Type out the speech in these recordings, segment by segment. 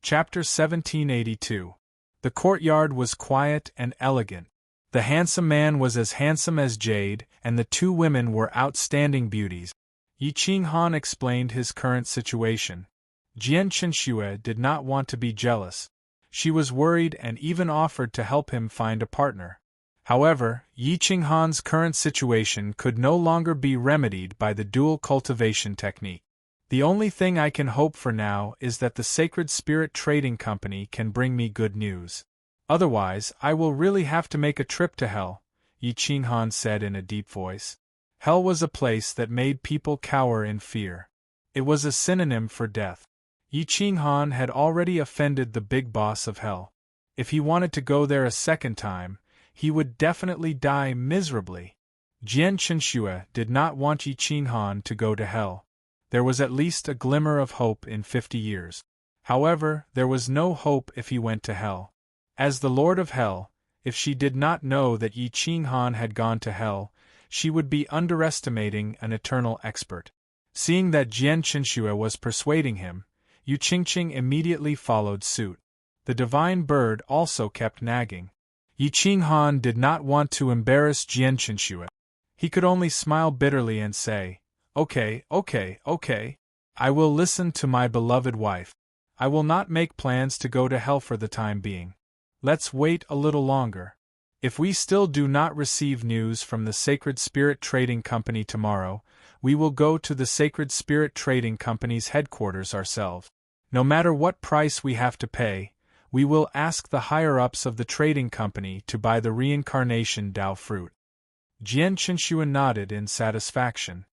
Chapter 1782. The courtyard was quiet and elegant. The handsome man was as handsome as jade, and the two women were outstanding beauties. Yi Qinghan explained his current situation. Jian Qinxue did not want to be jealous. She was worried and even offered to help him find a partner. However, Yi Qinghan's current situation could no longer be remedied by the dual cultivation technique. The only thing I can hope for now is that the Sacred Spirit Trading Company can bring me good news. Otherwise, I will really have to make a trip to Hell, Yi Qinghan said in a deep voice. Hell was a place that made people cower in fear. It was a synonym for death. Yi Qinghan had already offended the big boss of Hell. If he wanted to go there a second time, he would definitely die miserably. Jian Qinxue did not want Yi Qinghan to go to Hell. There was at least a glimmer of hope in 50 years. However, there was no hope if he went to Hell. As the Lord of Hell, if she did not know that Yi Qinghan had gone to Hell, she would be underestimating an eternal expert. Seeing that Jian Qinxue was persuading him, Yu Qingqing immediately followed suit. The divine bird also kept nagging. Yi Qinghan did not want to embarrass Jian Qinxue. He could only smile bitterly and say, Okay. I will listen to my beloved wife. I will not make plans to go to Hell for the time being. Let's wait a little longer. If we still do not receive news from the Sacred Spirit Trading Company tomorrow, we will go to the Sacred Spirit Trading Company's headquarters ourselves. No matter what price we have to pay, we will ask the higher-ups of the trading company to buy the reincarnation Dao fruit. Jian Qinxue nodded in satisfaction.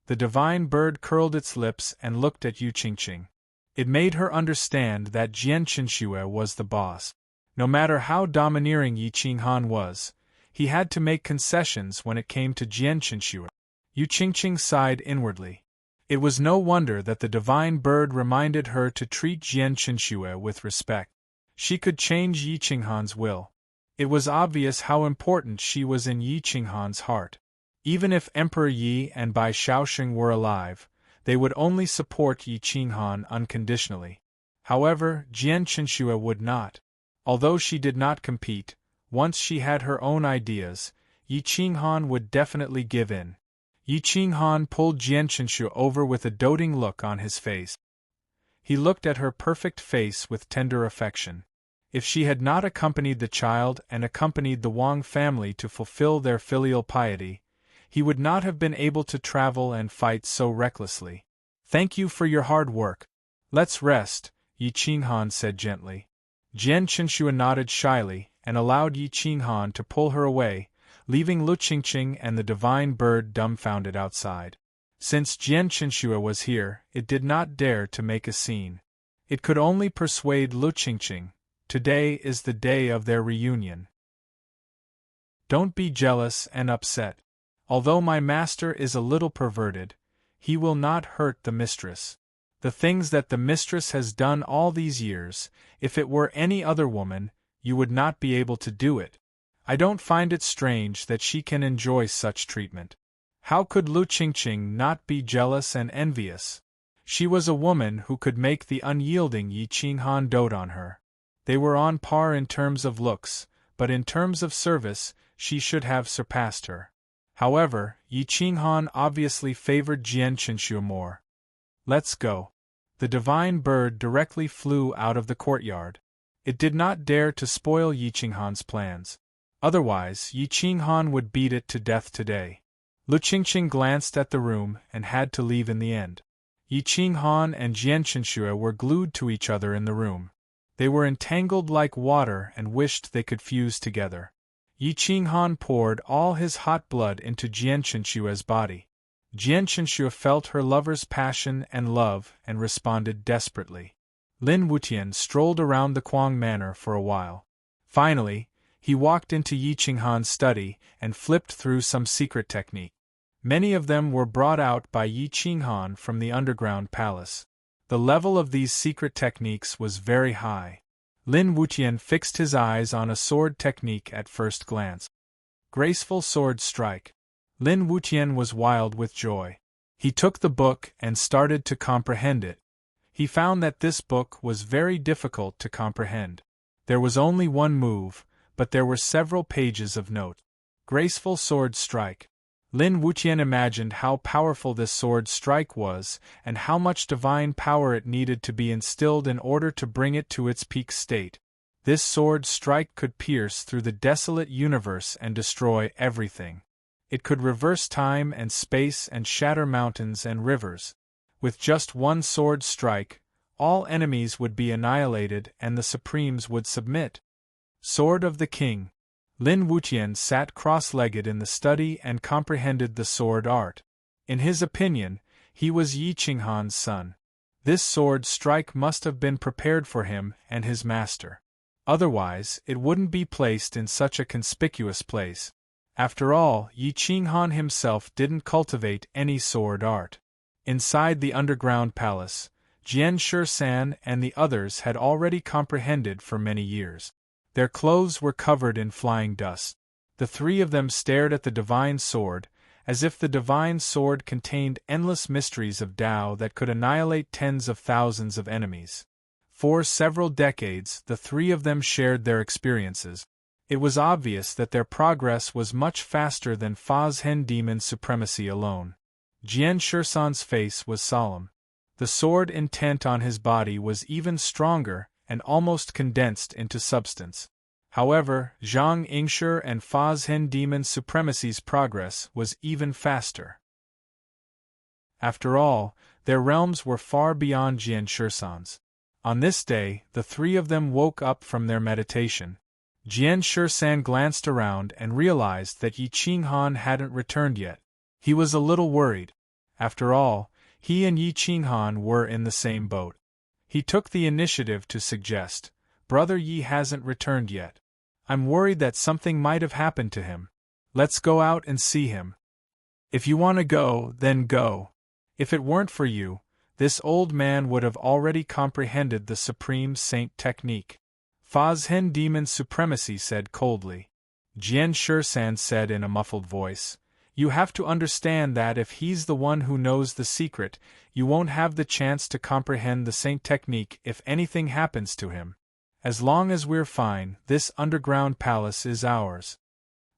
The divine bird curled its lips and looked at Yu Qingqing. It made her understand that Jian Qinxue was the boss. No matter how domineering Yi Qinghan was, he had to make concessions when it came to Jian Qinxue. Yu Qingqing sighed inwardly. It was no wonder that the divine bird reminded her to treat Jian Qinxue with respect. She could change Yi Qinghan's will. It was obvious how important she was in Yi Qinghan's heart. Even if Emperor Yi and Bai Shaoxing were alive, they would only support Yi Qinghan unconditionally. However, Jian Qinxue would not. Although she did not compete, once she had her own ideas, Yi Qinghan would definitely give in. Yi Qinghan pulled Jian Qinxue over with a doting look on his face. He looked at her perfect face with tender affection. If she had not accompanied the child and accompanied the Wang family to fulfill their filial piety, he would not have been able to travel and fight so recklessly. Thank you for your hard work. Let's rest, Yi Qinghan said gently. Jian Qinxue nodded shyly and allowed Yi Qinghan to pull her away, leaving Lu Qingqing and the divine bird dumbfounded outside. Since Jian Qinxue was here, it did not dare to make a scene. It could only persuade Lu Qingqing. Today is the day of their reunion. Don't be jealous and upset. Although my master is a little perverted, he will not hurt the mistress. The things that the mistress has done all these years, if it were any other woman, you would not be able to do it. I don't find it strange that she can enjoy such treatment. How could Lu Qingqing not be jealous and envious? She was a woman who could make the unyielding Yi Qinghan dote on her. They were on par in terms of looks, but in terms of service, she should have surpassed her. However, Yi Qinghan obviously favored Jian Qinxue more. Let's go. The divine bird directly flew out of the courtyard. It did not dare to spoil Yi Qinghan's plans. Otherwise, Yi Qinghan would beat it to death today. Lu Qingqing glanced at the room and had to leave in the end. Yi Qinghan and Jian Qinxue were glued to each other in the room. They were entangled like water and wished they could fuse together. Yi Qinghan poured all his hot blood into Jian Qinxue's body. Jian Qinxue felt her lover's passion and love and responded desperately. Lin Wutian strolled around the Kuang manor for a while. Finally, he walked into Yi Qinghan's study and flipped through some secret technique. Many of them were brought out by Yi Qinghan from the underground palace. The level of these secret techniques was very high. Lin Wutian fixed his eyes on a sword technique at first glance. Graceful sword strike. Lin Wutian was wild with joy. He took the book and started to comprehend it. He found that this book was very difficult to comprehend. There was only one move, but there were several pages of note. Graceful sword strike. Lin Wuqian imagined how powerful this sword strike was, and how much divine power it needed to be instilled in order to bring it to its peak state. This sword strike could pierce through the desolate universe and destroy everything. It could reverse time and space and shatter mountains and rivers. With just one sword strike, all enemies would be annihilated and the Supremes would submit. Sword of the King. Lin Wuqian sat cross-legged in the study and comprehended the sword art. In his opinion, he was Yi Qinghan's son. This sword strike must have been prepared for him and his master. Otherwise, it wouldn't be placed in such a conspicuous place. After all, Yi Qinghan himself didn't cultivate any sword art. Inside the underground palace, Jian Shisan and the others had already comprehended for many years. Their clothes were covered in flying dust. The three of them stared at the divine sword, as if the divine sword contained endless mysteries of Tao that could annihilate tens of thousands of enemies. For several decades, the three of them shared their experiences. It was obvious that their progress was much faster than Fazhen Demon's supremacy alone. Jian Shisan's face was solemn. The sword intent on his body was even stronger and almost condensed into substance. However, Zhang Yingshi and Fazhen Demon's supremacy's progress was even faster. After all, their realms were far beyond Jian Shisan's. On this day, the three of them woke up from their meditation. Jian Shisan glanced around and realized that Yi Qinghan hadn't returned yet. He was a little worried. After all, he and Yi Qinghan were in the same boat. He took the initiative to suggest, "Brother Yi hasn't returned yet. I'm worried that something might have happened to him. Let's go out and see him. If you want to go, then go. If it weren't for you, this old man would have already comprehended the Supreme Saint technique." Fazhen Demon's supremacy said coldly. Jian Shisan said in a muffled voice, "You have to understand that if he's the one who knows the secret, you won't have the chance to comprehend the Saint technique if anything happens to him. As long as we're fine, this underground palace is ours."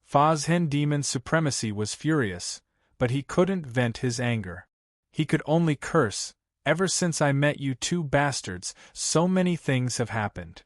Fazhen Demon's supremacy was furious, but he couldn't vent his anger. He could only curse, "Ever since I met you two bastards, so many things have happened."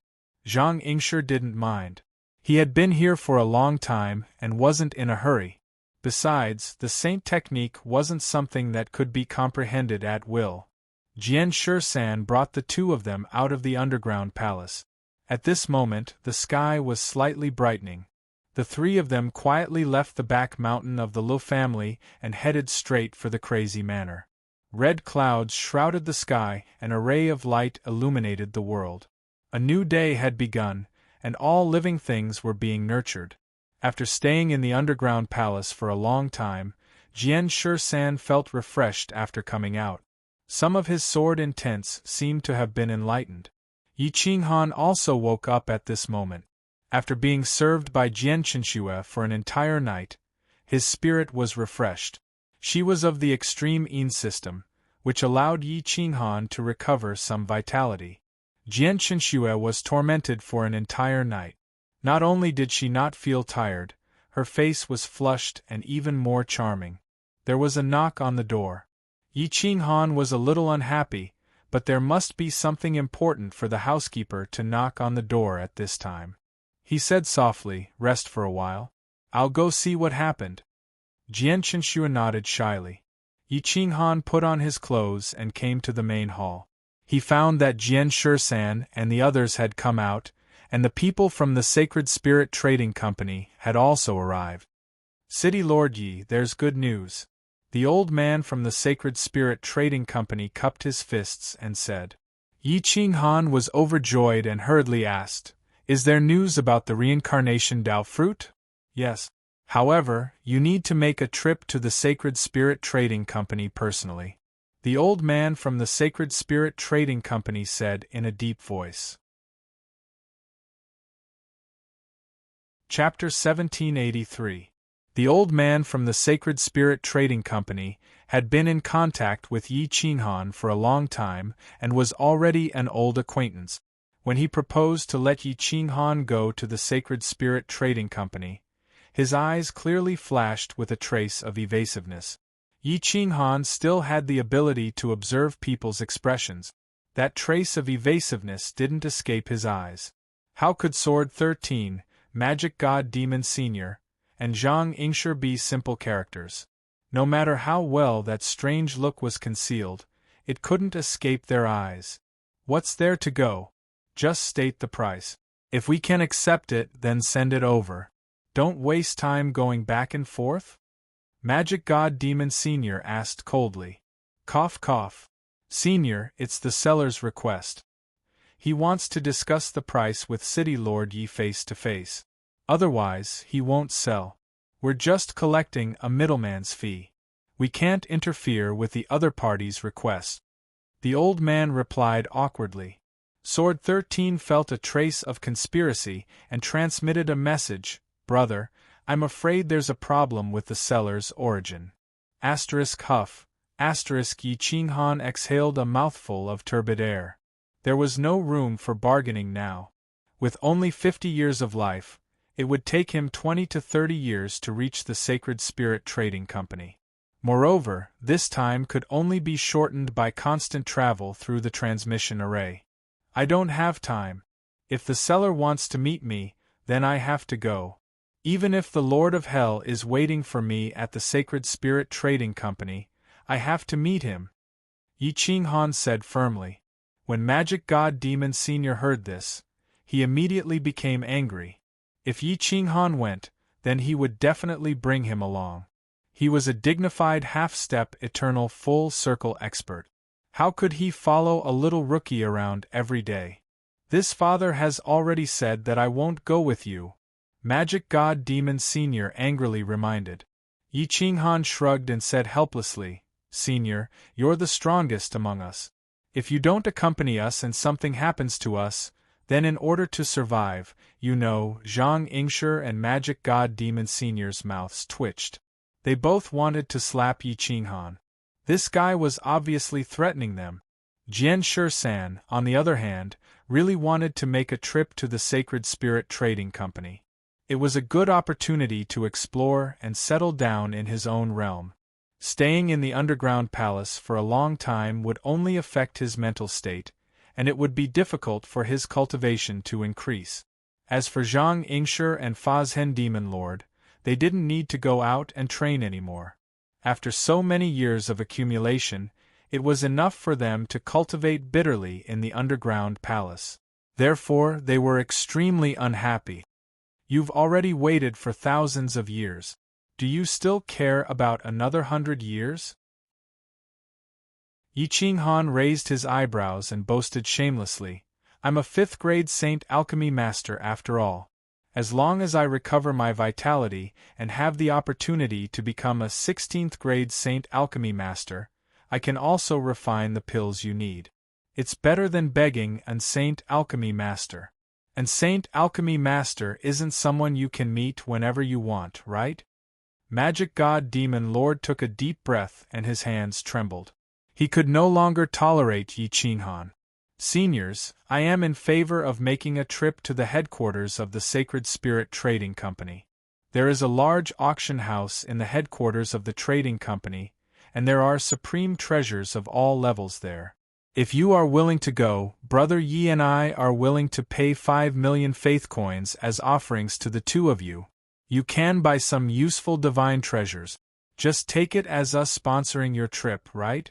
Zhang Yingshi didn't mind. He had been here for a long time and wasn't in a hurry. Besides, the Saint technique wasn't something that could be comprehended at will. Jian Shisan brought the two of them out of the underground palace. At this moment, the sky was slightly brightening. The three of them quietly left the back mountain of the Lu family and headed straight for the Crazy Manor. Red clouds shrouded the sky, and a ray of light illuminated the world. A new day had begun, and all living things were being nurtured. After staying in the underground palace for a long time, Jian Shisan felt refreshed after coming out. Some of his sword intents seemed to have been enlightened. Yi Qinghan also woke up at this moment. After being served by Jian Qinshui for an entire night, his spirit was refreshed. She was of the extreme Yin system, which allowed Yi Qinghan to recover some vitality. Jian Qinshui was tormented for an entire night. Not only did she not feel tired, her face was flushed and even more charming. There was a knock on the door. Yi Qinghan was a little unhappy, but there must be something important for the housekeeper to knock on the door at this time. He said softly, "Rest for a while. I'll go see what happened." Jian Qinshui nodded shyly. Yi Qinghan put on his clothes and came to the main hall. He found that Jian Shisan and the others had come out, and the people from the Sacred Spirit Trading Company had also arrived. "City Lord Yi, there's good news." The old man from the Sacred Spirit Trading Company cupped his fists and said. Yi Qinghan was overjoyed and hurriedly asked, "Is there news about the reincarnation Tao fruit?" "Yes. However, you need to make a trip to the Sacred Spirit Trading Company personally," the old man from the Sacred Spirit Trading Company said in a deep voice. Chapter 1783. The old man from the Sacred Spirit Trading Company had been in contact with Yi Qinghan for a long time and was already an old acquaintance. When he proposed to let Yi Qinghan go to the Sacred Spirit Trading Company, his eyes clearly flashed with a trace of evasiveness. Yi Qinghan still had the ability to observe people's expressions. That trace of evasiveness didn't escape his eyes. How could Sword 13, Magic God Demon Sr., and Zhang Yingshi be simple characters? No matter how well that strange look was concealed, it couldn't escape their eyes. What's there to go? Just state the price. If we can accept it, then send it over. Don't waste time going back and forth? Magic God Demon Sr. asked coldly. Cough cough. Senior, it's the seller's request. He wants to discuss the price with City Lord Yi face to face. Otherwise, he won't sell. We're just collecting a middleman's fee. We can't interfere with the other party's request. The old man replied awkwardly. Sword 13 felt a trace of conspiracy and transmitted a message. Brother, I'm afraid there's a problem with the seller's origin. Huff. Yi Qinghan exhaled a mouthful of turbid air. There was no room for bargaining now. With only 50 years of life, it would take him 20 to 30 years to reach the Sacred Spirit Trading Company. Moreover, this time could only be shortened by constant travel through the transmission array. I don't have time. If the seller wants to meet me, then I have to go. Even if the Lord of Hell is waiting for me at the Sacred Spirit Trading Company, I have to meet him, Yi Qinghan said firmly. When Magic God Demon Sr. heard this, he immediately became angry. If Yi Qinghan went, then he would definitely bring him along. He was a dignified half-step eternal full-circle expert. How could he follow a little rookie around every day? This father has already said that I won't go with you, Magic God Demon Sr. angrily reminded. Yi Qinghan shrugged and said helplessly, Senior, you're the strongest among us. If you don't accompany us and something happens to us, then in order to survive, Zhang Yingshi and Magic God Demon Sr.'s mouths twitched. They both wanted to slap Yi Qinghan. This guy was obviously threatening them. Jian Shisan, on the other hand, really wanted to make a trip to the Sacred Spirit Trading Company. It was a good opportunity to explore and settle down in his own realm. Staying in the underground palace for a long time would only affect his mental state, and it would be difficult for his cultivation to increase. As for Zhang Yingshi and Fazhen Demon Lord, they didn't need to go out and train anymore. After so many years of accumulation, it was enough for them to cultivate bitterly in the underground palace. Therefore, they were extremely unhappy. You've already waited for thousands of years. Do you still care about another 100 years? Yi Qinghan raised his eyebrows and boasted shamelessly, I'm a 5th-grade Saint Alchemy Master after all. As long as I recover my vitality and have the opportunity to become a 16th-grade Saint Alchemy Master, I can also refine the pills you need. It's better than begging an Saint Alchemy Master. And Saint Alchemy Master isn't someone you can meet whenever you want, right? Magic God Demon Lord took a deep breath and his hands trembled. He could no longer tolerate Yi Qinghan. Seniors, I am in favor of making a trip to the headquarters of the Sacred Spirit Trading Company. There is a large auction house in the headquarters of the trading company, and there are supreme treasures of all levels there. If you are willing to go, Brother Yi and I are willing to pay 5 million faith coins as offerings to the two of you. You can buy some useful divine treasures. Just take it as us sponsoring your trip, right?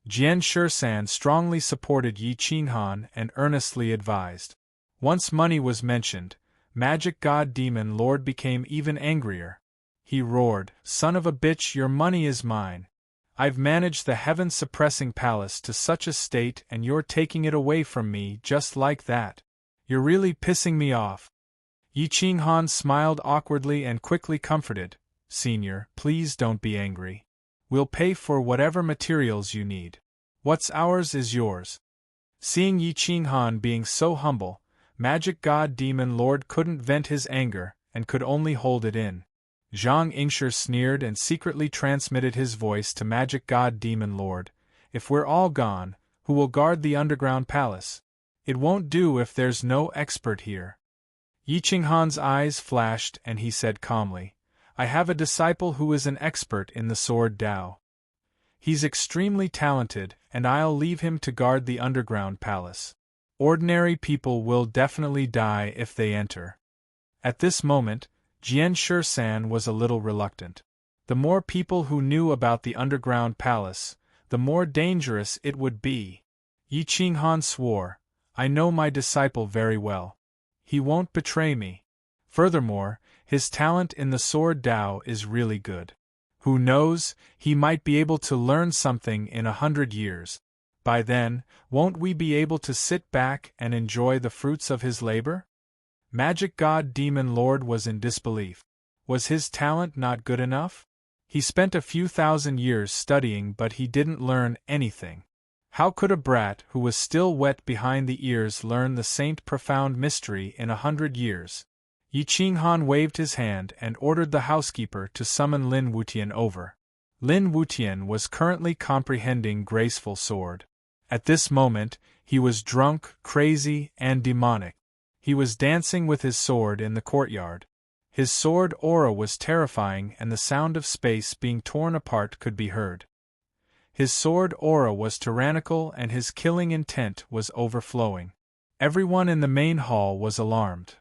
Jian Shisan strongly supported Yi Qinghan and earnestly advised. Once money was mentioned, Magic God Demon Lord became even angrier. He roared, Son of a bitch, your money is mine. I've managed the heaven-suppressing palace to such a state and you're taking it away from me just like that. You're really pissing me off. Yi Qinghan smiled awkwardly and quickly comforted, Senior, please don't be angry. We'll pay for whatever materials you need. What's ours is yours. Seeing Yi Qinghan being so humble, Magic God Demon Lord couldn't vent his anger and could only hold it in. Zhang Yingshi sneered and secretly transmitted his voice to Magic God Demon Lord. If we're all gone, who will guard the underground palace? It won't do if there's no expert here. Yi Qinghan's eyes flashed and he said calmly, I have a disciple who is an expert in the sword Dao. He's extremely talented, and I'll leave him to guard the underground palace. Ordinary people will definitely die if they enter. At this moment, Jian Shisan was a little reluctant. The more people who knew about the underground palace, the more dangerous it would be. Yi Qinghan swore, I know my disciple very well. He won't betray me. Furthermore, his talent in the sword Dao is really good. Who knows, he might be able to learn something in 100 years. By then, won't we be able to sit back and enjoy the fruits of his labor? Magic God Demon Lord was in disbelief. Was his talent not good enough? He spent a few thousand years studying, but he didn't learn anything. How could a brat who was still wet behind the ears learn the saint profound mystery in 100 years? Yi Qinghan waved his hand and ordered the housekeeper to summon Lin Wutian over. Lin Wutian was currently comprehending graceful sword. At this moment, he was drunk, crazy, and demonic. He was dancing with his sword in the courtyard. His sword aura was terrifying and the sound of space being torn apart could be heard. His sword aura was tyrannical and his killing intent was overflowing. Everyone in the main hall was alarmed.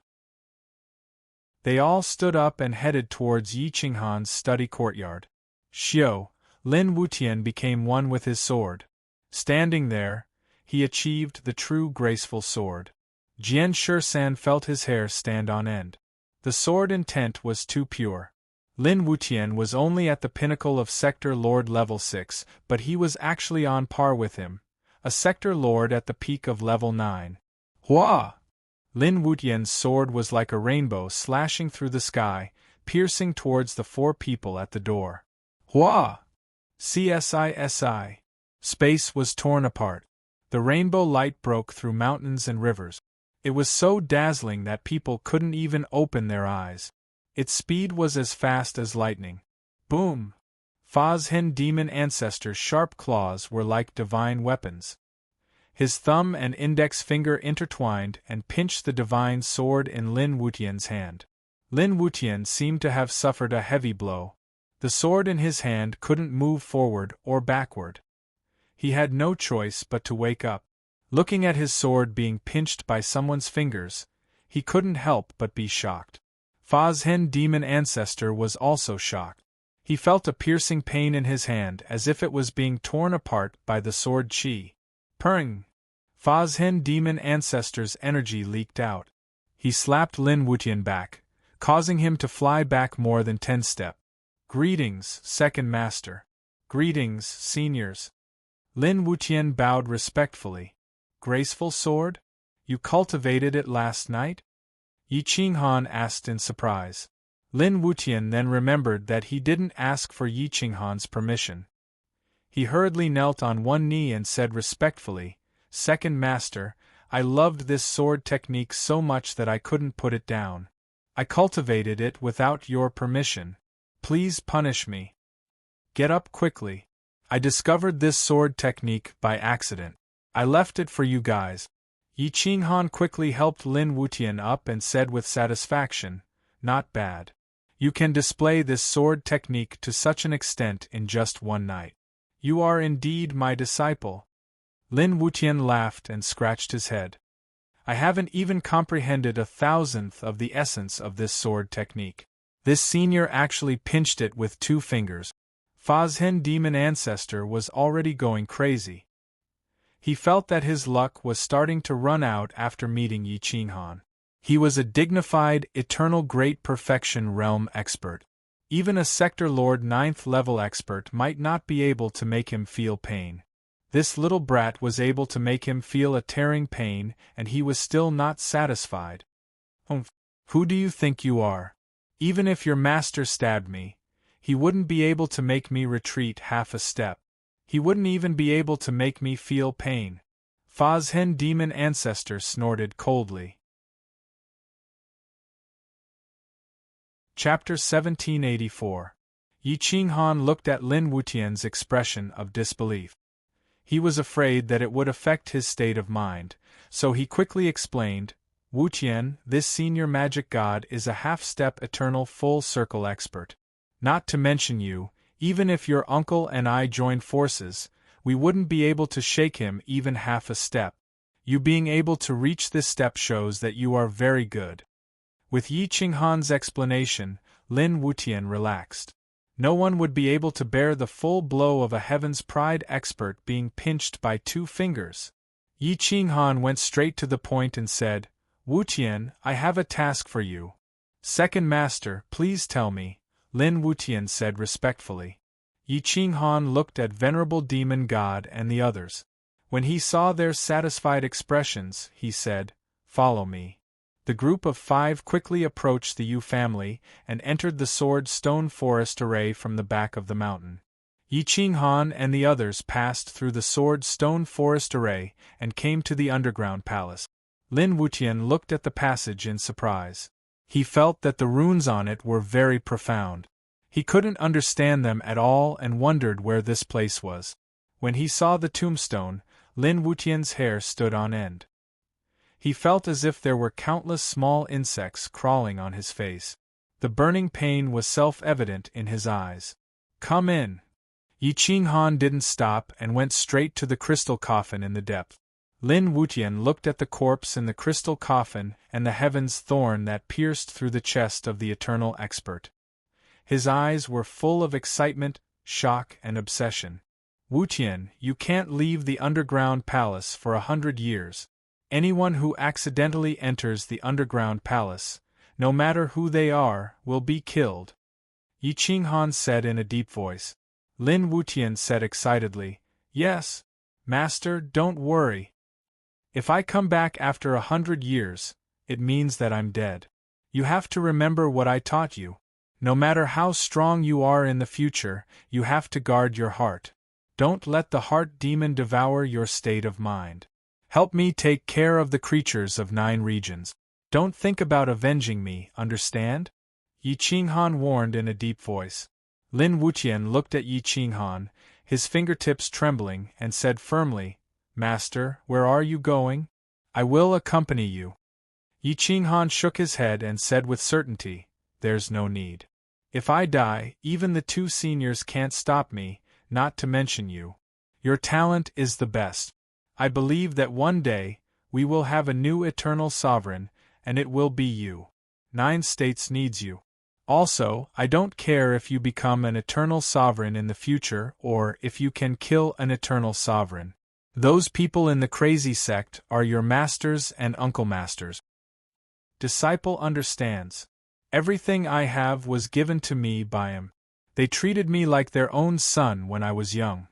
They all stood up and headed towards Yi Qinghan's study courtyard. Xiao, Lin Wutian became one with his sword. Standing there, he achieved the true graceful sword. Jian Shisan felt his hair stand on end. The sword intent was too pure. Lin Wutian was only at the pinnacle of Sector Lord level 6, but he was actually on par with him, a Sector Lord at the peak of level 9. Hua! Lin Wutian's sword was like a rainbow slashing through the sky, piercing towards the 4 people at the door. Hua! CSISI. Space was torn apart. The rainbow light broke through mountains and rivers. It was so dazzling that people couldn't even open their eyes. Its speed was as fast as lightning. Boom! Fazhen Demon Ancestor's sharp claws were like divine weapons. His thumb and index finger intertwined and pinched the divine sword in Lin Wutian's hand. Lin Wutian seemed to have suffered a heavy blow. The sword in his hand couldn't move forward or backward. He had no choice but to wake up. Looking at his sword being pinched by someone's fingers, he couldn't help but be shocked. Fazhen Demon Ancestor was also shocked. He felt a piercing pain in his hand as if it was being torn apart by the sword chi. Purring! Fazhen Demon Ancestor's energy leaked out. He slapped Lin Wutian back, causing him to fly back more than 10 steps. Greetings, Second Master. Greetings, Seniors. Lin Wutian bowed respectfully. Graceful sword? You cultivated it last night? Yi Qinghan asked in surprise. Lin Wutian then remembered that he didn't ask for Yi Qinghan's permission. He hurriedly knelt on one knee and said respectfully, Second Master, I loved this sword technique so much that I couldn't put it down. I cultivated it without your permission. Please punish me. Get up quickly. I discovered this sword technique by accident. I left it for you guys. Yi Qinghan quickly helped Lin Wutian up and said with satisfaction, Not bad. You can display this sword technique to such an extent in just one night. You are indeed my disciple. Lin Wutian laughed and scratched his head. I haven't even comprehended 1,000th of the essence of this sword technique. This senior actually pinched it with 2 fingers. Fazhen Demon Ancestor was already going crazy. He felt that his luck was starting to run out after meeting Yi Qinghan. He was a dignified, eternal great perfection realm expert. Even a Sector Lord 9th level expert might not be able to make him feel pain. This little brat was able to make him feel a tearing pain, and he was still not satisfied. Who do you think you are? Even if your master stabbed me, he wouldn't be able to make me retreat half a step. He wouldn't even be able to make me feel pain. Fazhen Demon Ancestor snorted coldly. Chapter 1784. Yi Qinghan looked at Lin Wutian's expression of disbelief. He was afraid that it would affect his state of mind, so he quickly explained, Wutian, this senior magic god is a half-step eternal full-circle expert. Not to mention you, even if your uncle and I joined forces, we wouldn't be able to shake him even half a step. You being able to reach this step shows that you are very good. With Yi Qinghan's explanation, Lin Wutian relaxed. No one would be able to bear the full blow of a Heaven's Pride expert being pinched by 2 fingers. Yi Qinghan went straight to the point and said, Wutian, I have a task for you. Second Master, please tell me, Lin Wutian said respectfully. Yi Qinghan looked at Venerable Demon God and the others. When he saw their satisfied expressions, he said, Follow me. The group of 5 quickly approached the Yu family and entered the sword stone forest array from the back of the mountain. Yi Qinghan and the others passed through the sword stone forest array and came to the underground palace. Lin Wutian looked at the passage in surprise. He felt that the runes on it were very profound. He couldn't understand them at all and wondered where this place was. When he saw the tombstone, Lin Wutian's hair stood on end. He felt as if there were countless small insects crawling on his face. The burning pain was self-evident in his eyes. Come in. Yi Qinghan didn't stop and went straight to the crystal coffin in the depth. Lin Wutian looked at the corpse in the crystal coffin and the heaven's thorn that pierced through the chest of the eternal expert. His eyes were full of excitement, shock, and obsession. Wutian, you can't leave the underground palace for 100 years. Anyone who accidentally enters the underground palace, no matter who they are, will be killed. Yi Qinghan said in a deep voice. Lin Wutian said excitedly, Yes, Master, don't worry. If I come back after 100 years, it means that I'm dead. You have to remember what I taught you. No matter how strong you are in the future, you have to guard your heart. Don't let the heart demon devour your state of mind. Help me take care of the creatures of 9 regions. Don't think about avenging me, understand? Yi Qinghan warned in a deep voice. Lin Wutian looked at Yi Qinghan, his fingertips trembling, and said firmly, Master, where are you going? I will accompany you. Yi Qinghan shook his head and said with certainty, There's no need. If I die, even the 2 seniors can't stop me, not to mention you. Your talent is the best. I believe that one day, we will have a new eternal sovereign, and it will be you. 9 states needs you. Also, I don't care if you become an eternal sovereign in the future or if you can kill an eternal sovereign. Those people in the crazy sect are your masters and uncle masters. Disciple understands. Everything I have was given to me by him. They treated me like their own son when I was young.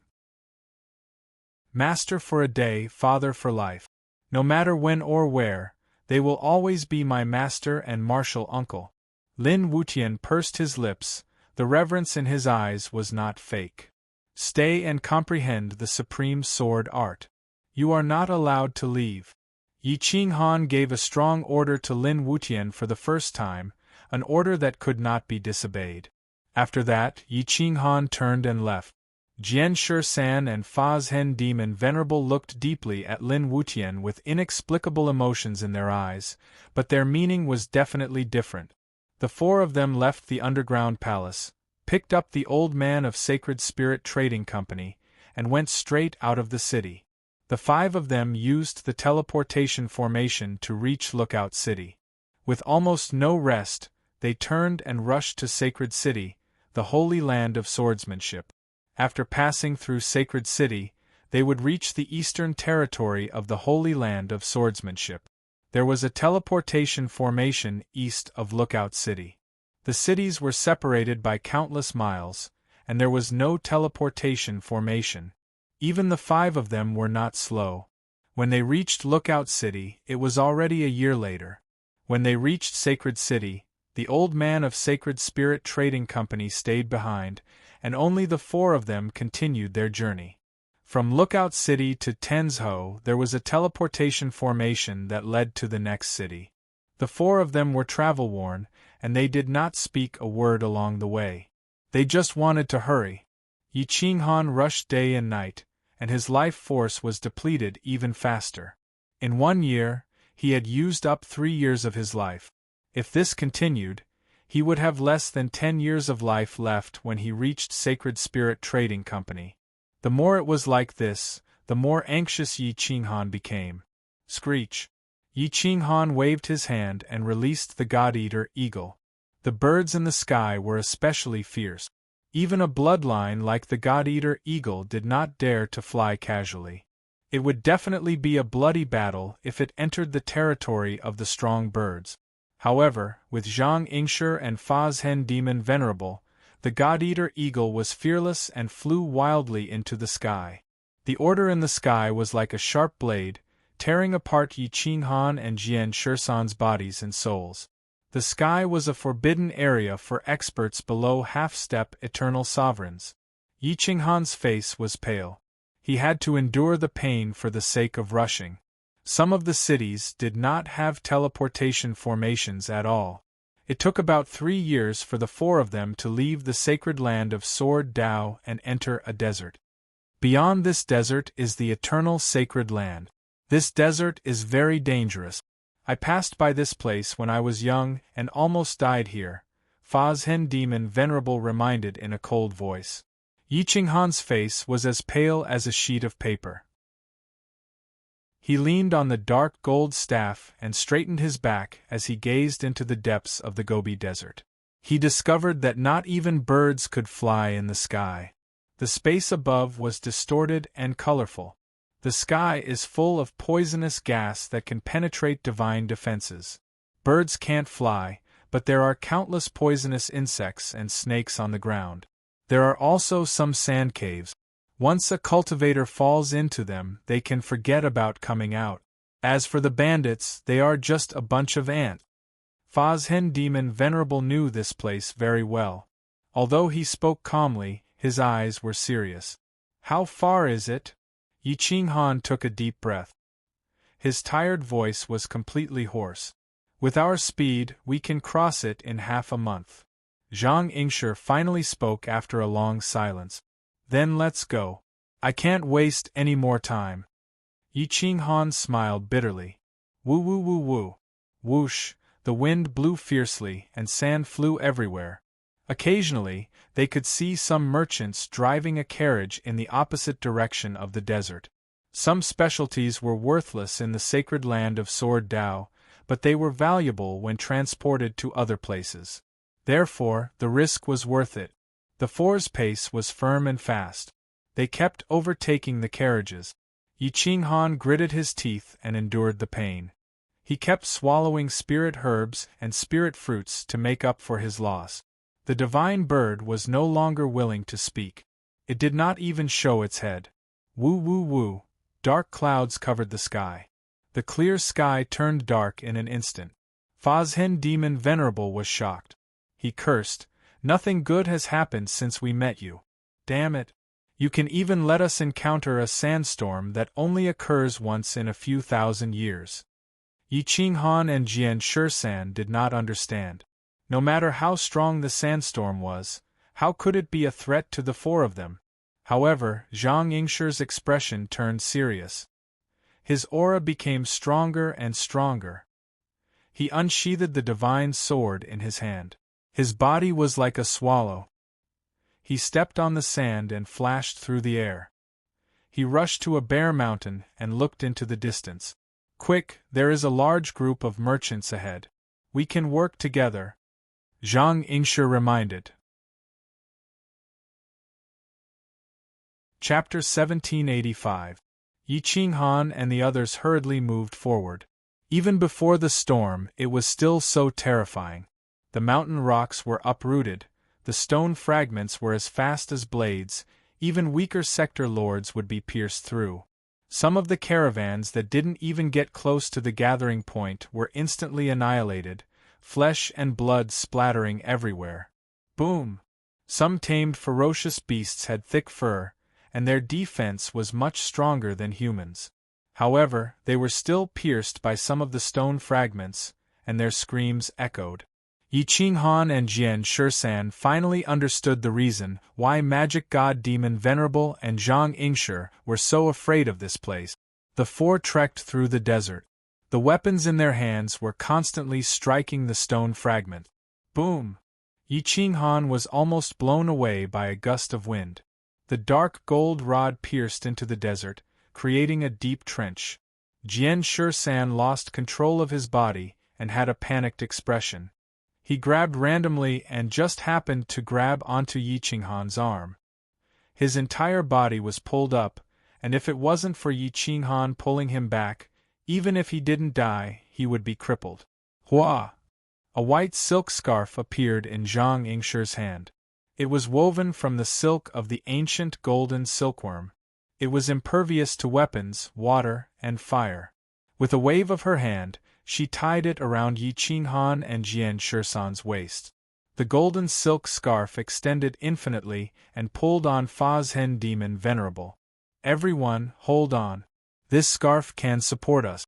Master for a day, father for life. No matter when or where, they will always be my master and martial uncle. Lin Wutian pursed his lips, the reverence in his eyes was not fake. Stay and comprehend the supreme sword art. You are not allowed to leave. Yi Qinghan gave a strong order to Lin Wutian for the first time, an order that could not be disobeyed. After that, Yi Qinghan turned and left. Jian Shi-san and Fa Zhen Demon Venerable looked deeply at Lin Wutian with inexplicable emotions in their eyes, but their meaning was definitely different. The 4 of them left the underground palace, picked up the old man of Sacred Spirit Trading Company, and went straight out of the city. The 5 of them used the teleportation formation to reach Lookout City. With almost no rest, they turned and rushed to Sacred City, the holy land of swordsmanship. After passing through Sacred City, they would reach the eastern territory of the Holy Land of Swordsmanship. There was a teleportation formation east of Lookout City. The cities were separated by countless miles, and there was no teleportation formation. Even the 5 of them were not slow. When they reached Lookout City, it was already a year later. When they reached Sacred City, the old man of Sacred Spirit Trading Company stayed behind, and only the 4 of them continued their journey. From Lookout City to Tenzhou there was a teleportation formation that led to the next city. The 4 of them were travel-worn, and they did not speak a word along the way. They just wanted to hurry. Yi Qinghan rushed day and night, and his life force was depleted even faster. In 1 year, he had used up 3 years of his life. If this continued, he would have less than 10 years of life left when he reached Sacred Spirit Trading Company. The more it was like this, the more anxious Yi Qinghan became. Screech! Yi Qinghan waved his hand and released the God-Eater eagle. The birds in the sky were especially fierce. Even a bloodline like the God-Eater eagle did not dare to fly casually. It would definitely be a bloody battle if it entered the territory of the strong birds. However, with Zhang Yingshi and Fa's Hen Demon Venerable, the God-Eater eagle was fearless and flew wildly into the sky. The order in the sky was like a sharp blade, tearing apart Yi Qinghan and Jian Shisan's bodies and souls. The sky was a forbidden area for experts below half-step eternal sovereigns. Yi Qinghan's face was pale. He had to endure the pain for the sake of rushing. Some of the cities did not have teleportation formations at all. It took about 3 years for the 4 of them to leave the sacred land of Sword Dao and enter a desert. Beyond this desert is the eternal sacred land. This desert is very dangerous. I passed by this place when I was young and almost died here, Fa's Hen Demon Venerable reminded in a cold voice. Yi Qinghan's face was as pale as a sheet of paper. He leaned on the dark gold staff and straightened his back as he gazed into the depths of the Gobi Desert. He discovered that not even birds could fly in the sky. The space above was distorted and colorful. The sky is full of poisonous gas that can penetrate divine defenses. Birds can't fly, but there are countless poisonous insects and snakes on the ground. There are also some sand caves. Once a cultivator falls into them, they can forget about coming out. As for the bandits, they are just a bunch of ants. Fa's Hen Demon Venerable knew this place very well. Although he spoke calmly, his eyes were serious. How far is it? Yi Qinghan took a deep breath. His tired voice was completely hoarse. With our speed, we can cross it in half a month. Zhang Yingshi finally spoke after a long silence. Then let's go. I can't waste any more time. Yi Qinghan smiled bitterly. Woo woo woo woo. Whoosh, the wind blew fiercely and sand flew everywhere. Occasionally, they could see some merchants driving a carriage in the opposite direction of the desert. Some specialties were worthless in the sacred land of Sword Dao, but they were valuable when transported to other places. Therefore, the risk was worth it. The 4's pace was firm and fast. They kept overtaking the carriages. Yi Qinghan gritted his teeth and endured the pain. He kept swallowing spirit herbs and spirit fruits to make up for his loss. The divine bird was no longer willing to speak. It did not even show its head. Woo woo woo, dark clouds covered the sky. The clear sky turned dark in an instant. Fa's Hen Demon Venerable was shocked. He cursed, "Nothing good has happened since we met you. Damn it. You can even let us encounter a sandstorm that only occurs once in a few thousand years." Yi Qinghan and Jian Shisan did not understand. No matter how strong the sandstorm was, how could it be a threat to the 4 of them? However, Zhang Yingshi's expression turned serious. His aura became stronger and stronger. He unsheathed the divine sword in his hand. His body was like a swallow. He stepped on the sand and flashed through the air. He rushed to a bare mountain and looked into the distance. "Quick, there is a large group of merchants ahead. We can work together," Zhang Yingshi reminded. Chapter 1785. Yi Qinghan and the others hurriedly moved forward. Even before the storm, it was still so terrifying. The mountain rocks were uprooted, the stone fragments were as fast as blades, even weaker sector lords would be pierced through. Some of the caravans that didn't even get close to the gathering point were instantly annihilated, flesh and blood splattering everywhere. Boom! Some tamed ferocious beasts had thick fur, and their defense was much stronger than humans. However, they were still pierced by some of the stone fragments, and their screams echoed. Yi Qinghan and Jian Shisan finally understood the reason why magic god demon Venerable and Zhang Yingshi were so afraid of this place. The four trekked through the desert. The weapons in their hands were constantly striking the stone fragment. Boom! Yi Qinghan was almost blown away by a gust of wind. The dark gold rod pierced into the desert, creating a deep trench. Jian Shisan lost control of his body and had a panicked expression. He grabbed randomly and just happened to grab onto Yi Qinghan's arm. His entire body was pulled up, and if it wasn't for Yi Qinghan pulling him back, even if he didn't die, he would be crippled. Hua! A white silk scarf appeared in Zhang Yingshi's hand. It was woven from the silk of the ancient golden silkworm. It was impervious to weapons, water, and fire. With a wave of her hand, she tied it around Yi Qinghan and Jian Shisan's waist. The golden silk scarf extended infinitely and pulled on Fa's Hen Demon Venerable. Everyone, hold on. This scarf can support us,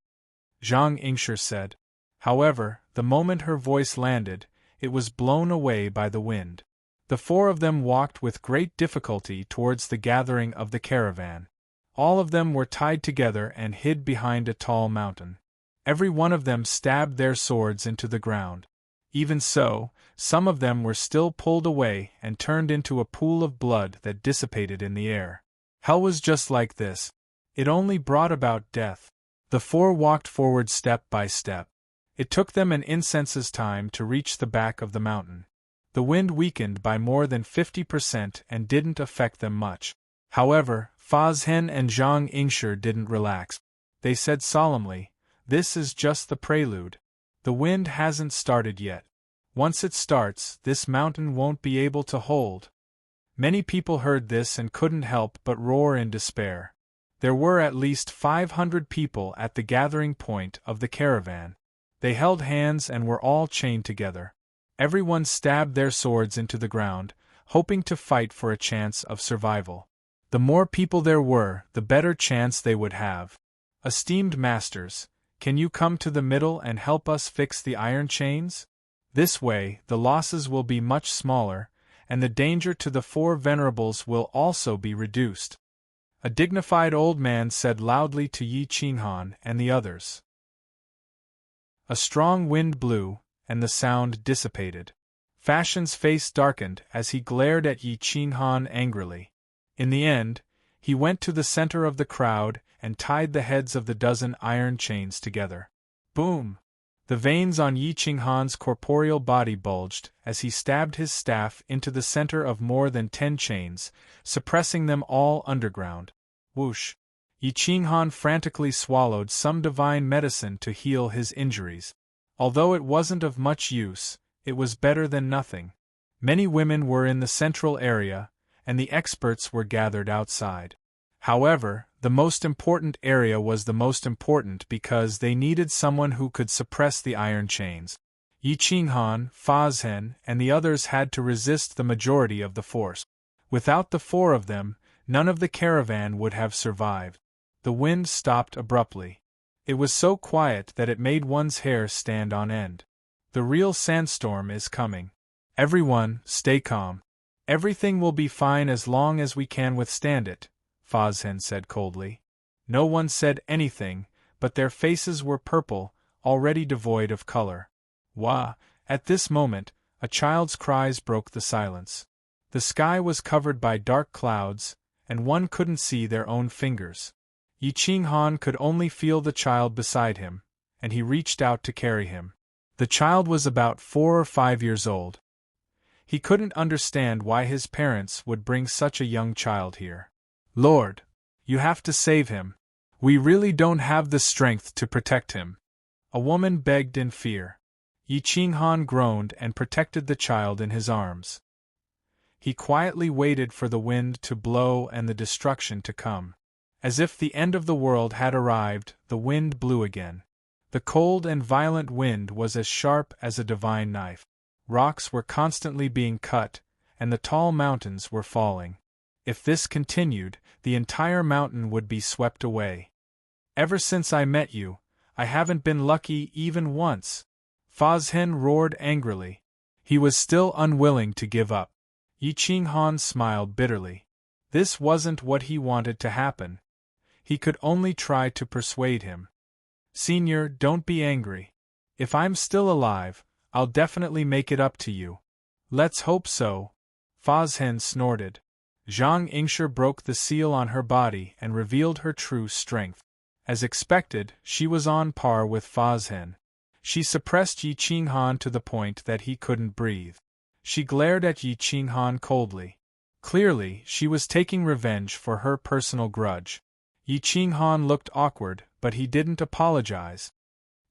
Zhang Yingshi said. However, the moment her voice landed, it was blown away by the wind. The four of them walked with great difficulty towards the gathering of the caravan. All of them were tied together and hid behind a tall mountain. Every one of them stabbed their swords into the ground. Even so, some of them were still pulled away and turned into a pool of blood that dissipated in the air. Hell was just like this. It only brought about death. The four walked forward step by step. It took them an incense's time to reach the back of the mountain. The wind weakened by more than 50% and didn't affect them much. However, Fa's Hen and Zhang Yingshi didn't relax. They said solemnly, "This is just the prelude. The wind hasn't started yet. Once it starts, this mountain won't be able to hold." Many people heard this and couldn't help but roar in despair. There were at least 500 people at the gathering point of the caravan. They held hands and were all chained together. Everyone stabbed their swords into the ground, hoping to fight for a chance of survival. The more people there were, the better chance they would have. "Esteemed masters, can you come to the middle and help us fix the iron chains? This way, the losses will be much smaller, and the danger to the four venerables will also be reduced," a dignified old man said loudly to Yi Qinghan and the others. A strong wind blew, and the sound dissipated. Fashion's face darkened as he glared at Yi Qinghan angrily. In the end, he went to the center of the crowd and tied the heads of the dozen iron chains together. Boom! The veins on Yi Qinghan's corporeal body bulged as he stabbed his staff into the center of more than 10 chains, suppressing them all underground. Whoosh! Yi Qinghan frantically swallowed some divine medicine to heal his injuries. Although it wasn't of much use, it was better than nothing. Many women were in the central area, and the experts were gathered outside. However, the most important area was the most important because they needed someone who could suppress the iron chains. Yi Qinghan, Fa's Hen, and the others had to resist the majority of the force. Without the four of them, none of the caravan would have survived. The wind stopped abruptly. It was so quiet that it made one's hair stand on end. The real sandstorm is coming. Everyone, stay calm. Everything will be fine as long as we can withstand it, Fa's Hen said coldly. No one said anything, but their faces were purple, already devoid of color. Wah! At this moment, a child's cries broke the silence. The sky was covered by dark clouds, and one couldn't see their own fingers. Yi Qinghan could only feel the child beside him, and he reached out to carry him. The child was about 4 or 5 years old. He couldn't understand why his parents would bring such a young child here. "Lord, you have to save him. We really don't have the strength to protect him," a woman begged in fear. Yi Qinghan groaned and protected the child in his arms. He quietly waited for the wind to blow and the destruction to come. As if the end of the world had arrived, the wind blew again. The cold and violent wind was as sharp as a divine knife. Rocks were constantly being cut, and the tall mountains were falling. If this continued, the entire mountain would be swept away. "Ever since I met you, I haven't been lucky even once," Fazhen roared angrily. He was still unwilling to give up. Yi Qinghan smiled bitterly. This wasn't what he wanted to happen. He could only try to persuade him. Senior, don't be angry. If I'm still alive, I'll definitely make it up to you. Let's hope so. Fazhen snorted. Zhang Yingshi broke the seal on her body and revealed her true strength. As expected, she was on par with Fazhen. She suppressed Yi Qinghan to the point that he couldn't breathe. She glared at Yi Qinghan coldly. Clearly, she was taking revenge for her personal grudge. Yi Qinghan looked awkward, but he didn't apologize.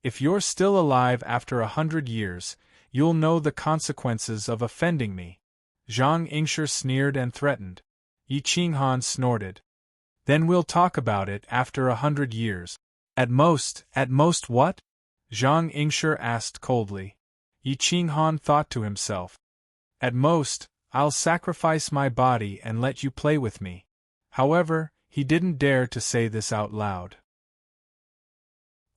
If you're still alive after 100 years, you'll know the consequences of offending me. Zhang Yingshi sneered and threatened. Yi Qinghan snorted. Then we'll talk about it after 100 years. At most what? Zhang Yingshi asked coldly. Yi Qinghan thought to himself. At most, I'll sacrifice my body and let you play with me. However, he didn't dare to say this out loud.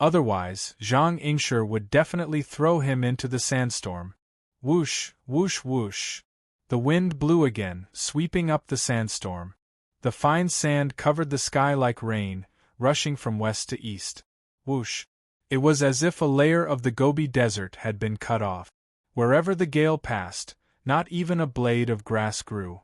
Otherwise, Zhang Yingshi would definitely throw him into the sandstorm. Whoosh, whoosh, whoosh. The wind blew again, sweeping up the sandstorm. The fine sand covered the sky like rain, rushing from west to east. Whoosh. It was as if a layer of the Gobi Desert had been cut off. Wherever the gale passed, not even a blade of grass grew.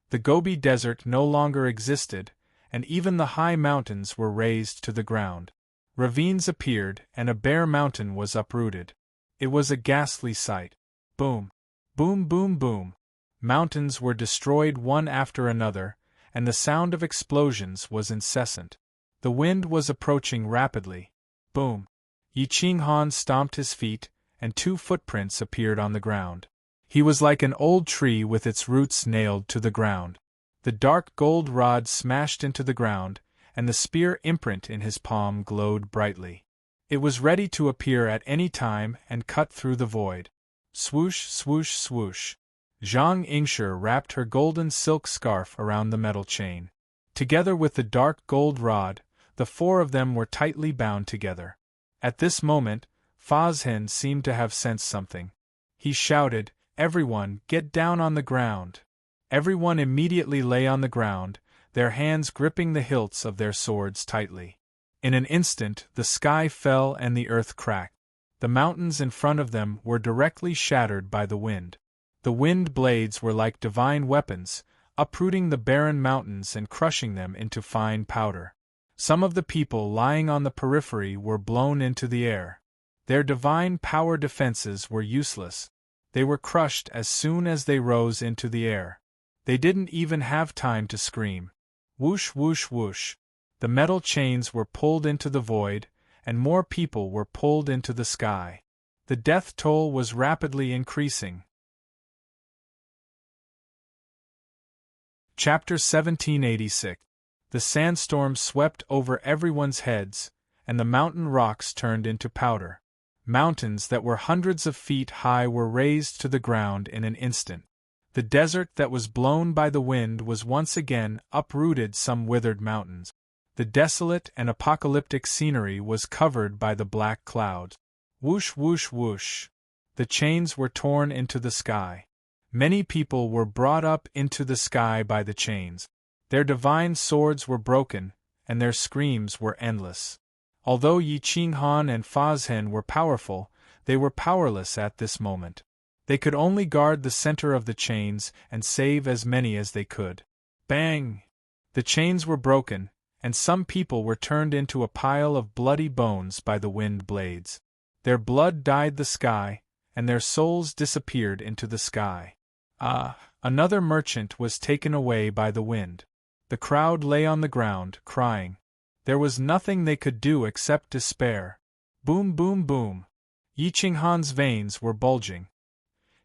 The Gobi Desert no longer existed, and even the high mountains were razed to the ground. Ravines appeared, and a bare mountain was uprooted. It was a ghastly sight. Boom. Boom, boom, boom. Mountains were destroyed one after another, and the sound of explosions was incessant. The wind was approaching rapidly. Boom. Yi Qinghan stomped his feet, and 2 footprints appeared on the ground. He was like an old tree with its roots nailed to the ground. The dark gold rod smashed into the ground, and the spear imprint in his palm glowed brightly. It was ready to appear at any time and cut through the void. Swoosh, swoosh, swoosh. Zhang Yingshi wrapped her golden silk scarf around the metal chain. Together with the dark gold rod, the 4 of them were tightly bound together. At this moment, Fazhen seemed to have sensed something. He shouted, "Everyone, get down on the ground!" Everyone immediately lay on the ground, their hands gripping the hilts of their swords tightly. In an instant, the sky fell and the earth cracked. The mountains in front of them were directly shattered by the wind. The wind blades were like divine weapons, uprooting the barren mountains and crushing them into fine powder. Some of the people lying on the periphery were blown into the air. Their divine power defenses were useless. They were crushed as soon as they rose into the air. They didn't even have time to scream. Whoosh, whoosh, whoosh. The metal chains were pulled into the void, and more people were pulled into the sky. The death toll was rapidly increasing. Chapter 1786. The sandstorm swept over everyone's heads, and the mountain rocks turned into powder. Mountains that were hundreds of feet high were razed to the ground in an instant. The desert that was blown by the wind was once again uprooted some withered mountains. The desolate and apocalyptic scenery was covered by the black clouds. Whoosh, whoosh, whoosh. The chains were torn into the sky. Many people were brought up into the sky by the chains. Their divine swords were broken, and their screams were endless. Although Yi Qinghan and Fazhen were powerful, they were powerless at this moment. They could only guard the center of the chains and save as many as they could. Bang! The chains were broken, and some people were turned into a pile of bloody bones by the wind blades. Their blood dyed the sky, and their souls disappeared into the sky. Another merchant was taken away by the wind. The crowd lay on the ground, crying. There was nothing they could do except despair. Boom, boom, boom. Yi Qinghan's veins were bulging.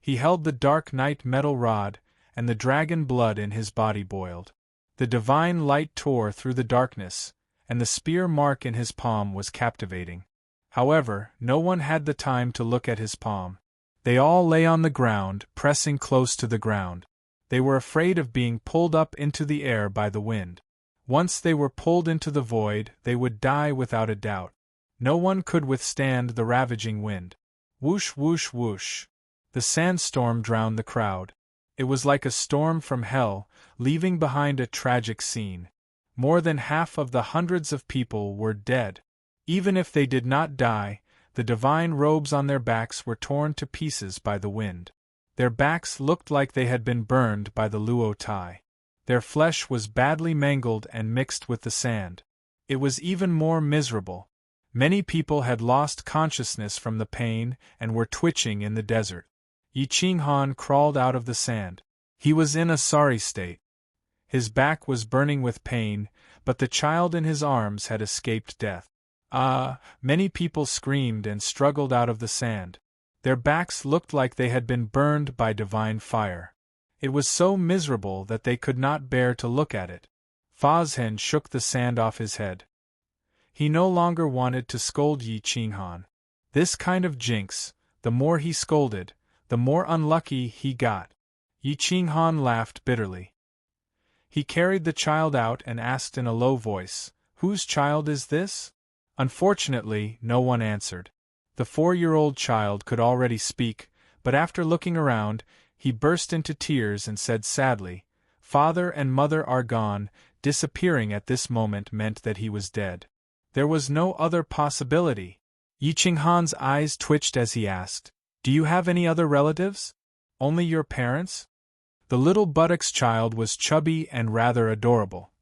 He held the dark night metal rod, and the dragon blood in his body boiled. The divine light tore through the darkness, and the spear mark in his palm was captivating. However, no one had the time to look at his palm. They all lay on the ground, pressing close to the ground. They were afraid of being pulled up into the air by the wind. Once they were pulled into the void, they would die without a doubt. No one could withstand the ravaging wind. Whoosh whoosh whoosh. The sandstorm drowned the crowd. It was like a storm from hell, leaving behind a tragic scene. More than half of the hundreds of people were dead. Even if they did not die, the divine robes on their backs were torn to pieces by the wind. Their backs looked like they had been burned by the luo tai. Their flesh was badly mangled and mixed with the sand. It was even more miserable. Many people had lost consciousness from the pain and were twitching in the desert. Yi Qinghan crawled out of the sand. He was in a sorry state. His back was burning with pain, but the child in his arms had escaped death. Many people screamed and struggled out of the sand. Their backs looked like they had been burned by divine fire. It was so miserable that they could not bear to look at it. Fazhen shook the sand off his head. He no longer wanted to scold Yi Qinghan. This kind of jinx, the more he scolded, the more unlucky he got. Yi Qinghan laughed bitterly. He carried the child out and asked in a low voice, "Whose child is this?" Unfortunately, no one answered. The 4-year-old child could already speak, but after looking around, he burst into tears and said sadly, "Father and mother are gone." Disappearing at this moment meant that he was dead. There was no other possibility. Yi Qinghan's eyes twitched as he asked, "Do you have any other relatives? Only your parents?" The little buttocks child was chubby and rather adorable.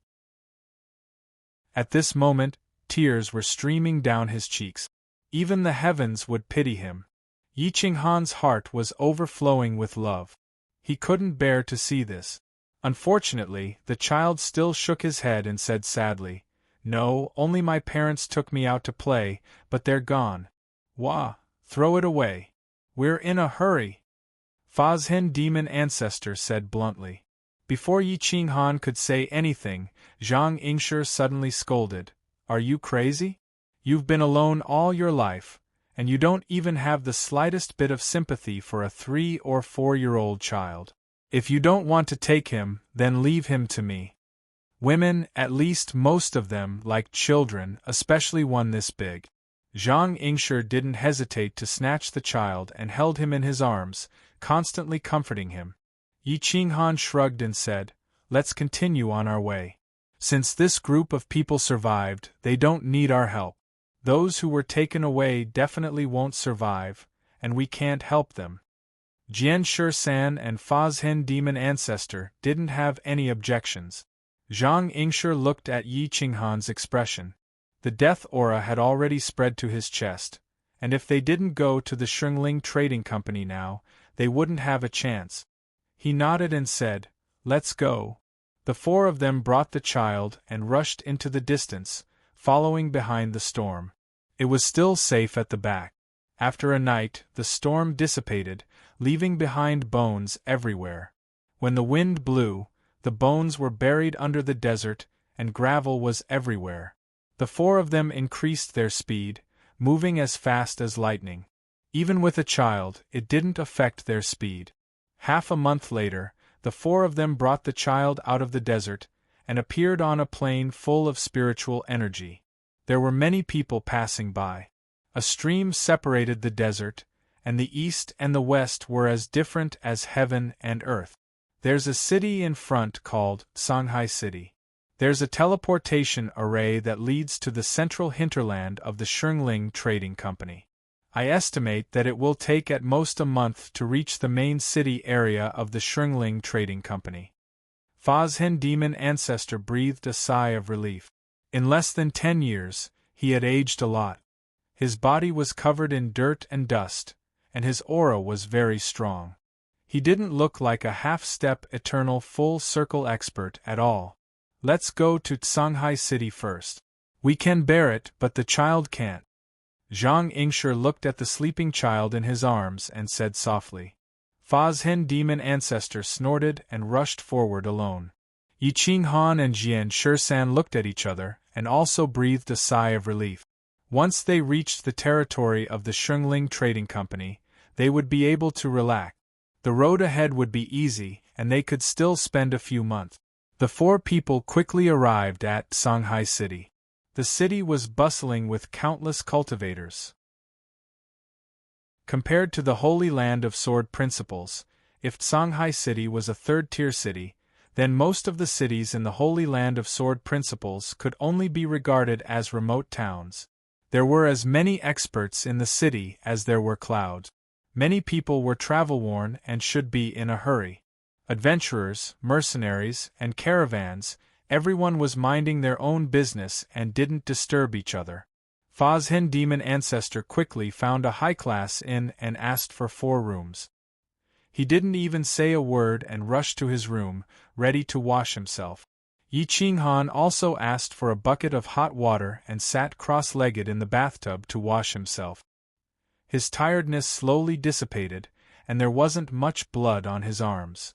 At this moment, tears were streaming down his cheeks. Even the heavens would pity him. Yi Qinghan's heart was overflowing with love. He couldn't bear to see this. Unfortunately, the child still shook his head and said sadly, "No, only my parents took me out to play, but they're gone." "Wah, throw it away. We're in a hurry," Fazhen demon ancestor said bluntly. Before Yi Qinghan could say anything, Zhang Yingshi suddenly scolded, "Are you crazy? You've been alone all your life, and you don't even have the slightest bit of sympathy for a 3- or 4-year-old child. If you don't want to take him, then leave him to me." Women, at least most of them, like children, especially one this big. Zhang Yingshi didn't hesitate to snatch the child and held him in his arms, constantly comforting him. Yi Qinghan shrugged and said, "Let's continue on our way. Since this group of people survived, they don't need our help. Those who were taken away definitely won't survive, and we can't help them." Jian Shisan and Fazhen demon ancestor didn't have any objections. Zhang Yingshi looked at Yi Qinghan's expression. The death aura had already spread to his chest, and if they didn't go to the Shengling Trading Company now, they wouldn't have a chance. He nodded and said, "Let's go." The 4 of them brought the child and rushed into the distance, following behind the storm. It was still safe at the back. After a night, the storm dissipated, leaving behind bones everywhere. When the wind blew, the bones were buried under the desert, and gravel was everywhere. The 4 of them increased their speed, moving as fast as lightning. Even with a child, it didn't affect their speed. Half a month later, the 4 of them brought the child out of the desert, and appeared on a plain full of spiritual energy. There were many people passing by. A stream separated the desert, and the east and the west were as different as heaven and earth. There's a city in front called Shanghai City. There's a teleportation array that leads to the central hinterland of the Shengling Trading Company. I estimate that it will take at most a month to reach the main city area of the Shengling Trading Company. Fazhen demon ancestor breathed a sigh of relief. In less than 10 years, he had aged a lot. His body was covered in dirt and dust, and his aura was very strong. He didn't look like a half-step eternal full-circle expert at all. "Let's go to Shanghai City first. We can bear it, but the child can't." Zhang Yingshi looked at the sleeping child in his arms and said softly. Fazhen demon ancestor snorted and rushed forward alone. Yi Qinghan and Jian Shisan looked at each other and also breathed a sigh of relief. Once they reached the territory of the Shengling Trading Company, they would be able to relax. The road ahead would be easy, and they could still spend a few months. The 4 people quickly arrived at Shanghai City. The city was bustling with countless cultivators. Compared to the Holy Land of Sword Principles, if Shanghai City was a third-tier city, then most of the cities in the Holy Land of Sword Principles could only be regarded as remote towns. There were as many experts in the city as there were clouds. Many people were travel-worn and should be in a hurry. Adventurers, mercenaries, and caravans, everyone was minding their own business and didn't disturb each other. Fa's Hin demon ancestor quickly found a high-class inn and asked for 4 rooms. He didn't even say a word and rushed to his room, ready to wash himself. Yi Qinghan also asked for a bucket of hot water and sat cross-legged in the bathtub to wash himself. His tiredness slowly dissipated, and there wasn't much blood on his arms.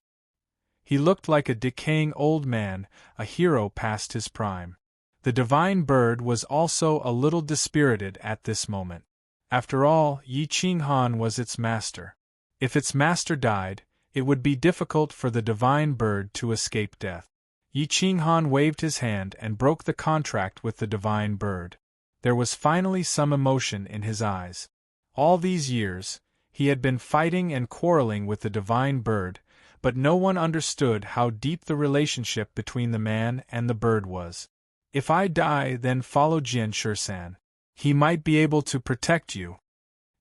He looked like a decaying old man, a hero past his prime. The divine bird was also a little dispirited at this moment. After all, Yi Qinghan was its master. If its master died, it would be difficult for the divine bird to escape death. Yi Qinghan waved his hand and broke the contract with the divine bird. There was finally some emotion in his eyes. All these years, he had been fighting and quarreling with the divine bird, but no one understood how deep the relationship between the man and the bird was. If I die, then follow Jian Shisan. He might be able to protect you.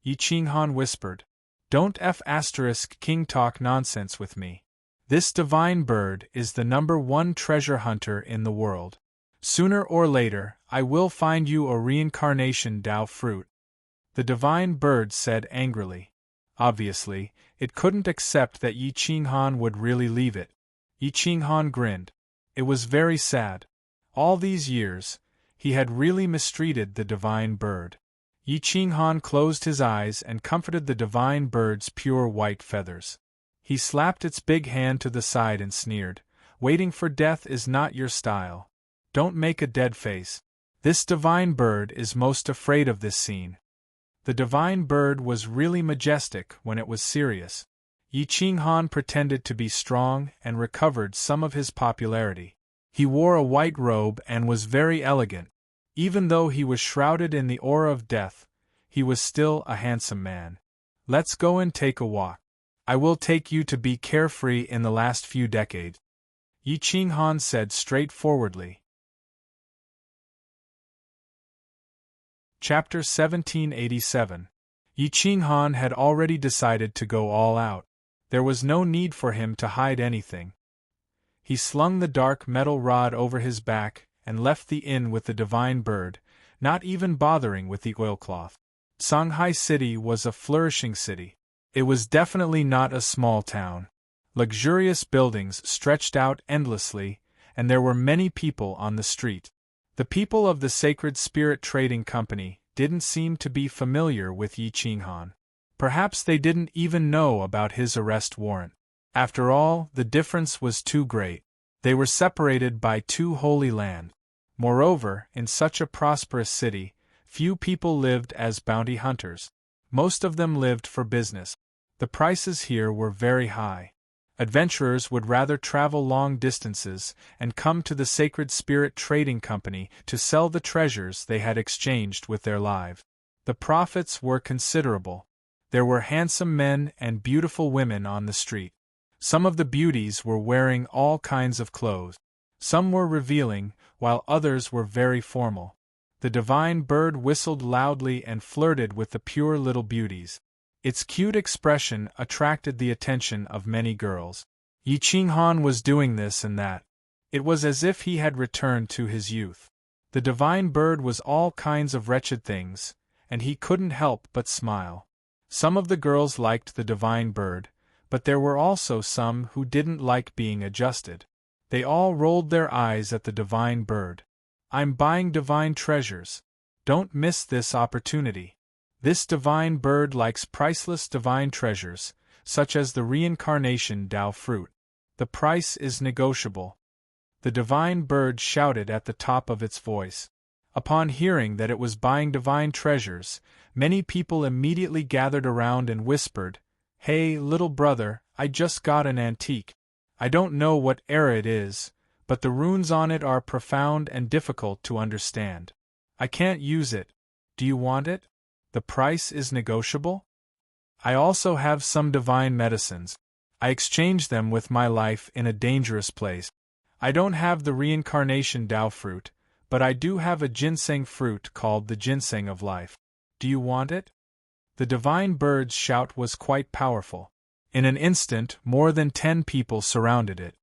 Yi Qinghan whispered. Don't King talk nonsense with me. This divine bird is the #1 treasure hunter in the world. Sooner or later, I will find you a reincarnation Dao fruit. The divine bird said angrily. Obviously, it couldn't accept that Yi Qinghan would really leave it. Yi Qinghan grinned. It was very sad. All these years, he had really mistreated the divine bird. Yi Qinghan closed his eyes and comforted the divine bird's pure white feathers. He slapped its big hand to the side and sneered, "Waiting for death is not your style. Don't make a dead face. This divine bird is most afraid of this scene." The divine bird was really majestic when it was serious. Yi Qinghan pretended to be strong and recovered some of his popularity. He wore a white robe and was very elegant. Even though he was shrouded in the aura of death, he was still a handsome man. Let's go and take a walk. I will take you to be carefree in the last few decades, Yi Qinghan said straightforwardly. Chapter 1787. Yi Qinghan had already decided to go all out. There was no need for him to hide anything. He slung the dark metal rod over his back and left the inn with the divine bird, not even bothering with the oilcloth. Shanghai City was a flourishing city. It was definitely not a small town. Luxurious buildings stretched out endlessly, and there were many people on the street. The people of the Sacred Spirit Trading Company didn't seem to be familiar with Yi Qinghan. Perhaps they didn't even know about his arrest warrant. After all, the difference was too great. They were separated by 2 holy lands. Moreover, in such a prosperous city, few people lived as bounty hunters. Most of them lived for business. The prices here were very high. Adventurers would rather travel long distances and come to the Sacred Spirit Trading Company to sell the treasures they had exchanged with their lives. The profits were considerable. There were handsome men and beautiful women on the street. Some of the beauties were wearing all kinds of clothes. Some were revealing, while others were very formal. The divine bird whistled loudly and flirted with the pure little beauties. Its cute expression attracted the attention of many girls. Yi Qinghan was doing this and that. It was as if he had returned to his youth. The divine bird was all kinds of wretched things, and he couldn't help but smile. Some of the girls liked the divine bird, but there were also some who didn't like being adjusted. They all rolled their eyes at the divine bird. "I'm buying divine treasures. Don't miss this opportunity. This divine bird likes priceless divine treasures, such as the reincarnation Dao fruit. The price is negotiable." The divine bird shouted at the top of its voice. Upon hearing that it was buying divine treasures, many people immediately gathered around and whispered, "Hey, little brother, I just got an antique. I don't know what era it is, but the runes on it are profound and difficult to understand. I can't use it. Do you want it? The price is negotiable?" I also have some divine medicines. I exchange them with my life in a dangerous place. I don't have the reincarnation Dao fruit, but I do have a ginseng fruit called the ginseng of life. Do you want it? The divine bird's shout was quite powerful. In an instant, more than 10 people surrounded it.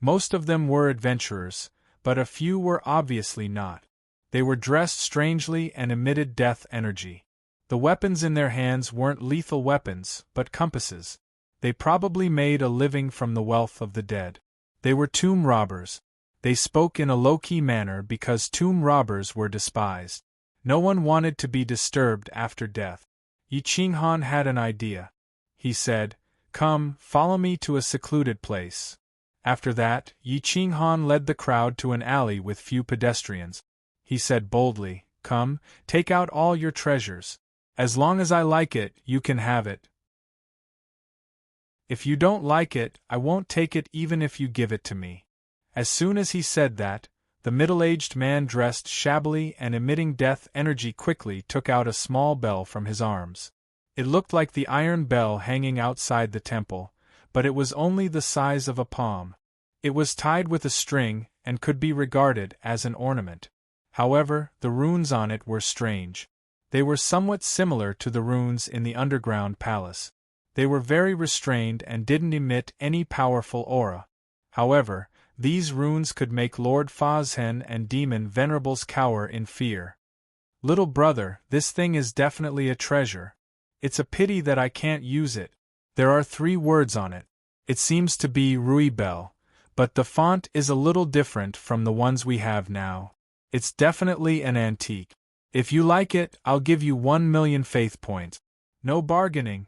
Most of them were adventurers, but a few were obviously not. They were dressed strangely and emitted death energy. The weapons in their hands weren't lethal weapons, but compasses. They probably made a living from the wealth of the dead. They were tomb robbers. They spoke in a low-key manner because tomb robbers were despised. No one wanted to be disturbed after death. Yi Qinghan had an idea. He said, "Come, follow me to a secluded place." After that, Yi Qinghan led the crowd to an alley with few pedestrians. He said boldly, "Come, take out all your treasures. As long as I like it, you can have it. If you don't like it, I won't take it even if you give it to me." As soon as he said that, the middle-aged man dressed shabbily and emitting death energy quickly took out a small bell from his arms. It looked like the iron bell hanging outside the temple, but it was only the size of a palm. It was tied with a string and could be regarded as an ornament. However, the runes on it were strange. They were somewhat similar to the runes in the underground palace. They were very restrained and didn't emit any powerful aura. However, these runes could make Lord Fazhen and Demon Venerables cower in fear. "Little brother, this thing is definitely a treasure. It's a pity that I can't use it. There are 3 words on it. It seems to be Rui Bell, but the font is a little different from the ones we have now. It's definitely an antique. If you like it, I'll give you 1,000,000 faith points. No bargaining."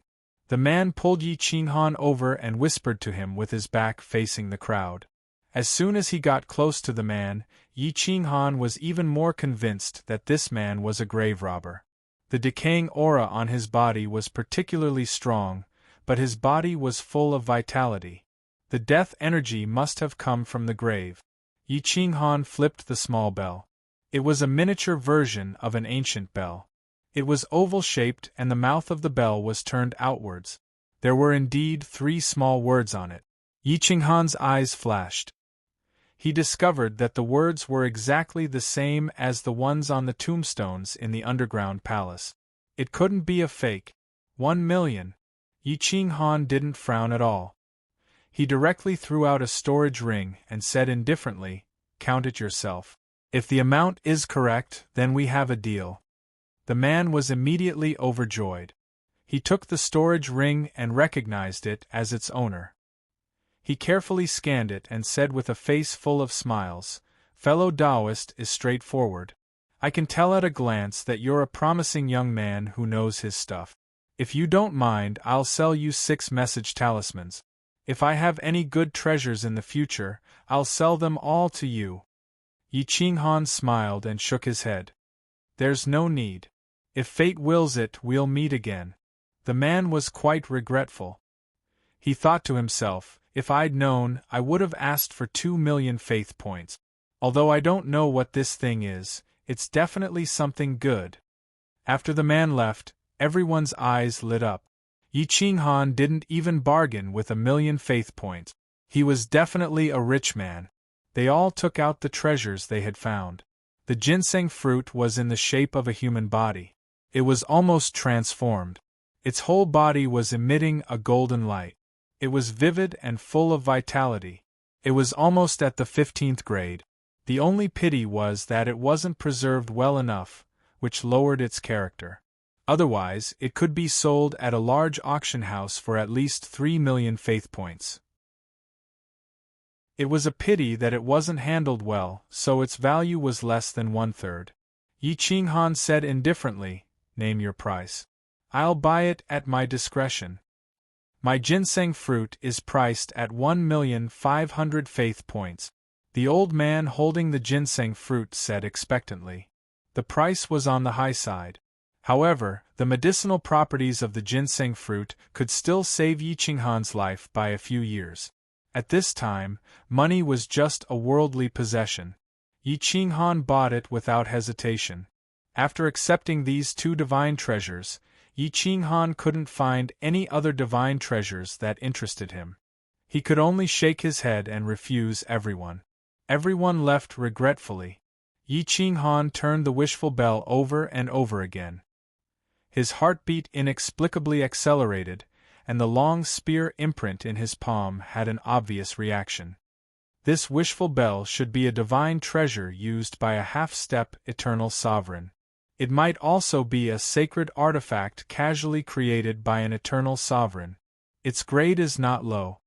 The man pulled Yi Qinghan over and whispered to him with his back facing the crowd. As soon as he got close to the man, Yi Qinghan was even more convinced that this man was a grave robber. The decaying aura on his body was particularly strong, but his body was full of vitality. The death energy must have come from the grave. Yi Qinghan flipped the small bell. It was a miniature version of an ancient bell. It was oval-shaped and the mouth of the bell was turned outwards. There were indeed 3 small words on it. Yi Qinghan's eyes flashed. He discovered that the words were exactly the same as the ones on the tombstones in the underground palace. It couldn't be a fake. 1,000,000. Yi Qinghan didn't frown at all. He directly threw out a storage ring and said indifferently, "Count it yourself. If the amount is correct, then we have a deal." The man was immediately overjoyed. He took the storage ring and recognized it as its owner. He carefully scanned it and said with a face full of smiles, "Fellow Taoist is straightforward. I can tell at a glance that you're a promising young man who knows his stuff. If you don't mind, I'll sell you 6 message talismans. If I have any good treasures in the future, I'll sell them all to you." Yi Qinghan smiled and shook his head. "There's no need. If fate wills it, we'll meet again." The man was quite regretful. He thought to himself, "If I'd known, I would have asked for 2,000,000 faith points. Although I don't know what this thing is, it's definitely something good." After the man left, everyone's eyes lit up. Yi Qinghan didn't even bargain with 1,000,000 faith points. He was definitely a rich man. They all took out the treasures they had found. The ginseng fruit was in the shape of a human body. It was almost transformed. Its whole body was emitting a golden light. It was vivid and full of vitality. It was almost at the 15th grade. The only pity was that it wasn't preserved well enough, which lowered its character. Otherwise, it could be sold at a large auction house for at least 3,000,000 faith points. It was a pity that it wasn't handled well, so its value was less than 1/3. Yi Qinghan said indifferently, "Name your price. I'll buy it at my discretion. My ginseng fruit is priced at 1,500,000 faith points." The old man holding the ginseng fruit said expectantly. The price was on the high side. However, the medicinal properties of the ginseng fruit could still save Yi Qinghan's life by a few years. At this time, money was just a worldly possession. Yi Qinghan bought it without hesitation. After accepting these 2 divine treasures, Yi Qinghan couldn't find any other divine treasures that interested him. He could only shake his head and refuse everyone. Everyone left regretfully. Yi Qinghan turned the wishful bell over and over again. His heartbeat inexplicably accelerated, and the long spear imprint in his palm had an obvious reaction. This wishful bell should be a divine treasure used by a half-step eternal sovereign. It might also be a sacred artifact casually created by an eternal sovereign. Its grade is not low.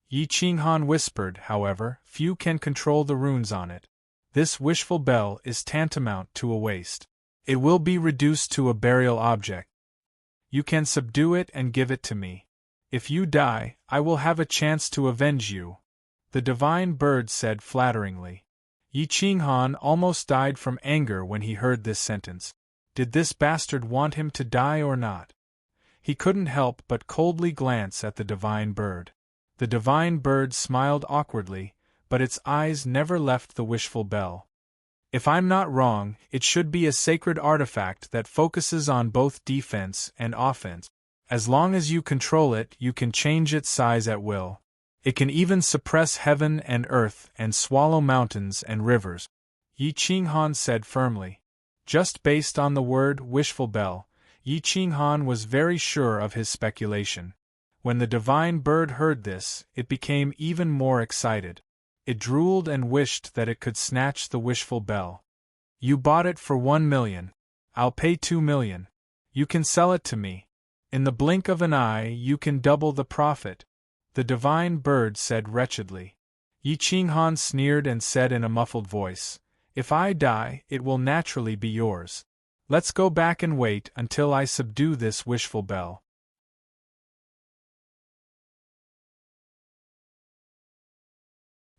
Yi Qinghan whispered, however, few can control the runes on it. This wishful bell is tantamount to a waste. It will be reduced to a burial object. You can subdue it and give it to me. If you die, I will have a chance to avenge you, the divine bird said flatteringly. Yi Qinghan almost died from anger when he heard this sentence. Did this bastard want him to die or not? He couldn't help but coldly glance at the divine bird. The divine bird smiled awkwardly, but its eyes never left the wishful bell. If I'm not wrong, it should be a sacred artifact that focuses on both defense and offense. As long as you control it, you can change its size at will. It can even suppress heaven and earth and swallow mountains and rivers, Yi Qinghan said firmly. Just based on the word wishful bell, Yi Qinghan was very sure of his speculation. When the divine bird heard this, it became even more excited. It drooled and wished that it could snatch the wishful bell. You bought it for 1 million. I'll pay 2 million. You can sell it to me. In the blink of an eye you can double the profit, the divine bird said wretchedly. Yi Qinghan sneered and said in a muffled voice, If I die, it will naturally be yours. Let's go back and wait until I subdue this wishful bell.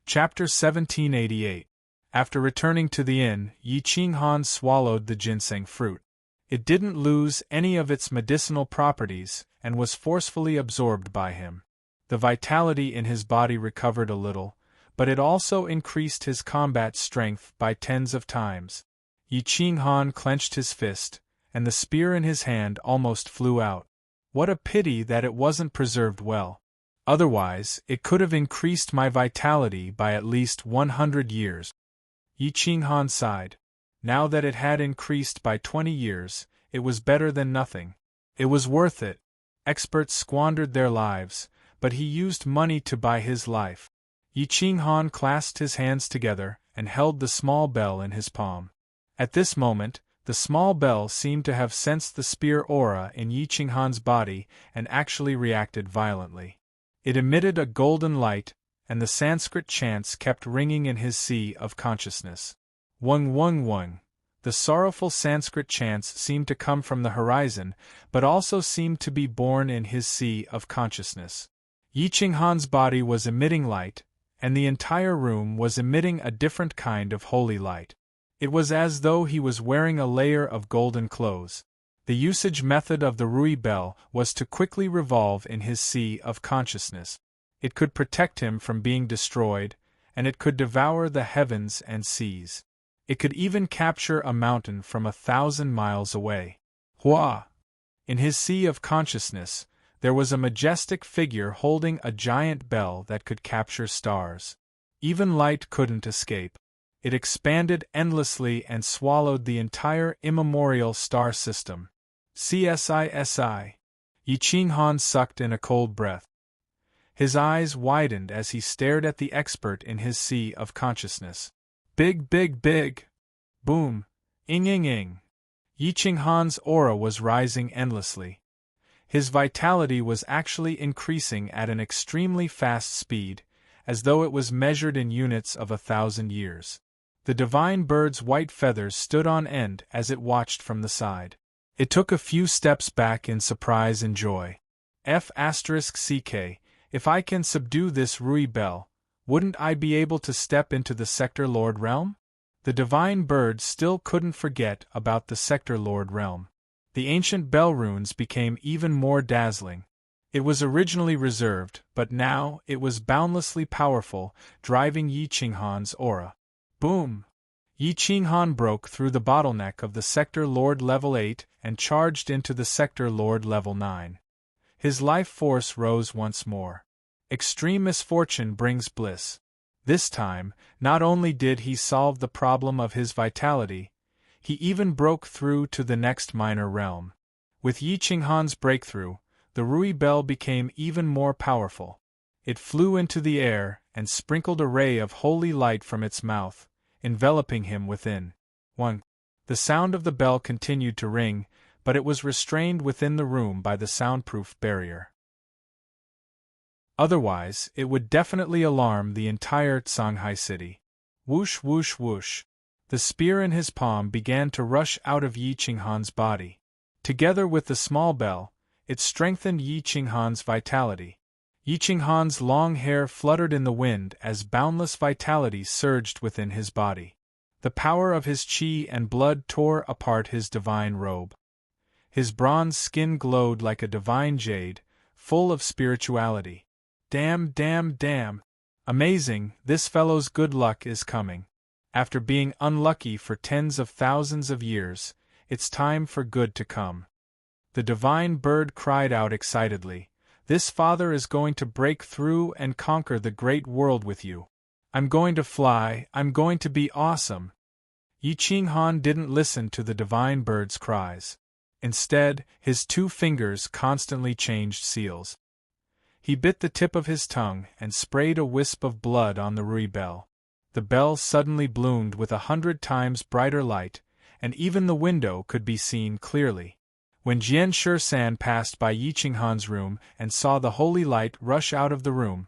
Chapter 1788. After returning to the inn, Yi Qinghan swallowed the ginseng fruit. It didn't lose any of its medicinal properties, and was forcefully absorbed by him. The vitality in his body recovered a little, but it also increased his combat strength by tens of times. Yi Qinghan clenched his fist, and the spear in his hand almost flew out. What a pity that it wasn't preserved well. Otherwise, it could have increased my vitality by at least 100 years. Yi Qinghan sighed. Now that it had increased by 20 years, it was better than nothing. It was worth it. Experts squandered their lives, but he used money to buy his life. Yi Qinghan clasped his hands together and held the small bell in his palm. At this moment, the small bell seemed to have sensed the spear aura in Yi Qinghan's body and actually reacted violently. It emitted a golden light, and the Sanskrit chants kept ringing in his sea of consciousness. Wung wung wung. The sorrowful Sanskrit chants seemed to come from the horizon, but also seemed to be born in his sea of consciousness. Yi Qinghan's body was emitting light, and the entire room was emitting a different kind of holy light. It was as though he was wearing a layer of golden clothes. The usage method of the Rui bell was to quickly revolve in his sea of consciousness. It could protect him from being destroyed, and it could devour the heavens and seas. It could even capture a mountain from 1,000 miles away. Hua! In his sea of consciousness, there was a majestic figure holding a giant bell that could capture stars. Even light couldn't escape. It expanded endlessly and swallowed the entire immemorial star system. CSI. Yi Qinghan sucked in a cold breath. His eyes widened as he stared at the expert in his sea of consciousness. Big, big, big! Boom! Ing, ing, ing! Yi Qinghan's aura was rising endlessly. His vitality was actually increasing at an extremely fast speed, as though it was measured in units of 1,000 years. The divine bird's white feathers stood on end as it watched from the side. It took a few steps back in surprise and joy. F***ck, if I can subdue this Rui bell, wouldn't I be able to step into the Sector Lord realm? The divine bird still couldn't forget about the Sector Lord realm. The ancient bell runes became even more dazzling. It was originally reserved, but now it was boundlessly powerful, driving Yi Qinghan's aura. Boom! Yi Qinghan broke through the bottleneck of the Sector Lord Level 8 and charged into the Sector Lord Level 9. His life force rose once more. Extreme misfortune brings bliss. This time, not only did he solve the problem of his vitality, he even broke through to the next minor realm. With Yi Qinghan's breakthrough, the Rui Bell became even more powerful. It flew into the air and sprinkled a ray of holy light from its mouth, enveloping him within. 1. The sound of the bell continued to ring, but it was restrained within the room by the soundproof barrier. Otherwise, it would definitely alarm the entire Shanghai city. Whoosh whoosh whoosh. The spear in his palm began to rush out of Yi Qinghan's body. Together with the small bell, it strengthened Yi Qinghan's vitality. Yi Qinghan's long hair fluttered in the wind as boundless vitality surged within his body. The power of his qi and blood tore apart his divine robe. His bronze skin glowed like a divine jade, full of spirituality. Damn, damn, damn! Amazing, this fellow's good luck is coming. After being unlucky for tens of thousands of years, it's time for good to come. The divine bird cried out excitedly. This father is going to break through and conquer the great world with you. I'm going to fly, I'm going to be awesome. Yi Qinghan didn't listen to the divine bird's cries. Instead, his 2 fingers constantly changed seals. He bit the tip of his tongue and sprayed a wisp of blood on the Rui Bell. The bell suddenly bloomed with 100 times brighter light, and even the window could be seen clearly. When Jian Shisan passed by Yi Qinghan's room and saw the holy light rush out of the room,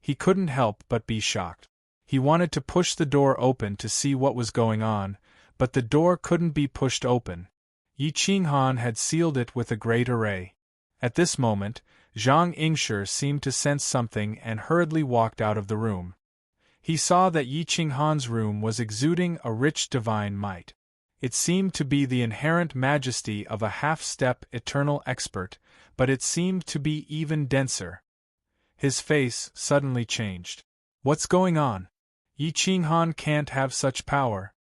he couldn't help but be shocked. He wanted to push the door open to see what was going on, but the door couldn't be pushed open. Yi Qinghan had sealed it with a great array. At this moment, Zhang Yingshi seemed to sense something and hurriedly walked out of the room. He saw that Yi Qinghan's room was exuding a rich divine might. It seemed to be the inherent majesty of a half-step eternal expert, but it seemed to be even denser. His face suddenly changed. What's going on? Yi Qinghan can't have such power.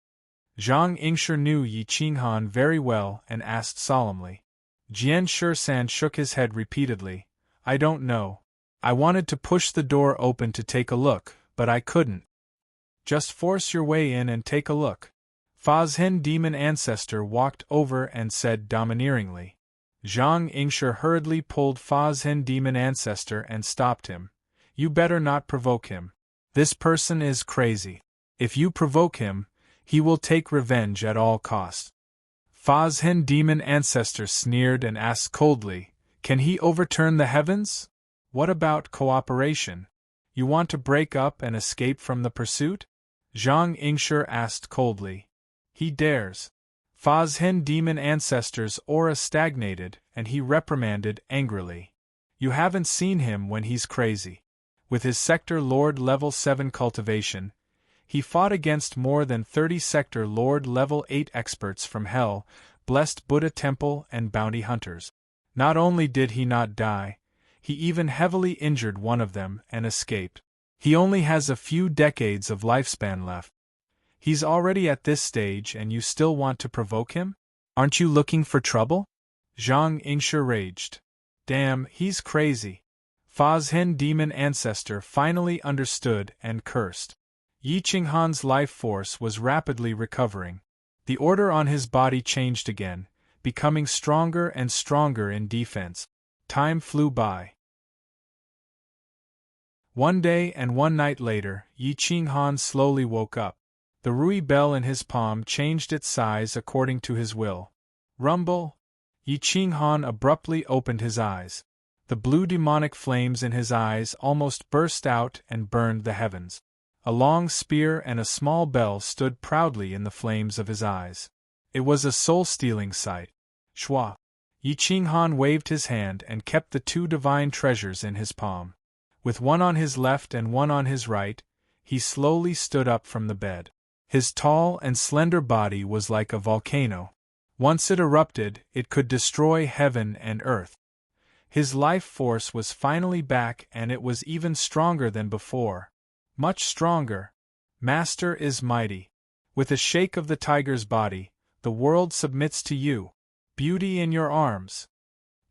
Zhang Yingshi knew Yi Qinghan very well and asked solemnly. Jian Shisan shook his head repeatedly. I don't know. I wanted to push the door open to take a look, but I couldn't. Just force your way in and take a look. Fazhen Demon Ancestor walked over and said domineeringly. Zhang Yingshi hurriedly pulled Fazhen Demon Ancestor and stopped him. You better not provoke him. This person is crazy. If you provoke him, he will take revenge at all costs. Fazhen Demon Ancestor sneered and asked coldly, Can he overturn the heavens? What about cooperation? You want to break up and escape from the pursuit? Zhang Yingshi asked coldly. He dares. Fazhen Demon Ancestor's aura stagnated, and he reprimanded angrily. You haven't seen him when he's crazy. With his Sector Lord Level 7 cultivation, he fought against more than 30 Sector Lord Level 8 experts from Hell, Blessed Buddha Temple and Bounty Hunters. Not only did he not die, he even heavily injured one of them and escaped. He only has a few decades of lifespan left. He's already at this stage and you still want to provoke him? Aren't you looking for trouble? Zhang Yingshi raged. Damn, he's crazy. Fazhen Demon Ancestor finally understood and cursed. Yi Qinghan's life force was rapidly recovering. The order on his body changed again, becoming stronger and stronger in defense. Time flew by. One day and one night later, Yi Qinghan slowly woke up. The Rui Bell in his palm changed its size according to his will. Rumble! Yi Qinghan abruptly opened his eyes. The blue demonic flames in his eyes almost burst out and burned the heavens. A long spear and a small bell stood proudly in the flames of his eyes. It was a soul-stealing sight. Shwa! Yi Qinghan waved his hand and kept the 2 divine treasures in his palm. With one on his left and one on his right, he slowly stood up from the bed. His tall and slender body was like a volcano. Once it erupted, it could destroy heaven and earth. His life force was finally back and it was even stronger than before. Much stronger. Master is mighty. With a shake of the tiger's body, the world submits to you. Beauty in your arms.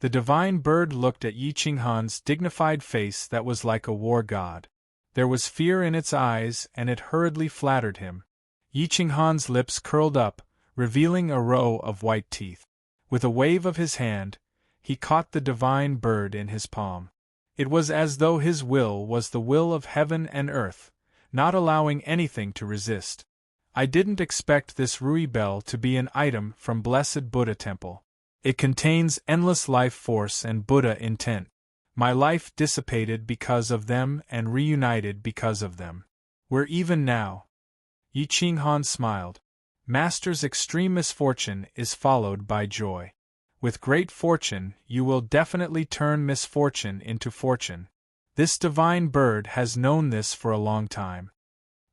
The divine bird looked at Yi Qinghan's dignified face that was like a war god. There was fear in its eyes and it hurriedly flattered him. Yi Qinghan's lips curled up, revealing a row of white teeth. With a wave of his hand, he caught the divine bird in his palm. It was as though his will was the will of heaven and earth, not allowing anything to resist. I didn't expect this Rui bell to be an item from Blessed Buddha Temple. It contains endless life force and Buddha intent. My life dissipated because of them and reunited because of them. We're even now. Yi Qinghan smiled. Master's extreme misfortune is followed by joy. With great fortune, you will definitely turn misfortune into fortune. This divine bird has known this for a long time.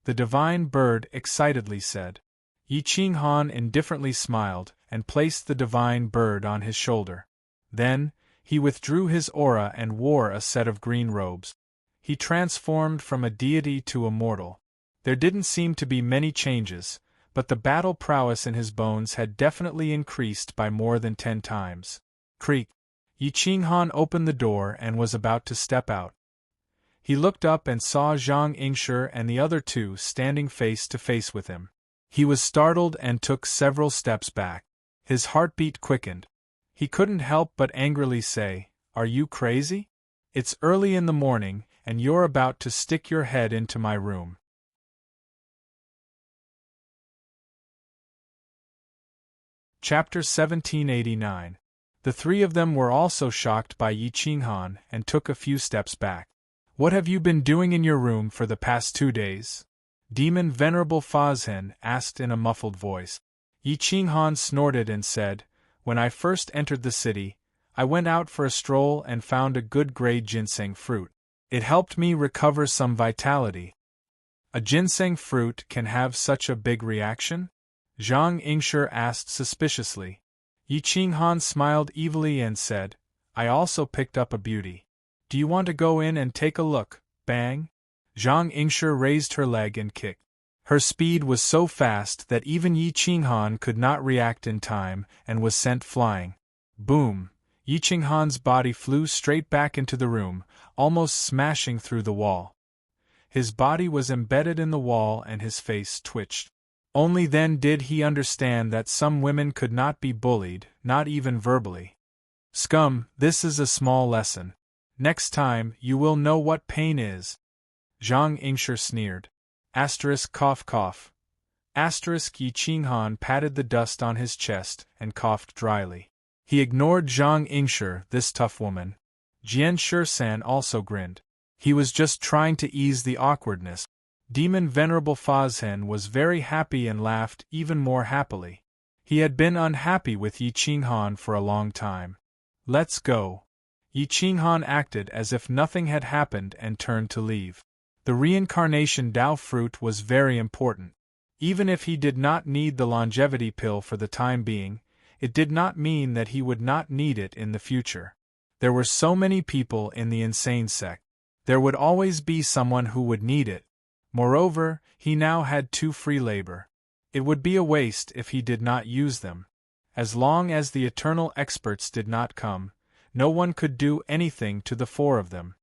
The divine bird excitedly said. Yi Qinghan indifferently smiled and placed the divine bird on his shoulder. Then, he withdrew his aura and wore a set of green robes. He transformed from a deity to a mortal. There didn't seem to be many changes, but the battle prowess in his bones had definitely increased by more than 10 times. Creak! Yi Qinghan opened the door and was about to step out. He looked up and saw Zhang Yingshi and the other two standing face to face with him. He was startled and took several steps back. His heartbeat quickened. He couldn't help but angrily say, "Are you crazy? It's early in the morning, and you're about to stick your head into my room." Chapter 1789. The three of them were also shocked by Yi Qinghan and took a few steps back. "What have you been doing in your room for the past 2 days?" Demon Venerable Fazhen asked in a muffled voice. Yi Qinghan snorted and said, "When I first entered the city, I went out for a stroll and found a good grade ginseng fruit. It helped me recover some vitality." "A ginseng fruit can have such a big reaction?" Zhang Yingshi asked suspiciously. Yi Qinghan smiled evilly and said, "I also picked up a beauty. Do you want to go in and take a look?" Bang! Zhang Yingshi raised her leg and kicked. Her speed was so fast that even Yi Qinghan could not react in time and was sent flying. Boom! Yi Qinghan's body flew straight back into the room, almost smashing through the wall. His body was embedded in the wall and his face twitched. Only then did he understand that some women could not be bullied, not even verbally. "Scum, this is a small lesson. Next time, you will know what pain is." Zhang Yingshi sneered. Cough cough. Yi Qinghan patted the dust on his chest and coughed dryly. He ignored Zhang Yingshi, this tough woman. Jian Shisan also grinned. He was just trying to ease the awkwardness. Demon Venerable Fazhen was very happy and laughed even more happily. He had been unhappy with Yi Qinghan for a long time. "Let's go." Yi Qinghan acted as if nothing had happened and turned to leave. The reincarnation Tao fruit was very important. Even if he did not need the longevity pill for the time being, it did not mean that he would not need it in the future. There were so many people in the insane sect. There would always be someone who would need it. Moreover, he now had 2 free labor. It would be a waste if he did not use them. As long as the eternal experts did not come, no one could do anything to the 4 of them.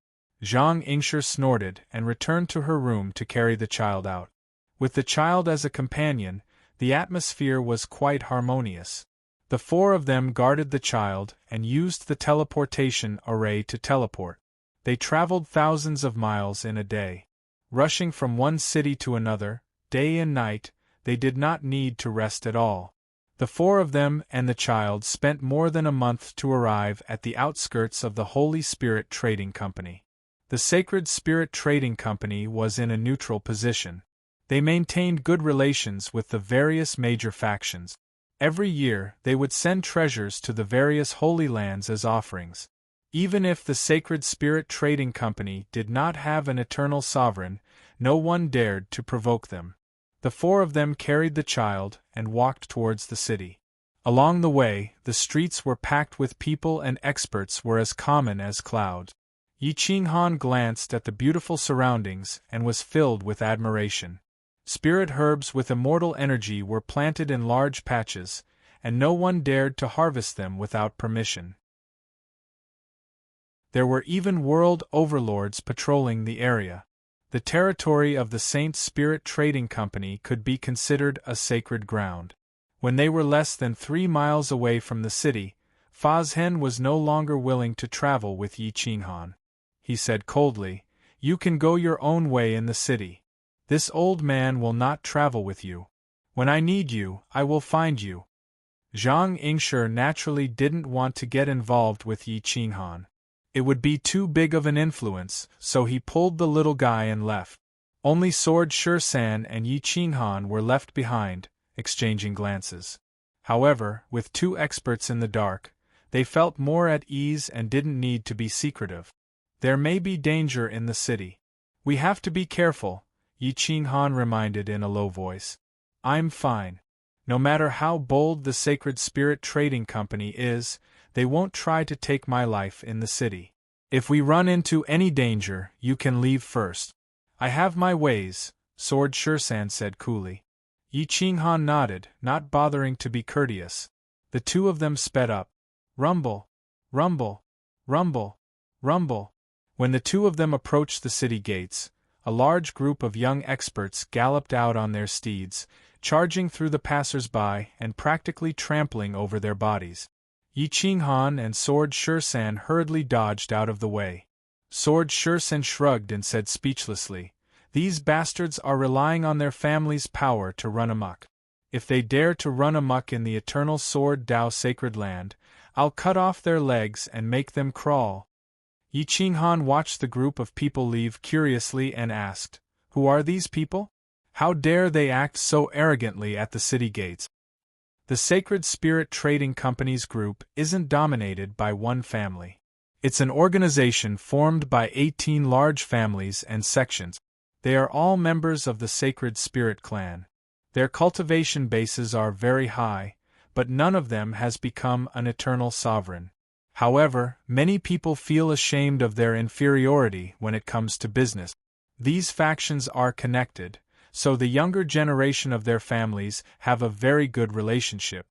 Zhang Yingshi snorted and returned to her room to carry the child out. With the child as a companion, the atmosphere was quite harmonious. The 4 of them guarded the child and used the teleportation array to teleport. They traveled thousands of miles in a day. Rushing from one city to another, day and night, they did not need to rest at all. The 4 of them and the child spent more than a month to arrive at the outskirts of the Holy Spirit Trading Company. The Sacred Spirit Trading Company was in a neutral position. They maintained good relations with the various major factions. Every year, they would send treasures to the various holy lands as offerings. Even if the Sacred Spirit Trading Company did not have an eternal sovereign, no one dared to provoke them. The 4 of them carried the child and walked towards the city. Along the way, the streets were packed with people and experts were as common as clouds. Yi Qinghan glanced at the beautiful surroundings and was filled with admiration. Spirit herbs with immortal energy were planted in large patches, and no one dared to harvest them without permission. There were even world overlords patrolling the area. The territory of the Saint Spirit Trading Company could be considered a sacred ground. When they were less than 3 miles away from the city, Fazhen was no longer willing to travel with Yi Qinghan. He said coldly, "You can go your own way in the city. This old man will not travel with you. When I need you, I will find you." Zhang Yingshi naturally didn't want to get involved with Yi Qinghan. It would be too big of an influence, so he pulled the little guy and left. Only Sword Shursan and Yi Qinghan were left behind, exchanging glances. However, with 2 experts in the dark, they felt more at ease and didn't need to be secretive. There may be danger in the city. We have to be careful, Yi Qinghan reminded in a low voice. I'm fine. No matter how bold the Sacred Spirit Trading Company is, they won't try to take my life in the city. If we run into any danger, you can leave first. I have my ways, Sword Shursan said coolly. Yi Qinghan nodded, not bothering to be courteous. The 2 of them sped up. Rumble, rumble, rumble, rumble. When the 2 of them approached the city gates, a large group of young experts galloped out on their steeds, charging through the passers-by and practically trampling over their bodies. Yi Qinghan and Sword Shursan hurriedly dodged out of the way. Sword Shursan shrugged and said speechlessly, "These bastards are relying on their family's power to run amok. If they dare to run amok in the eternal Sword Dao sacred land, I'll cut off their legs and make them crawl." Yi Qinghan watched the group of people leave curiously and asked, "Who are these people? How dare they act so arrogantly at the city gates?" The Sacred Spirit Trading Company's group isn't dominated by one family. It's an organization formed by 18 large families and sections. They are all members of the Sacred Spirit clan. Their cultivation bases are very high, but none of them has become an eternal sovereign. However, many people feel ashamed of their inferiority when it comes to business. These factions are connected, so the younger generation of their families have a very good relationship.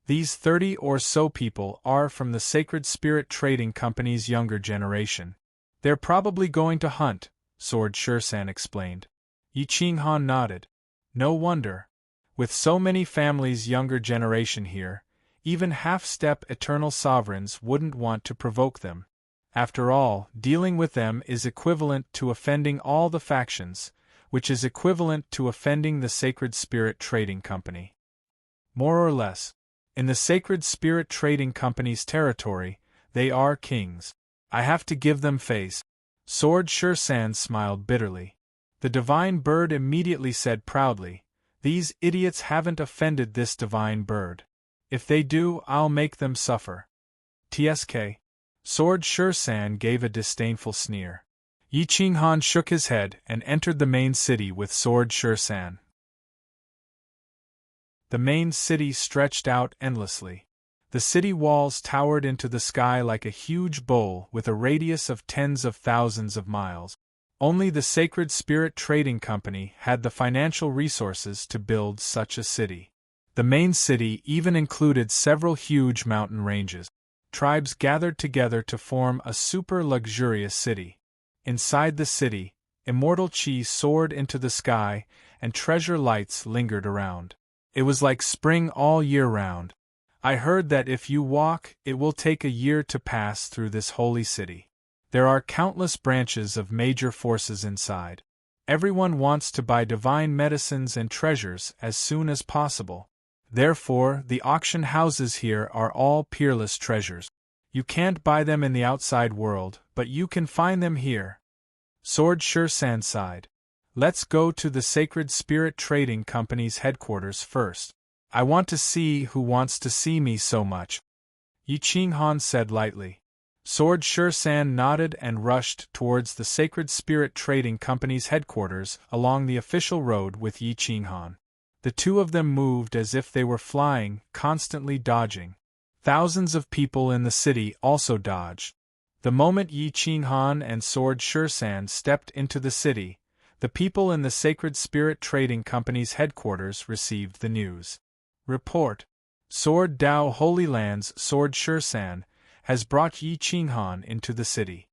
These 30 or so people are from the Sacred Spirit Trading Company's younger generation. They're probably going to hunt, Sword Shursan explained. Yi Qinghan nodded. No wonder. With so many families' younger generation here, even half-step eternal sovereigns wouldn't want to provoke them. After all, dealing with them is equivalent to offending all the factions, which is equivalent to offending the Sacred Spirit Trading Company. More or less. In the Sacred Spirit Trading Company's territory, they are kings. I have to give them face. Sword Shursan smiled bitterly. The divine bird immediately said proudly, "These idiots haven't offended this divine bird. If they do, I'll make them suffer." "Tsk." Sword Shursan gave a disdainful sneer. Yi Qinghan shook his head and entered the main city with Sword Shursan. The main city stretched out endlessly. The city walls towered into the sky like a huge bowl with a radius of tens of thousands of miles. Only the Sacred Spirit Trading Company had the financial resources to build such a city. The main city even included several huge mountain ranges. Tribes gathered together to form a super luxurious city. Inside the city, immortal chi soared into the sky, and treasure lights lingered around. It was like spring all year round. I heard that if you walk, it will take a year to pass through this holy city. There are countless branches of major forces inside. Everyone wants to buy divine medicines and treasures as soon as possible. Therefore, the auction houses here are all peerless treasures. You can't buy them in the outside world, but you can find them here. Sword Shursan sighed. Let's go to the Sacred Spirit Trading Company's headquarters first. I want to see who wants to see me so much. Yi Qinghan said lightly. Sword Shursan nodded and rushed towards the Sacred Spirit Trading Company's headquarters along the official road with Yi Qinghan. The 2 of them moved as if they were flying, constantly dodging. Thousands of people in the city also dodged. The moment Yi Qinghan and Sword Shursan stepped into the city, The people in the Sacred Spirit Trading Company's headquarters received the news. Report. Sword Dao Holy Land's Sword Shursan has brought Yi Qinghan into the city.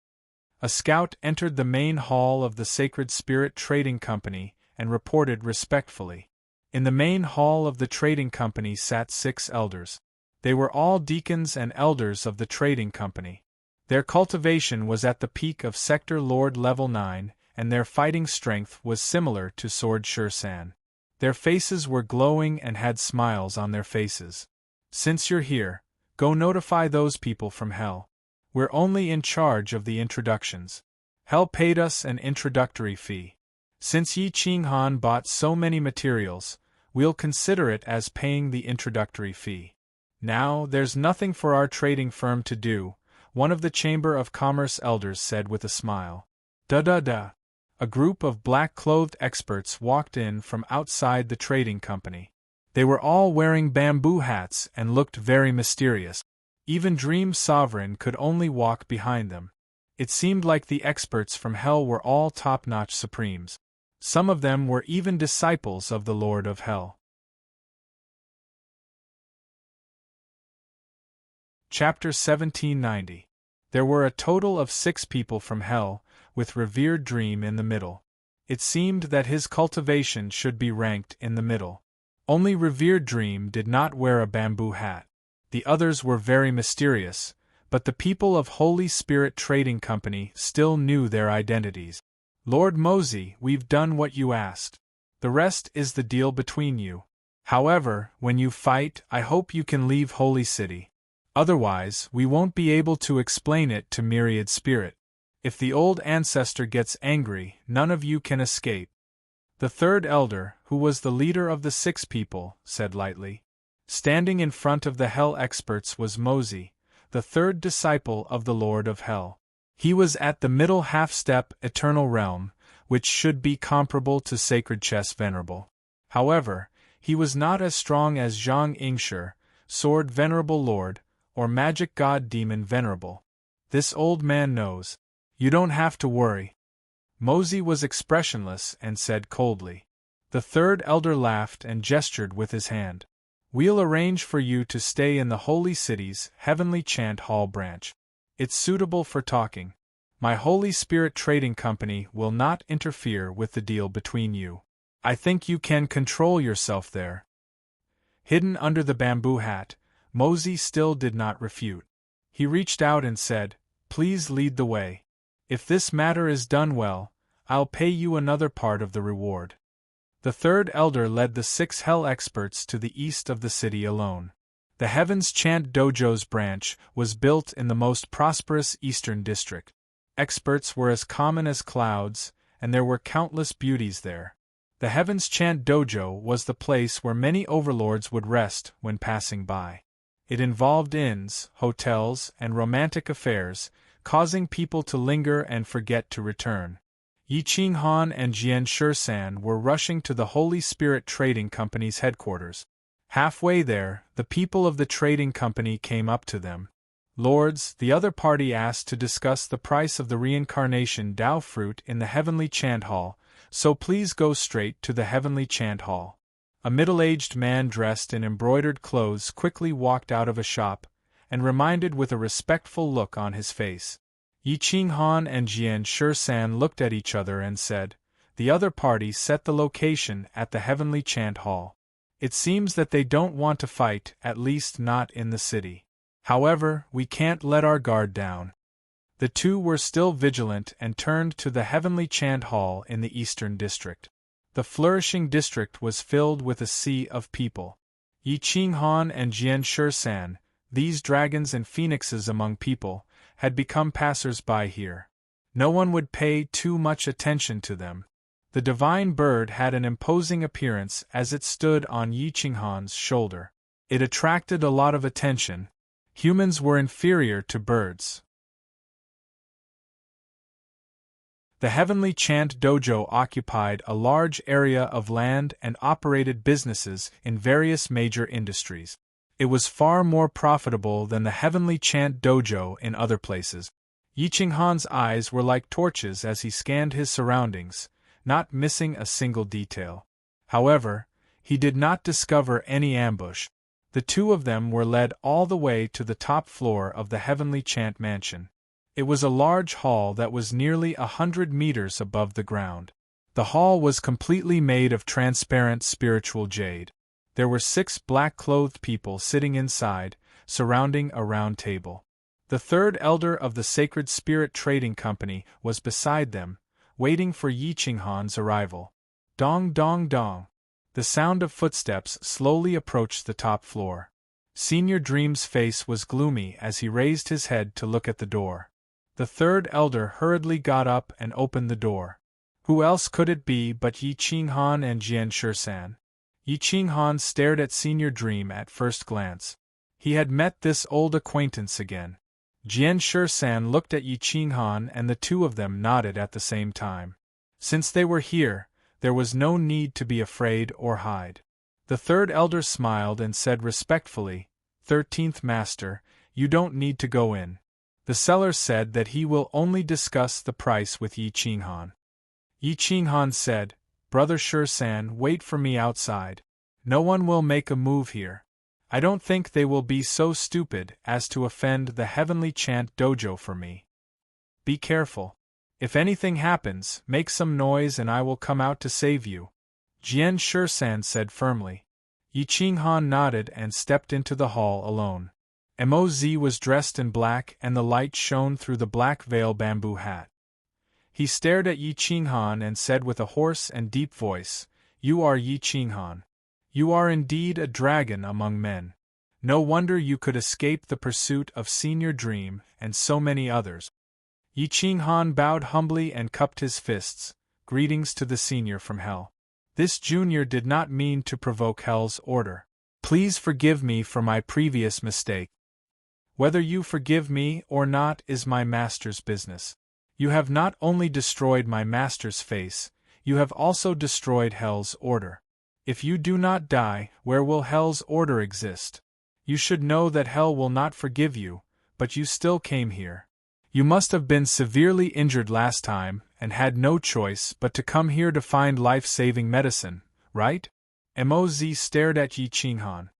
A scout entered the main hall of the Sacred Spirit Trading Company and reported respectfully. In the main hall of the trading company sat 6 elders. They were all deacons and elders of the trading company. Their cultivation was at the peak of Sector Lord Level 9, and their fighting strength was similar to Sword Shursan. Their faces were glowing and had smiles on their faces. Since you're here, go notify those people from Hell. We're only in charge of the introductions. Hell paid us an introductory fee. Since Yi Qinghan bought so many materials, we'll consider it as paying the introductory fee. Now, there's nothing for our trading firm to do, one of the Chamber of Commerce elders said with a smile. Da-da-da. A group of black-clothed experts walked in from outside the trading company. They were all wearing bamboo hats and looked very mysterious. Even Dream Sovereign could only walk behind them. It seemed like the experts from Hell were all top-notch supremes. Some of them were even disciples of the Lord of Hell. Chapter 1790. There were a total of 6 people from Hell, with Revered Dream in the middle. It seemed that his cultivation should be ranked in the middle. Only Revered Dream did not wear a bamboo hat. The others were very mysterious, but the people of Holy Spirit Trading Company still knew their identities. Lord Mosey, we've done what you asked. The rest is the deal between you. However, when you fight, I hope you can leave Holy City. Otherwise, we won't be able to explain it to Myriad Spirit. If the old ancestor gets angry, none of you can escape. The third elder, who was the leader of the 6 people, said lightly. Standing in front of the Hell experts was Mosey, the 3rd disciple of the Lord of Hell. He was at the middle half-step Eternal Realm, which should be comparable to Sacred Chest Venerable. However, he was not as strong as Zhang Ingshi, Sword Venerable Lord, or Magic God Demon Venerable. This old man knows. You don't have to worry. Mosey was expressionless and said coldly. The 3rd elder laughed and gestured with his hand. We'll arrange for you to stay in the Holy City's Heavenly Chant Hall branch. It's suitable for talking. My Holy Spirit Trading Company will not interfere with the deal between you. I think you can control yourself there. Hidden under the bamboo hat, Mosey still did not refute. He reached out and said, Please lead the way. If this matter is done well, I'll pay you another part of the reward. The 3rd elder led the 6 Hell experts to the east of the city alone. The Heavens Chant Dojo's branch was built in the most prosperous eastern district. Experts were as common as clouds, and there were countless beauties there. The Heavens Chant Dojo was the place where many overlords would rest when passing by. It involved inns, hotels, and romantic affairs, causing people to linger and forget to return. Yi Qinghan and Jian Shursan were rushing to the Holy Spirit Trading Company's headquarters. Halfway there, the people of the trading company came up to them. Lords, the other party asked to discuss the price of the reincarnation Dao fruit in the Heavenly Chant Hall, so please go straight to the Heavenly Chant Hall. A middle-aged man dressed in embroidered clothes quickly walked out of a shop, and reminded with a respectful look on his face. Yi Qinghan and Jian Shursan looked at each other and said, The other party set the location at the Heavenly Chant Hall. It seems that they don't want to fight, at least not in the city. However, we can't let our guard down. The 2 were still vigilant and turned to the Heavenly Chant Hall in the Eastern District. The flourishing district was filled with a sea of people. Yi Qinghan and Jian Shursan, these dragons and phoenixes among people, had become passers-by here. No one would pay too much attention to them. The divine bird had an imposing appearance as it stood on Yi Qinghan's shoulder. It attracted a lot of attention. Humans were inferior to birds. The Heavenly Chant Dojo occupied a large area of land and operated businesses in various major industries. It was far more profitable than the Heavenly Chant Dojo in other places. Yi Qinghan's eyes were like torches as he scanned his surroundings, not missing a single detail. However, he did not discover any ambush. The two of them were led all the way to the top floor of the heavenly chant mansion. It was a large hall that was nearly 100 meters above the ground. The hall was completely made of transparent spiritual jade. There were 6 black-clothed people sitting inside, surrounding a round table. The third elder of the Sacred Spirit Trading Company was beside them, waiting for Yi Qinghan's arrival. Dong dong dong. The sound of footsteps slowly approached the top floor. Senior Dream's face was gloomy as he raised his head to look at the door. The third elder hurriedly got up and opened the door. Who else could it be but Yi Qinghan and Jian Shisan? Yi Qinghan stared at Senior Dream at first glance. He had met this old acquaintance again. Jian Shisan looked at Yi Qinghan and the two of them nodded at the same time. Since they were here, there was no need to be afraid or hide. The third elder smiled and said respectfully, 13th Master, you don't need to go in. The seller said that he will only discuss the price with Yi Qinghan. Yi Qinghan said, Brother Shisan, wait for me outside. No one will make a move here. I don't think they will be so stupid as to offend the Heavenly Chant Dojo for me. Be careful. If anything happens, make some noise and I will come out to save you. Jian Shisan said firmly. Yi Qinghan nodded and stepped into the hall alone. Moz was dressed in black and the light shone through the black veil bamboo hat. He stared at Yi Qinghan and said with a hoarse and deep voice, You are Yi Qinghan. You are indeed a dragon among men. No wonder you could escape the pursuit of Senior Dream and so many others. Yi Qinghan bowed humbly and cupped his fists. Greetings to the senior from Hell. This junior did not mean to provoke Hell's order. Please forgive me for my previous mistake. Whether you forgive me or not is my master's business. You have not only destroyed my master's face, you have also destroyed Hell's order. If you do not die, where will Hell's order exist? You should know that Hell will not forgive you, but you still came here. You must have been severely injured last time, and had no choice but to come here to find life-saving medicine, right? Moz stared at Yi Qinghan.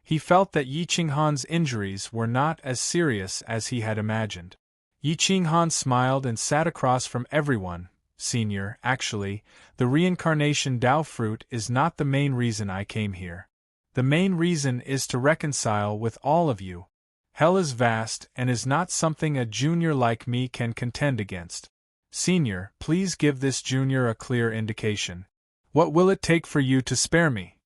He felt that Yi Qinghan's injuries were not as serious as he had imagined. Yi Qinghan smiled and sat across from everyone. Senior, actually, the reincarnation Dao fruit is not the main reason I came here. The main reason is to reconcile with all of you. Hell is vast and is not something a junior like me can contend against. Senior, please give this junior a clear indication. What will it take for you to spare me?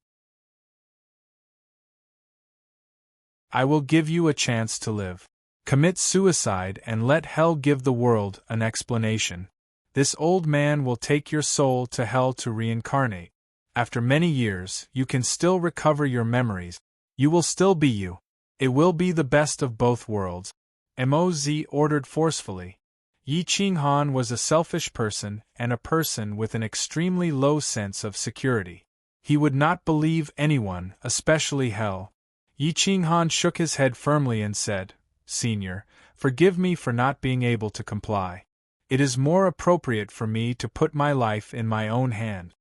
I will give you a chance to live. Commit suicide and let Hell give the world an explanation. This old man will take your soul to Hell to reincarnate. After many years, you can still recover your memories. You will still be you. It will be the best of both worlds. Moz ordered forcefully. Yi Qinghan was a selfish person and a person with an extremely low sense of security. He would not believe anyone, especially Hell. Yi Qinghan shook his head firmly and said, Senior, forgive me for not being able to comply. It is more appropriate for me to put my life in my own hand.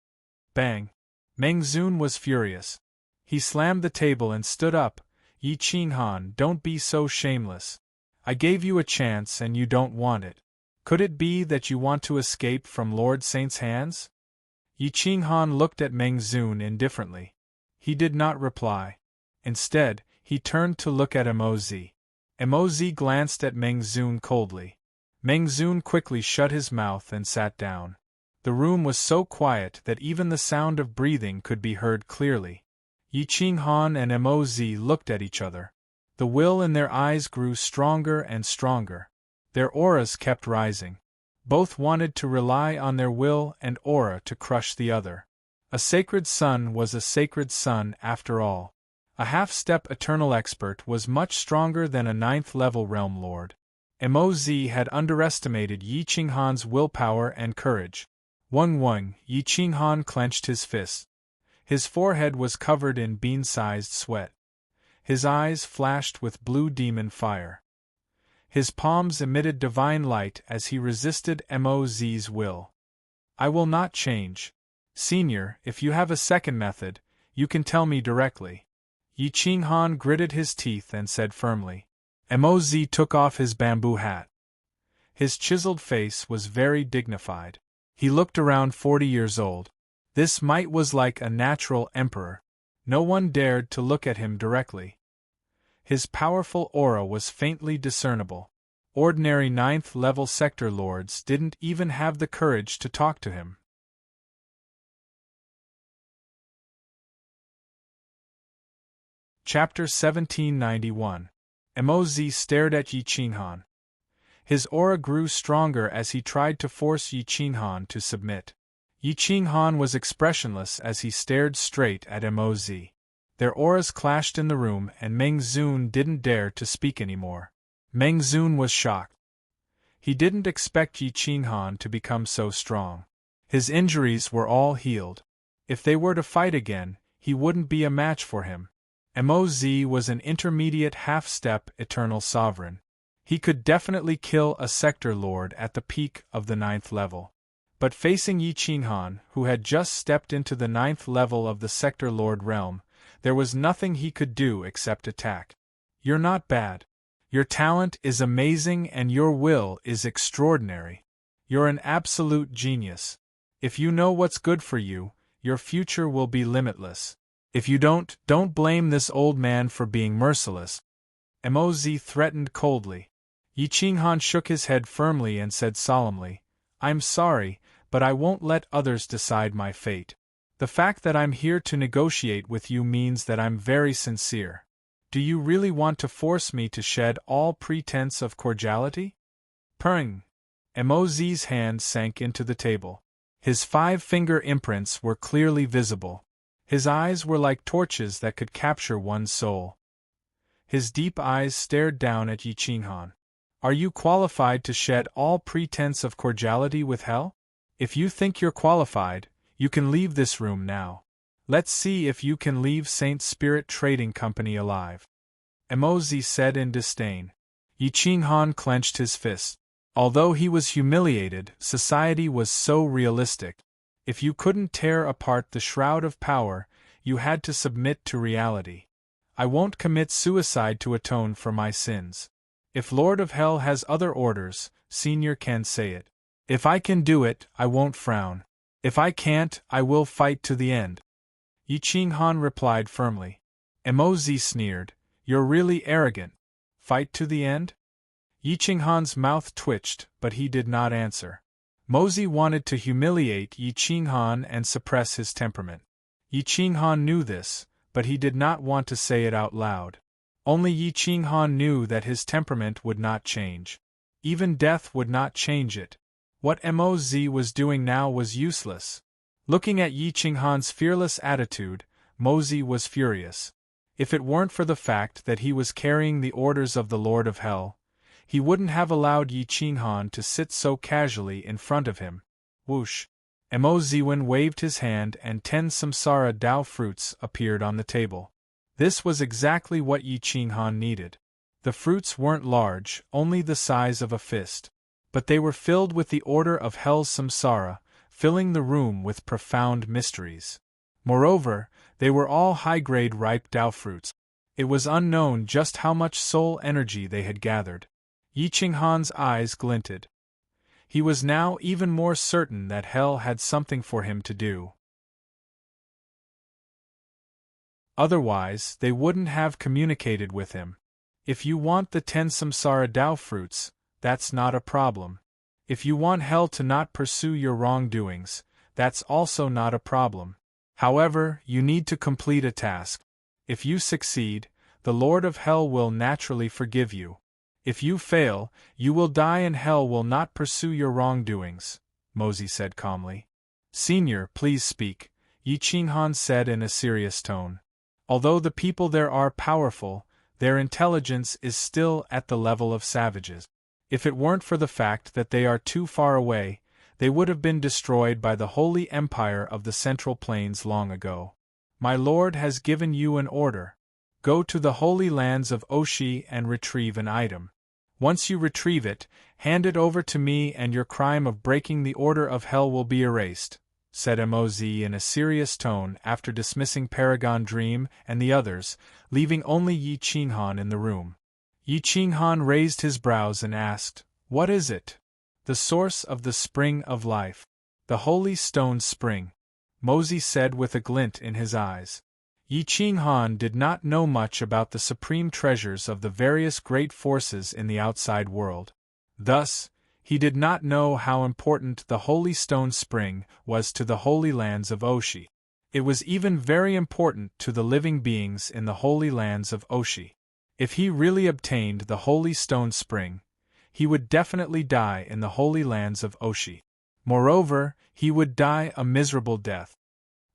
Bang! Meng Zun was furious. He slammed the table and stood up. Yi Qinghan, don't be so shameless. I gave you a chance and you don't want it. Could it be that you want to escape from Lord Saint's hands? Yi Qinghan looked at Meng Zun indifferently. He did not reply. Instead, he turned to look at Moz. Moz glanced at Meng Zun coldly. Meng Zun quickly shut his mouth and sat down. The room was so quiet that even the sound of breathing could be heard clearly. Yi Qinghan and Moz looked at each other. The will in their eyes grew stronger and stronger. Their auras kept rising. Both wanted to rely on their will and aura to crush the other. A sacred son was a sacred son after all. A half-step eternal expert was much stronger than a 9th-level realm lord. Moz had underestimated Yi Qinghan's willpower and courage. Weng, Yi Qinghan clenched his fists. His forehead was covered in bean-sized sweat. His eyes flashed with blue demon fire. His palms emitted divine light as he resisted Moz's will. I will not change. Senior, if you have a second method, you can tell me directly. Yi Qinghan gritted his teeth and said firmly. Moz took off his bamboo hat. His chiseled face was very dignified. He looked around 40 years old. This might was like a natural emperor. No one dared to look at him directly. His powerful aura was faintly discernible. Ordinary 9th-level sector lords didn't even have the courage to talk to him. Chapter 1791. Moz stared at Yi Qinghan. His aura grew stronger as he tried to force Yi Qinghan to submit. Yi Qinghan was expressionless as he stared straight at Moz. Their auras clashed in the room and Meng Zun didn't dare to speak anymore. Meng Zun was shocked. He didn't expect Yi Qinghan to become so strong. His injuries were all healed. If they were to fight again, he wouldn't be a match for him. Moz was an intermediate half-step eternal sovereign. He could definitely kill a sector lord at the peak of the 9th level. But facing Yi Qinghan, who had just stepped into the 9th level of the sector lord realm, there was nothing he could do except attack. You're not bad. Your talent is amazing and your will is extraordinary. You're an absolute genius. If you know what's good for you, your future will be limitless. If you don't blame this old man for being merciless. Moz threatened coldly. Yi Qinghan shook his head firmly and said solemnly, I'm sorry, but I won't let others decide my fate. The fact that I'm here to negotiate with you means that I'm very sincere. Do you really want to force me to shed all pretense of cordiality? Purring. Moz's hand sank into the table. His 5-finger imprints were clearly visible. His eyes were like torches that could capture one's soul. His deep eyes stared down at Yi Qinghan. Are you qualified to shed all pretense of cordiality with hell? If you think you're qualified, you can leave this room now. Let's see if you can leave Saint Spirit Trading Company alive. Moz said in disdain. Yi Qinghan clenched his fist. Although he was humiliated, society was so realistic. If you couldn't tear apart the shroud of power, you had to submit to reality. I won't commit suicide to atone for my sins. If Lord of Hell has other orders, Senior can say it. If I can do it, I won't frown. If I can't, I will fight to the end. Yi Qinghan replied firmly. Moz sneered, You're really arrogant. Fight to the end? Yi Qinghan's mouth twitched, but he did not answer. Moz wanted to humiliate Yi Qinghan and suppress his temperament. Yi Qinghan knew this, but he did not want to say it out loud. Only Yi Qinghan knew that his temperament would not change. Even death would not change it. What Moz was doing now was useless. Looking at Yi Qinghan's fearless attitude, Moz was furious. If it weren't for the fact that he was carrying the orders of the Lord of Hell, he wouldn't have allowed Yi Qinghan to sit so casually in front of him. Whoosh! Moz waved his hand and 10 samsara Dao fruits appeared on the table. This was exactly what Yi Qinghan needed. The fruits weren't large, only the size of a fist. But they were filled with the order of Hell's samsara, filling the room with profound mysteries. Moreover, they were all high-grade ripe Dao fruits. It was unknown just how much soul energy they had gathered. Yi Qinghan's eyes glinted. He was now even more certain that Hell had something for him to do. Otherwise, they wouldn't have communicated with him. If you want the 10 samsara Dao fruits, that's not a problem. If you want Hell to not pursue your wrongdoings, that's also not a problem. However, you need to complete a task. If you succeed, the Lord of Hell will naturally forgive you. If you fail, you will die and Hell will not pursue your wrongdoings, Moz said calmly. Senior, please speak, Yi Qinghan said in a serious tone. Although the people there are powerful, their intelligence is still at the level of savages. If it weren't for the fact that they are too far away, they would have been destroyed by the holy empire of the Central Plains long ago. My lord has given you an order. Go to the holy lands of Oshi and retrieve an item. Once you retrieve it, hand it over to me and your crime of breaking the order of hell will be erased," said Moz in a serious tone after dismissing Paragon Dream and the others, leaving only Yi Qinghan in the room. Yi Qinghan raised his brows and asked, "What is it?" "The source of the spring of life. The holy stone spring," Moz said with a glint in his eyes. Yi Qinghan did not know much about the supreme treasures of the various great forces in the outside world. Thus, he did not know how important the Holy Stone Spring was to the Holy Lands of Oshi. It was even very important to the living beings in the Holy Lands of Oshi. If he really obtained the Holy Stone Spring, he would definitely die in the Holy Lands of Oshi. Moreover, he would die a miserable death.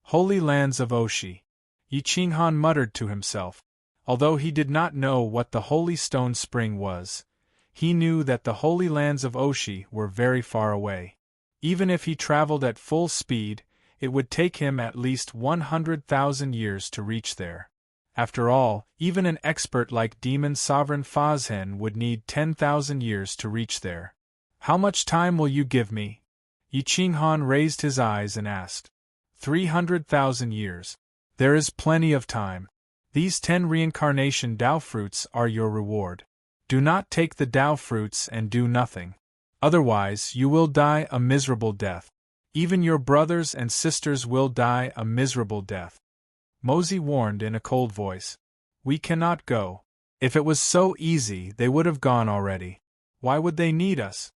Holy Lands of Oshi. Yi Qinghan muttered to himself. Although he did not know what the Holy Stone Spring was, he knew that the Holy Lands of Oshi were very far away. Even if he traveled at full speed, it would take him at least 100,000 years to reach there. After all, even an expert like Demon Sovereign Fazhen would need 10,000 years to reach there. "How much time will you give me?" Yi Qinghan raised his eyes and asked. 300,000 years. There is plenty of time. These 10 reincarnation Tao fruits are your reward. Do not take the Tao fruits and do nothing. Otherwise, you will die a miserable death. Even your brothers and sisters will die a miserable death. Moz warned in a cold voice. "We cannot go. If it was so easy, they would have gone already. Why would they need us?"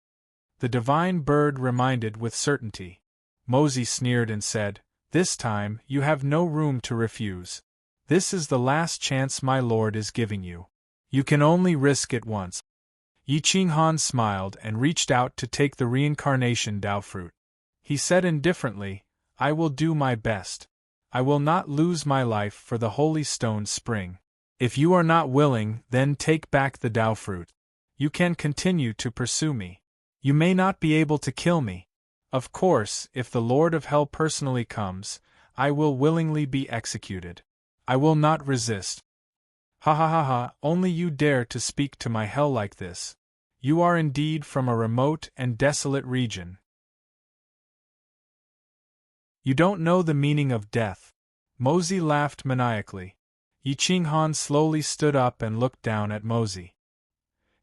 The divine bird reminded with certainty. Moz sneered and said, "This time, you have no room to refuse. This is the last chance my lord is giving you. You can only risk it once." Yi Qinghan smiled and reached out to take the reincarnation Tao fruit. He said indifferently, "I will do my best. I will not lose my life for the Holy Stone Spring. If you are not willing, then take back the Tao fruit. You can continue to pursue me. You may not be able to kill me. Of course, if the Lord of Hell personally comes, I will willingly be executed. I will not resist." "Ha ha ha ha, only you dare to speak to my hell like this. You are indeed from a remote and desolate region. You don't know the meaning of death." Moz laughed maniacally. Yi Qinghan slowly stood up and looked down at Moz.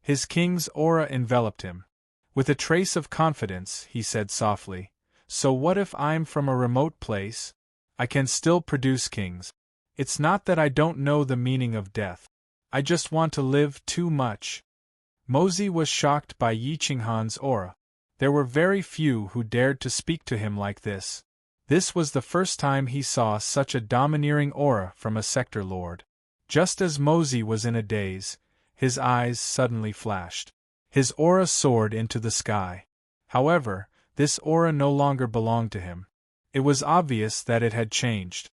His king's aura enveloped him. With a trace of confidence, he said softly, "So what if I'm from a remote place? I can still produce kings. It's not that I don't know the meaning of death. I just want to live too much." Moz was shocked by Yi Qinghan's aura. There were very few who dared to speak to him like this. This was the first time he saw such a domineering aura from a sector lord. Just as Moz was in a daze, his eyes suddenly flashed. His aura soared into the sky. However, this aura no longer belonged to him. It was obvious that it had changed.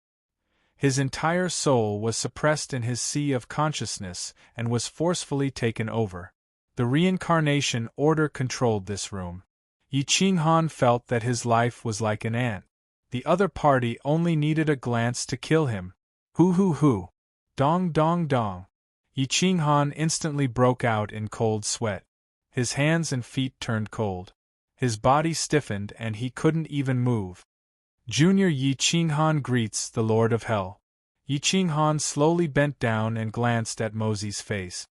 His entire soul was suppressed in his sea of consciousness and was forcefully taken over. The reincarnation order controlled this room. Yi Qinghan felt that his life was like an ant. The other party only needed a glance to kill him. Hoo hoo hoo. Dong dong dong. Yi Qinghan instantly broke out in cold sweat. His hands and feet turned cold. His body stiffened and he couldn't even move. Junior Yi Qinghan greets the Lord of Hell. Yi Qinghan slowly bent down and glanced at Moz's face.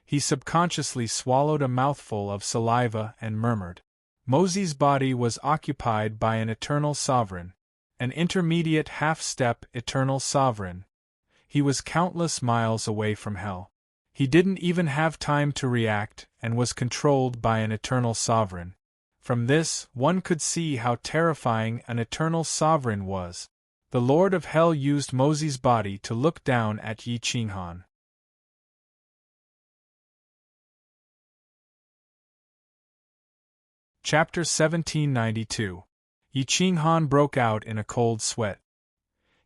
He subconsciously swallowed a mouthful of saliva and murmured. Moz's body was occupied by an eternal sovereign, an intermediate half-step eternal sovereign. He was countless miles away from hell. He didn't even have time to react and was controlled by an eternal sovereign. From this, one could see how terrifying an eternal sovereign was. The Lord of Hell used Moz's body to look down at Yi Qinghan. Chapter 1792. Yi Qinghan broke out in a cold sweat.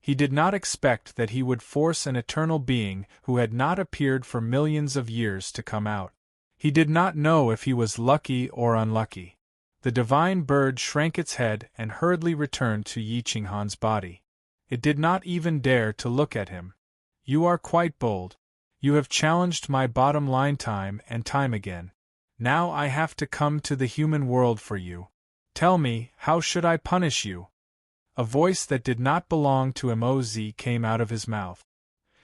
He did not expect that he would force an eternal being who had not appeared for millions of years to come out. He did not know if he was lucky or unlucky. The divine bird shrank its head and hurriedly returned to Yi Qinghan's body. It did not even dare to look at him. "You are quite bold. You have challenged my bottom line time and time again. Now I have to come to the human world for you. Tell me, how should I punish you?" A voice that did not belong to Moz came out of his mouth.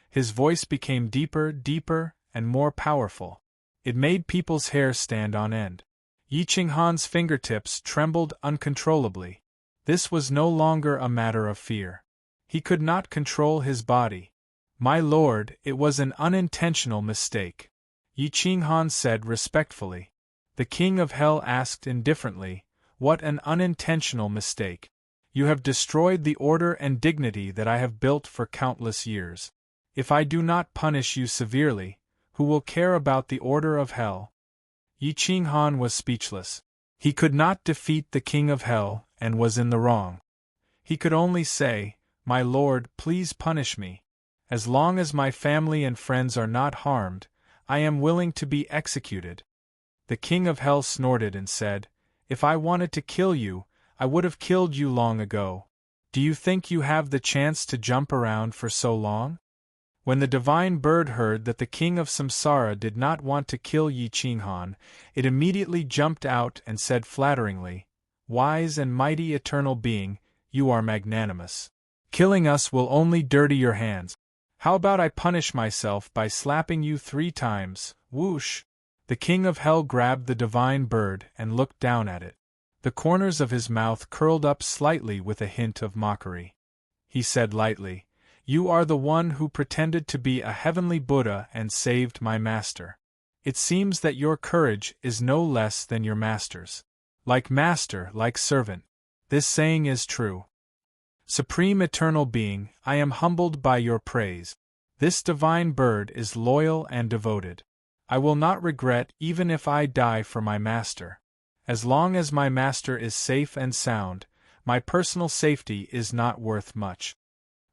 His voice became deeper, and more powerful. It made people's hair stand on end. Yi Qinghan's fingertips trembled uncontrollably. This was no longer a matter of fear. He could not control his body. "My lord, it was an unintentional mistake," Yi Qinghan said respectfully. The king of hell asked indifferently, "What an unintentional mistake? You have destroyed the order and dignity that I have built for countless years. If I do not punish you severely, who will care about the order of hell?" Yi Qinghan was speechless. He could not defeat the king of hell, and was in the wrong. He could only say, "My lord, please punish me. As long as my family and friends are not harmed, I am willing to be executed." The king of hell snorted and said, "If I wanted to kill you, I would have killed you long ago. Do you think you have the chance to jump around for so long?" When the divine bird heard that the king of Samsara did not want to kill Yi Qinghan, it immediately jumped out and said flatteringly, "Wise and mighty eternal being, you are magnanimous. Killing us will only dirty your hands. How about I punish myself by slapping you 3 times, whoosh?" The king of hell grabbed the divine bird and looked down at it. The corners of his mouth curled up slightly with a hint of mockery. He said lightly, "You are the one who pretended to be a heavenly Buddha and saved my master. It seems that your courage is no less than your master's. Like master, like servant. This saying is true. Supreme Eternal Being, I am humbled by your praise. This divine bird is loyal and devoted. I will not regret even if I die for my master. As long as my master is safe and sound, my personal safety is not worth much."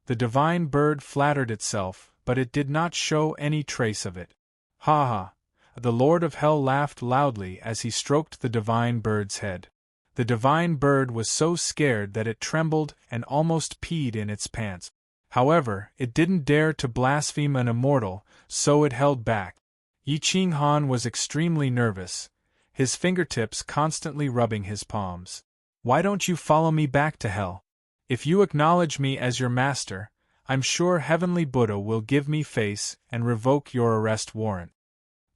The divine bird flattered itself, but it did not show any trace of it. "Ha ha!" The Lord of Hell laughed loudly as he stroked the divine bird's head. The divine bird was so scared that it trembled and almost peed in its pants. However, it didn't dare to blaspheme an immortal, so it held back. Yi Qinghan was extremely nervous, his fingertips constantly rubbing his palms. "Why don't you follow me back to hell? If you acknowledge me as your master, I'm sure Heavenly Buddha will give me face and revoke your arrest warrant."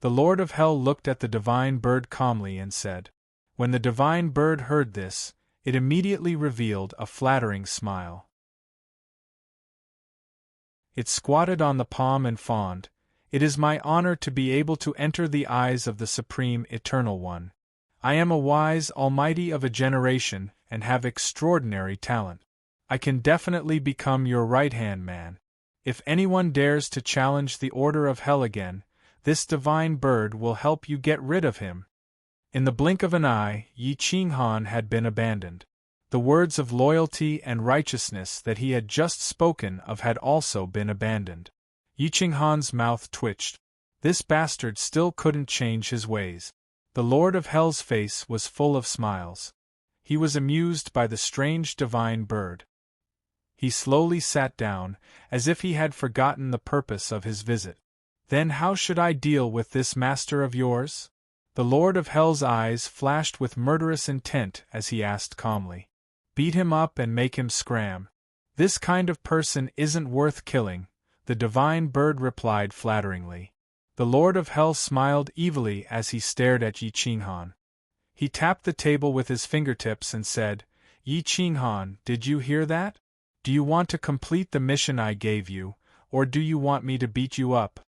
The Lord of Hell looked at the divine bird calmly and said. When the divine bird heard this, it immediately revealed a flattering smile. It squatted on the palm and fawned, "It is my honor to be able to enter the eyes of the Supreme Eternal One. I am a wise almighty of a generation and have extraordinary talent. I can definitely become your right-hand man. If anyone dares to challenge the order of hell again, this divine bird will help you get rid of him." In the blink of an eye, Yi Qinghan had been abandoned. The words of loyalty and righteousness that he had just spoken of had also been abandoned. Yi Qinghan's mouth twitched. This bastard still couldn't change his ways. The Lord of Hell's face was full of smiles. He was amused by the strange divine bird. He slowly sat down, as if he had forgotten the purpose of his visit. "Then how should I deal with this master of yours?" The Lord of Hell's eyes flashed with murderous intent as he asked calmly. "Beat him up and make him scram. This kind of person isn't worth killing," the divine bird replied flatteringly. The Lord of Hell smiled evilly as he stared at Yi Qinghan. He tapped the table with his fingertips and said, "Yi Qinghan, did you hear that? Do you want to complete the mission I gave you, or do you want me to beat you up?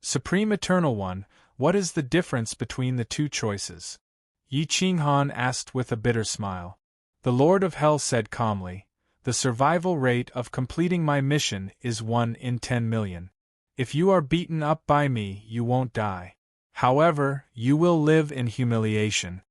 Supreme Eternal One, what is the difference between the two choices?" Yi Qinghan asked with a bitter smile. The Lord of Hell said calmly, "The survival rate of completing my mission is 1 in 10 million. If you are beaten up by me, you won't die. However, you will live in humiliation."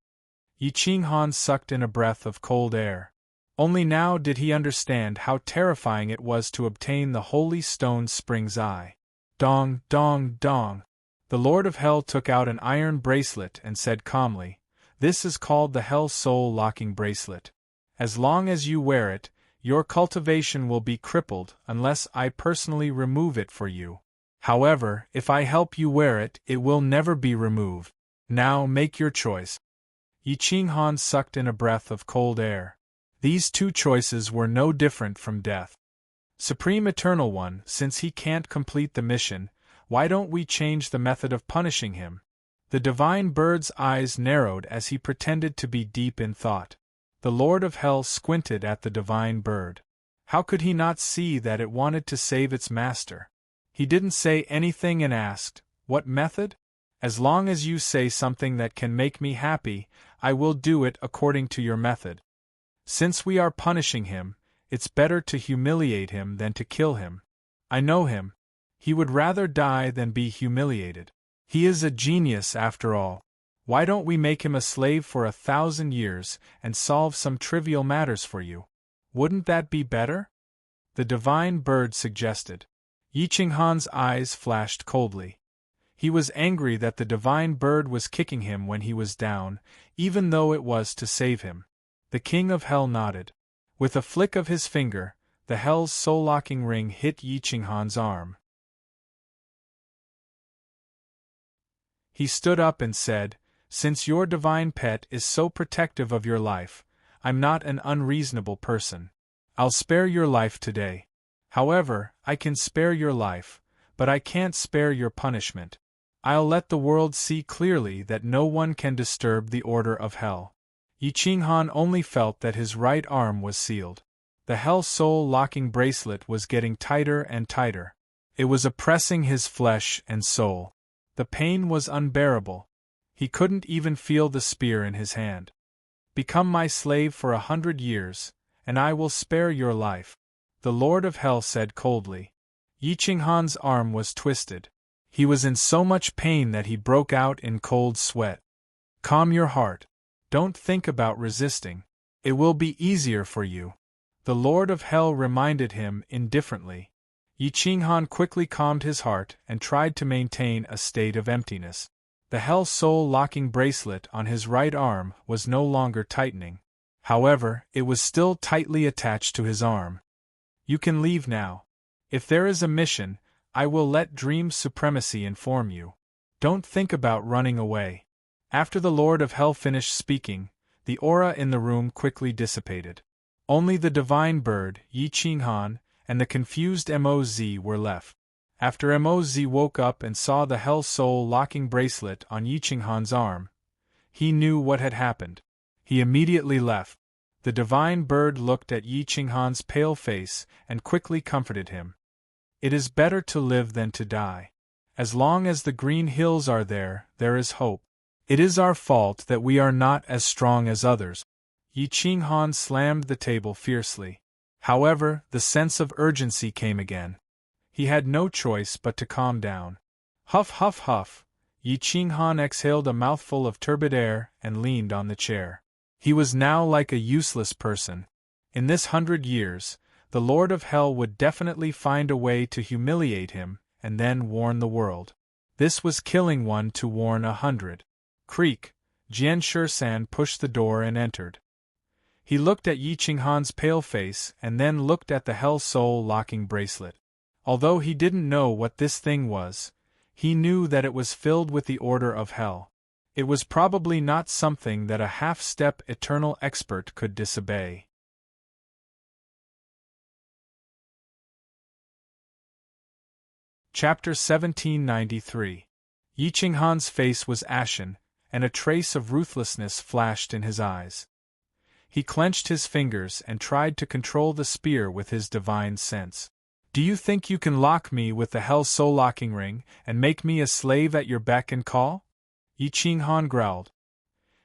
Yi Qinghan sucked in a breath of cold air. Only now did he understand how terrifying it was to obtain the holy stone Spring's Eye. Dong, dong, dong. The Lord of Hell took out an iron bracelet and said calmly, "This is called the Hell Soul Locking Bracelet. As long as you wear it, your cultivation will be crippled unless I personally remove it for you. However, if I help you wear it, it will never be removed. Now make your choice. Yi Qinghan sucked in a breath of cold air. These two choices were no different from death. Supreme Eternal One, since he can't complete the mission, why don't we change the method of punishing him? The divine bird's eyes narrowed as he pretended to be deep in thought. The Lord of Hell squinted at the divine bird. How could he not see that it wanted to save its master? He didn't say anything and asked, "What method? As long as you say something that can make me happy, I will do it according to your method. Since we are punishing him, it's better to humiliate him than to kill him. I know him. He would rather die than be humiliated. He is a genius after all. Why don't we make him a slave for 1,000 years and solve some trivial matters for you? Wouldn't that be better?" The divine bird suggested. Yi Qinghan's eyes flashed coldly. He was angry that the divine bird was kicking him when he was down, even though it was to save him. The King of Hell nodded. With a flick of his finger, the Hell's soul-locking ring hit Yi Qinghan's arm. He stood up and said, "Since your divine pet is so protective of your life, I'm not an unreasonable person. I'll spare your life today. However, I can spare your life, but I can't spare your punishment. I'll let the world see clearly that no one can disturb the order of Hell." Yi Qinghan only felt that his right arm was sealed. The Hell soul-locking bracelet was getting tighter and tighter. It was oppressing his flesh and soul. The pain was unbearable. He couldn't even feel the spear in his hand. "Become my slave for 100 years, and I will spare your life," the Lord of Hell said coldly. Yi Qinghan's arm was twisted. He was in so much pain that he broke out in cold sweat. "Calm your heart. Don't think about resisting. It will be easier for you," the Lord of Hell reminded him indifferently. Yi Qinghan quickly calmed his heart and tried to maintain a state of emptiness. The Hell soul-locking bracelet on his right arm was no longer tightening. However, it was still tightly attached to his arm. "You can leave now. If there is a mission, I will let Dream Supremacy inform you. Don't think about running away." After the Lord of Hell finished speaking, the aura in the room quickly dissipated. Only the divine bird, Yi Qinghan, and the confused Moz were left. After Moz woke up and saw the Hell soul-locking bracelet on Yi Qinghan's arm, he knew what had happened. He immediately left. The divine bird looked at Yi Qinghan's pale face and quickly comforted him. "It is better to live than to die. As long as the green hills are there, there is hope. It is our fault that we are not as strong as others." Yi Qinghan slammed the table fiercely. However, the sense of urgency came again. He had no choice but to calm down. Huff huff huff, Yi Qinghan exhaled a mouthful of turbid air and leaned on the chair. He was now like a useless person. In this 100 years, the Lord of Hell would definitely find a way to humiliate him and then warn the world. This was killing one to warn 100. Creak, Jian Shisan pushed the door and entered. He looked at Yi Qinghan's pale face and then looked at the Hell soul-locking bracelet. Although he didn't know what this thing was, he knew that it was filled with the order of Hell. It was probably not something that a half-step eternal expert could disobey. Chapter 1793. Yi Qinghan's face was ashen, and a trace of ruthlessness flashed in his eyes. He clenched his fingers and tried to control the spear with his divine sense. "Do you think you can lock me with the Hell soul-locking ring and make me a slave at your beck and call?" Yi Qinghan growled.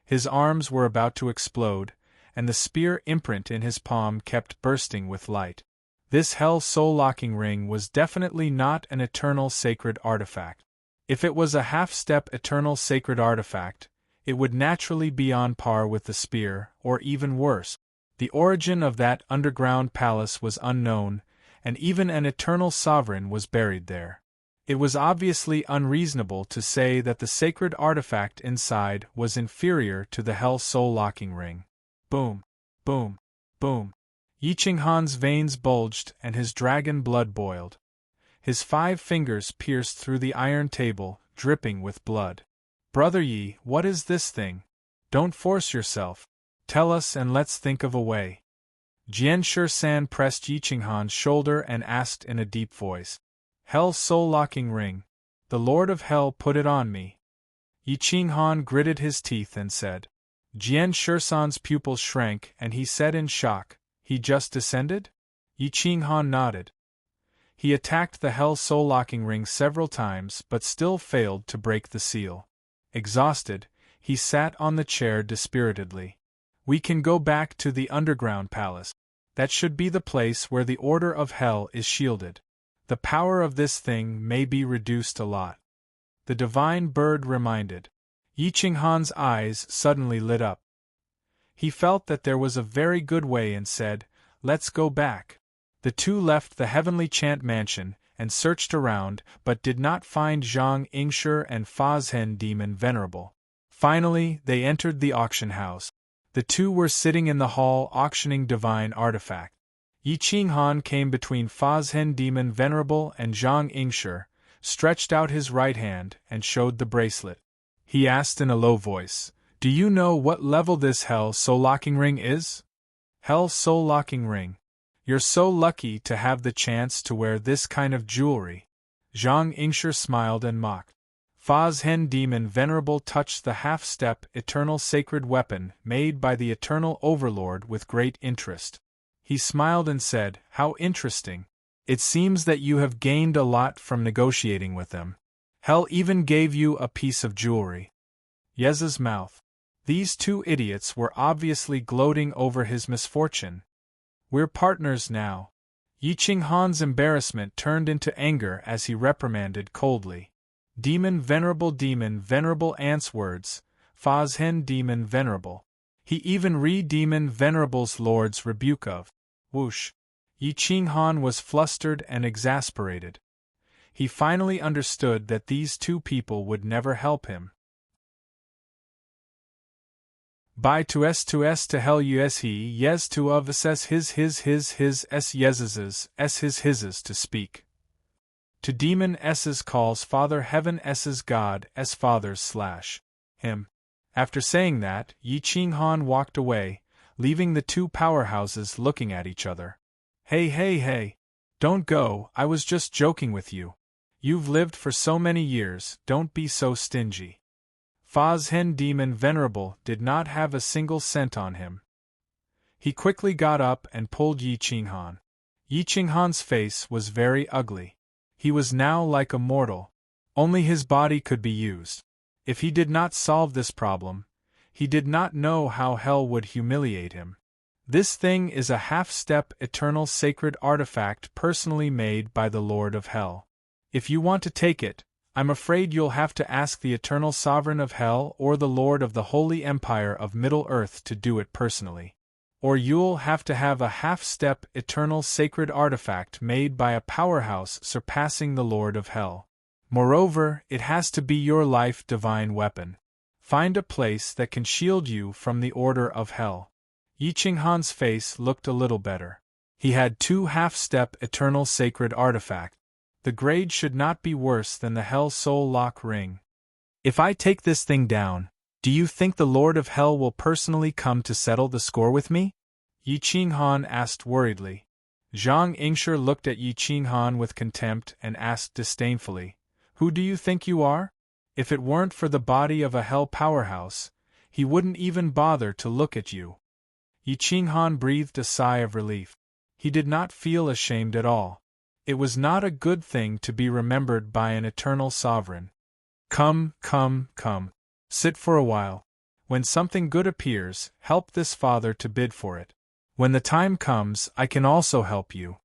His arms were about to explode, and the spear imprint in his palm kept bursting with light. This Hell soul-locking ring was definitely not an eternal sacred artifact. If it was a half-step eternal sacred artifact, it would naturally be on par with the spear, or even worse. The origin of that underground palace was unknown, and even an eternal sovereign was buried there. It was obviously unreasonable to say that the sacred artifact inside was inferior to the Hell soul-locking ring. Boom, boom, boom. Yi Qinghan's veins bulged and his dragon blood boiled. His 5 fingers pierced through the iron table, dripping with blood. "Brother Yi, what is this thing? Don't force yourself. Tell us and let's think of a way." Jian Shi-san pressed Yi Qinghan's shoulder and asked in a deep voice. "Hell's soul-locking ring. The Lord of Hell put it on me." Yi Qinghan gritted his teeth and said. Jian Shi-san's pupils shrank and he said in shock, "He just descended?" Yi Qinghan nodded. He attacked the Hell soul-locking ring several times but still failed to break the seal. Exhausted, he sat on the chair dispiritedly. "We can go back to the underground palace. That should be the place where the Order of Hell is shielded. The power of this thing may be reduced a lot," the divine bird reminded. Yi Qinghan's eyes suddenly lit up. He felt that there was a very good way and said, "Let's go back." The two left the heavenly chant mansion and searched around but did not find Zhang Ingshi and Fazhen Demon Venerable. Finally, they entered the auction house. The two were sitting in the hall auctioning divine artifact. Yi Qinghan came between Fazhen Demon Venerable and Zhang Ingshi, stretched out his right hand and showed the bracelet. He asked in a low voice, "Do you know what level this Hell soul-locking ring is?" "Hell soul-locking ring. You're so lucky to have the chance to wear this kind of jewelry." Zhang Ingshi smiled and mocked. Fazhen Demon Venerable touched the half-step eternal sacred weapon made by the eternal overlord with great interest. He smiled and said, "How interesting. It seems that you have gained a lot from negotiating with them. Hell even gave you a piece of jewelry." Yeza's mouth. These two idiots were obviously gloating over his misfortune. "We're partners now." Yi Qinghan's embarrassment turned into anger as he reprimanded coldly. Demon Venerable Ant's words, Fazhen Demon Venerable. He even Demon Venerable's Lord's rebuke of whoosh. Yi Qinghan was flustered and exasperated. He finally understood that these two people would never help him. By to s to hell us he yes to of s his s yeses s his to speak. To demon s's calls Father Heaven s's God s fathers / him. After saying that, Yi Qinghan walked away, leaving the two powerhouses looking at each other. Hey. Don't go, I was just joking with you. You've lived for so many years, don't be so stingy. Fazhen Demon Venerable did not have a single cent on him. He quickly got up and pulled Yi Qinghan. Yi Qinghan's face was very ugly. He was now like a mortal. Only his body could be used. If he did not solve this problem, he did not know how hell would humiliate him. This thing is a half-step eternal sacred artifact personally made by the Lord of Hell. If you want to take it, I'm afraid you'll have to ask the Eternal Sovereign of Hell or the Lord of the Holy Empire of Middle-earth to do it personally. Or you'll have to have a half-step eternal sacred artifact made by a powerhouse surpassing the Lord of Hell. Moreover, it has to be your life divine weapon. Find a place that can shield you from the Order of Hell. Yi Qinghan's face looked a little better. He had 2 half-step eternal sacred artifacts. The grade should not be worse than the Hell Soul Lock Ring. If I take this thing down, do you think the Lord of Hell will personally come to settle the score with me? Yi Qinghan asked worriedly. Zhang Ingshi looked at Yi Qinghan with contempt and asked disdainfully, "Who do you think you are? If it weren't for the body of a Hell powerhouse, he wouldn't even bother to look at you." Yi Qinghan breathed a sigh of relief. He did not feel ashamed at all. It was not a good thing to be remembered by an eternal sovereign. Come. Sit for a while. When something good appears, help this father to bid for it. When the time comes, I can also help you.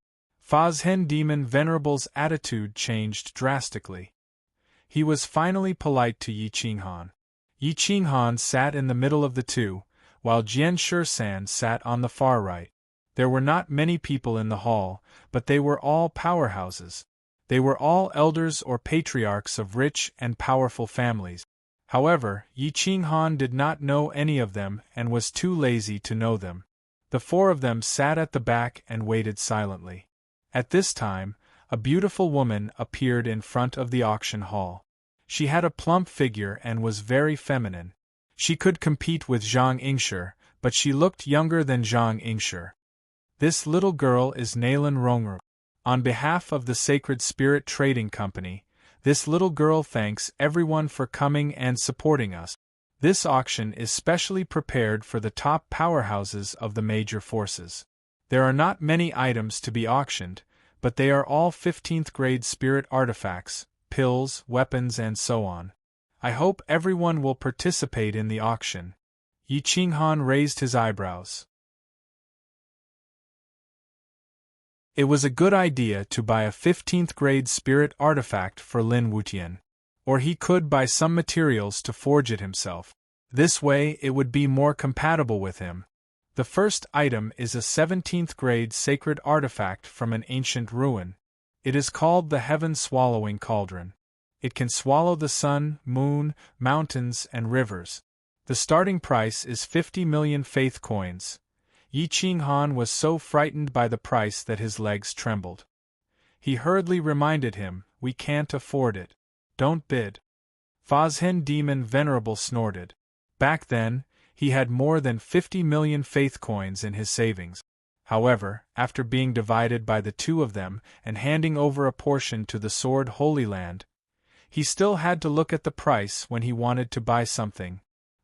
Fazhen Demon Venerable's attitude changed drastically. He was finally polite to Yi Qinghan. Yi Qinghan sat in the middle of the two, while Jian Shi-san sat on the far right. There were not many people in the hall, but they were all powerhouses. They were all elders or patriarchs of rich and powerful families. However, Yi Qinghan did not know any of them and was too lazy to know them. The 4 of them sat at the back and waited silently. At this time, a beautiful woman appeared in front of the auction hall. She had a plump figure and was very feminine. She could compete with Zhang Yingshi, but she looked younger than Zhang Yingshi. This little girl is Nalan Rongru. On behalf of the Sacred Spirit Trading Company, this little girl thanks everyone for coming and supporting us. This auction is specially prepared for the top powerhouses of the major forces. There are not many items to be auctioned, but they are all 15th grade spirit artifacts, pills, weapons and so on. I hope everyone will participate in the auction. Yi Qinghan raised his eyebrows. It was a good idea to buy a 15th grade spirit artifact for Lin Wutian. Or he could buy some materials to forge it himself. This way it would be more compatible with him. The first item is a 17th grade sacred artifact from an ancient ruin. It is called the Heaven-Swallowing Cauldron. It can swallow the sun, moon, mountains, and rivers. The starting price is 50 million faith coins. Yi Qinghan was so frightened by the price that his legs trembled. He hurriedly reminded him, "We can't afford it. Don't bid." Fazhen Demon Venerable snorted. Back then, he had more than 50 million faith coins in his savings. However, after being divided by the two of them and handing over a portion to the Sword Holy Land, he still had to look at the price when he wanted to buy something.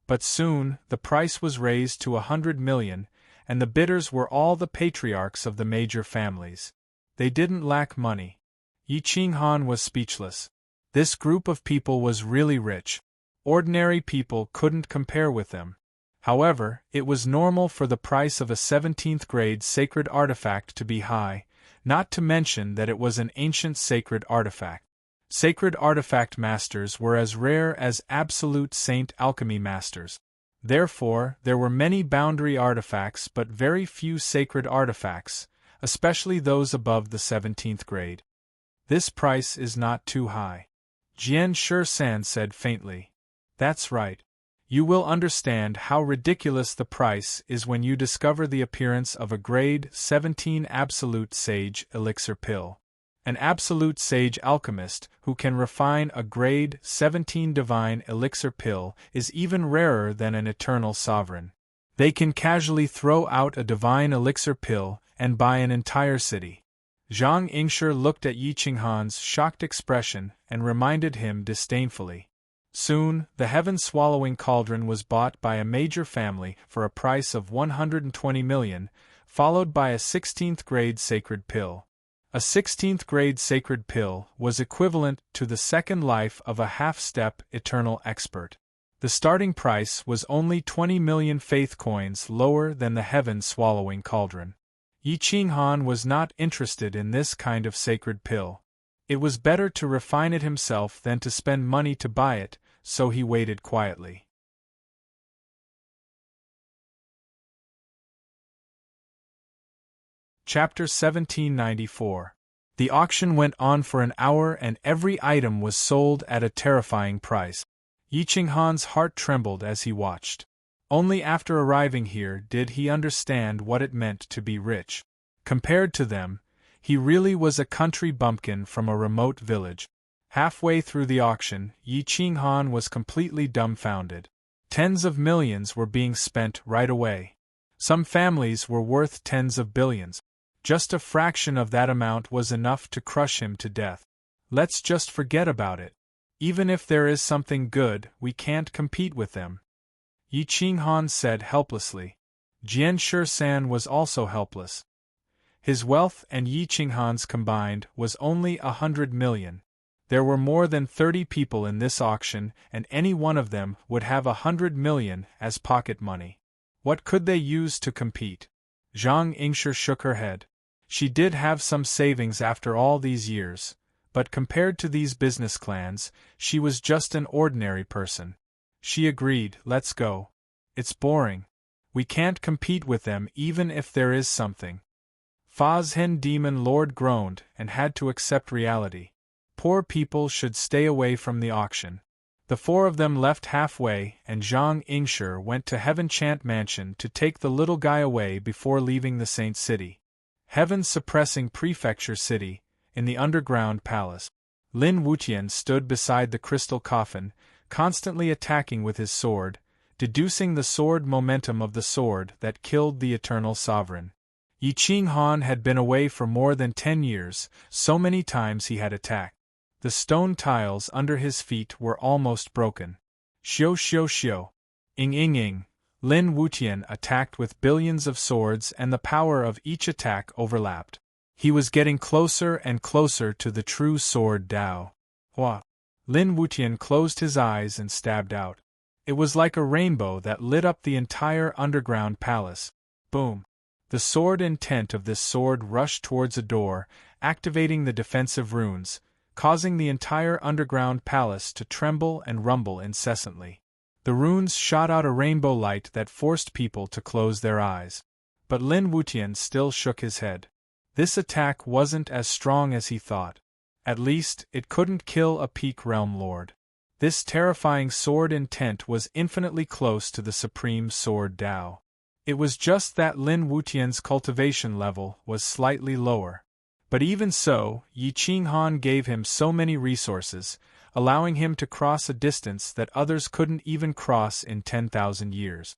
But soon, the price was raised to 100 million, and the bidders were all the patriarchs of the major families. They didn't lack money. Yi Qinghan was speechless. This group of people was really rich. Ordinary people couldn't compare with them. However, it was normal for the price of a 17th grade sacred artifact to be high, not to mention that it was an ancient sacred artifact. Sacred artifact masters were as rare as absolute saint alchemy masters. Therefore, there were many boundary artifacts but very few sacred artifacts, especially those above the 17th grade. This price is not too high. Jian Shisan said faintly. That's right. You will understand how ridiculous the price is when you discover the appearance of a grade 17 absolute sage elixir pill. An absolute sage alchemist who can refine a grade 17 divine elixir pill is even rarer than an eternal sovereign. They can casually throw out a divine elixir pill and buy an entire city. Zhang Yingshi looked at Yi Qinghan's shocked expression and reminded him disdainfully. Soon, the Heaven-Swallowing Cauldron was bought by a major family for a price of 120 million, followed by a 16th grade sacred pill. A 16th grade sacred pill was equivalent to the second life of a half-step eternal expert. The starting price was only 20 million faith coins lower than the Heaven-Swallowing Cauldron. Yi Qinghan was not interested in this kind of sacred pill. It was better to refine it himself than to spend money to buy it, so he waited quietly. Chapter 1794. The auction went on for an hour and every item was sold at a terrifying price. Yi Qinghan's heart trembled as he watched. Only after arriving here did he understand what it meant to be rich. Compared to them, he really was a country bumpkin from a remote village. Halfway through the auction, Yi Qinghan was completely dumbfounded. Tens of millions were being spent right away. Some families were worth tens of billions. Just a fraction of that amount was enough to crush him to death. Let's just forget about it. Even if there is something good, we can't compete with them. Yi Qinghan said helplessly. Jian Shisan was also helpless. His wealth and Yi Qinghan's combined was only 100 million. There were more than 30 people in this auction, and any one of them would have 100 million as pocket money. What could they use to compete? Zhang Yingshi shook her head. She did have some savings after all these years, but compared to these business clans, she was just an ordinary person. She agreed, let's go. It's boring. We can't compete with them even if there is something. Fazhen Demon Lord groaned and had to accept reality. Poor people should stay away from the auction. The four of them left halfway and Zhang Yingshi went to Heaven Chant Mansion to take the little guy away before leaving the Saint City. Heaven Suppressing Prefecture City, in the underground palace. Lin Wutian stood beside the crystal coffin, constantly attacking with his sword, deducing the sword momentum of the sword that killed the eternal sovereign. Yi Qinghan had been away for more than 10 years, so many times he had attacked. The stone tiles under his feet were almost broken. Xiu xiu xiu. Ing ing ing. Lin Wutian attacked with billions of swords and the power of each attack overlapped. He was getting closer and closer to the true sword Dao. Hua. Lin Wutian closed his eyes and stabbed out. It was like a rainbow that lit up the entire underground palace. Boom. The sword intent of this sword rushed towards a door, activating the defensive runes, causing the entire underground palace to tremble and rumble incessantly. The runes shot out a rainbow light that forced people to close their eyes. But Lin Wutian still shook his head. This attack wasn't as strong as he thought. At least, it couldn't kill a peak realm lord. This terrifying sword intent was infinitely close to the supreme sword Dao. It was just that Lin Wutian's cultivation level was slightly lower. But even so, Yi Qinghan gave him so many resources, allowing him to cross a distance that others couldn't even cross in 10,000 years.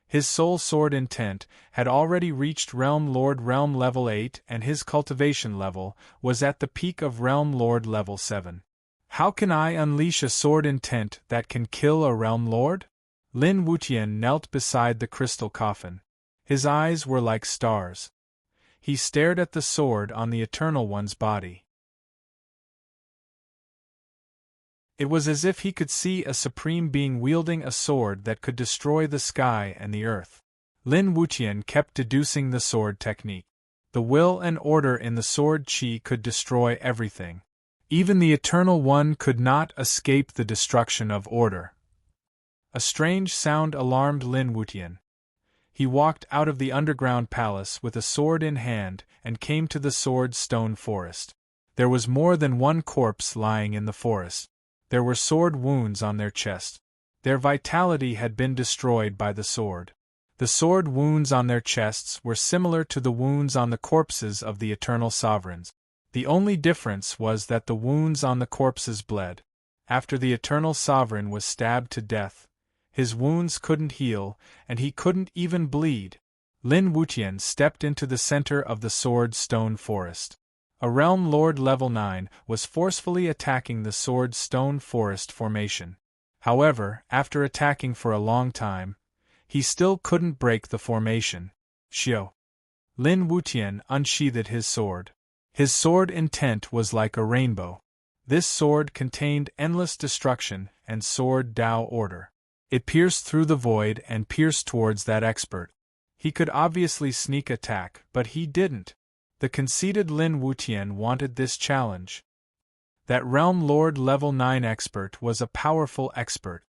His soul sword intent had already reached Realm Lord Realm level 8 and his cultivation level was at the peak of Realm Lord level 7. How can I unleash a sword intent that can kill a Realm Lord? Lin Wutian knelt beside the crystal coffin. His eyes were like stars. He stared at the sword on the Eternal One's body. It was as if he could see a supreme being wielding a sword that could destroy the sky and the earth. Lin Wutian kept deducing the sword technique. The will and order in the sword qi could destroy everything. Even the Eternal One could not escape the destruction of order. A strange sound alarmed Lin Wutian. He walked out of the underground palace with a sword in hand and came to the sword stone forest. There was more than one corpse lying in the forest. There were sword wounds on their chest. Their vitality had been destroyed by the sword. The sword wounds on their chests were similar to the wounds on the corpses of the eternal sovereigns. The only difference was that the wounds on the corpses bled. After the eternal sovereign was stabbed to death, his wounds couldn't heal, and he couldn't even bleed. Lin Wutian stepped into the center of the sword stone forest. A Realm Lord level 9 was forcefully attacking the sword stone forest formation. However, after attacking for a long time, he still couldn't break the formation. Xiu. Lin Wutian unsheathed his sword. His sword intent was like a rainbow. This sword contained endless destruction and sword Dao order. It pierced through the void and pierced towards that expert. He could obviously sneak attack, but he didn't. The conceited Lin Wutian wanted this challenge. That Realm Lord level 9 expert was a powerful expert.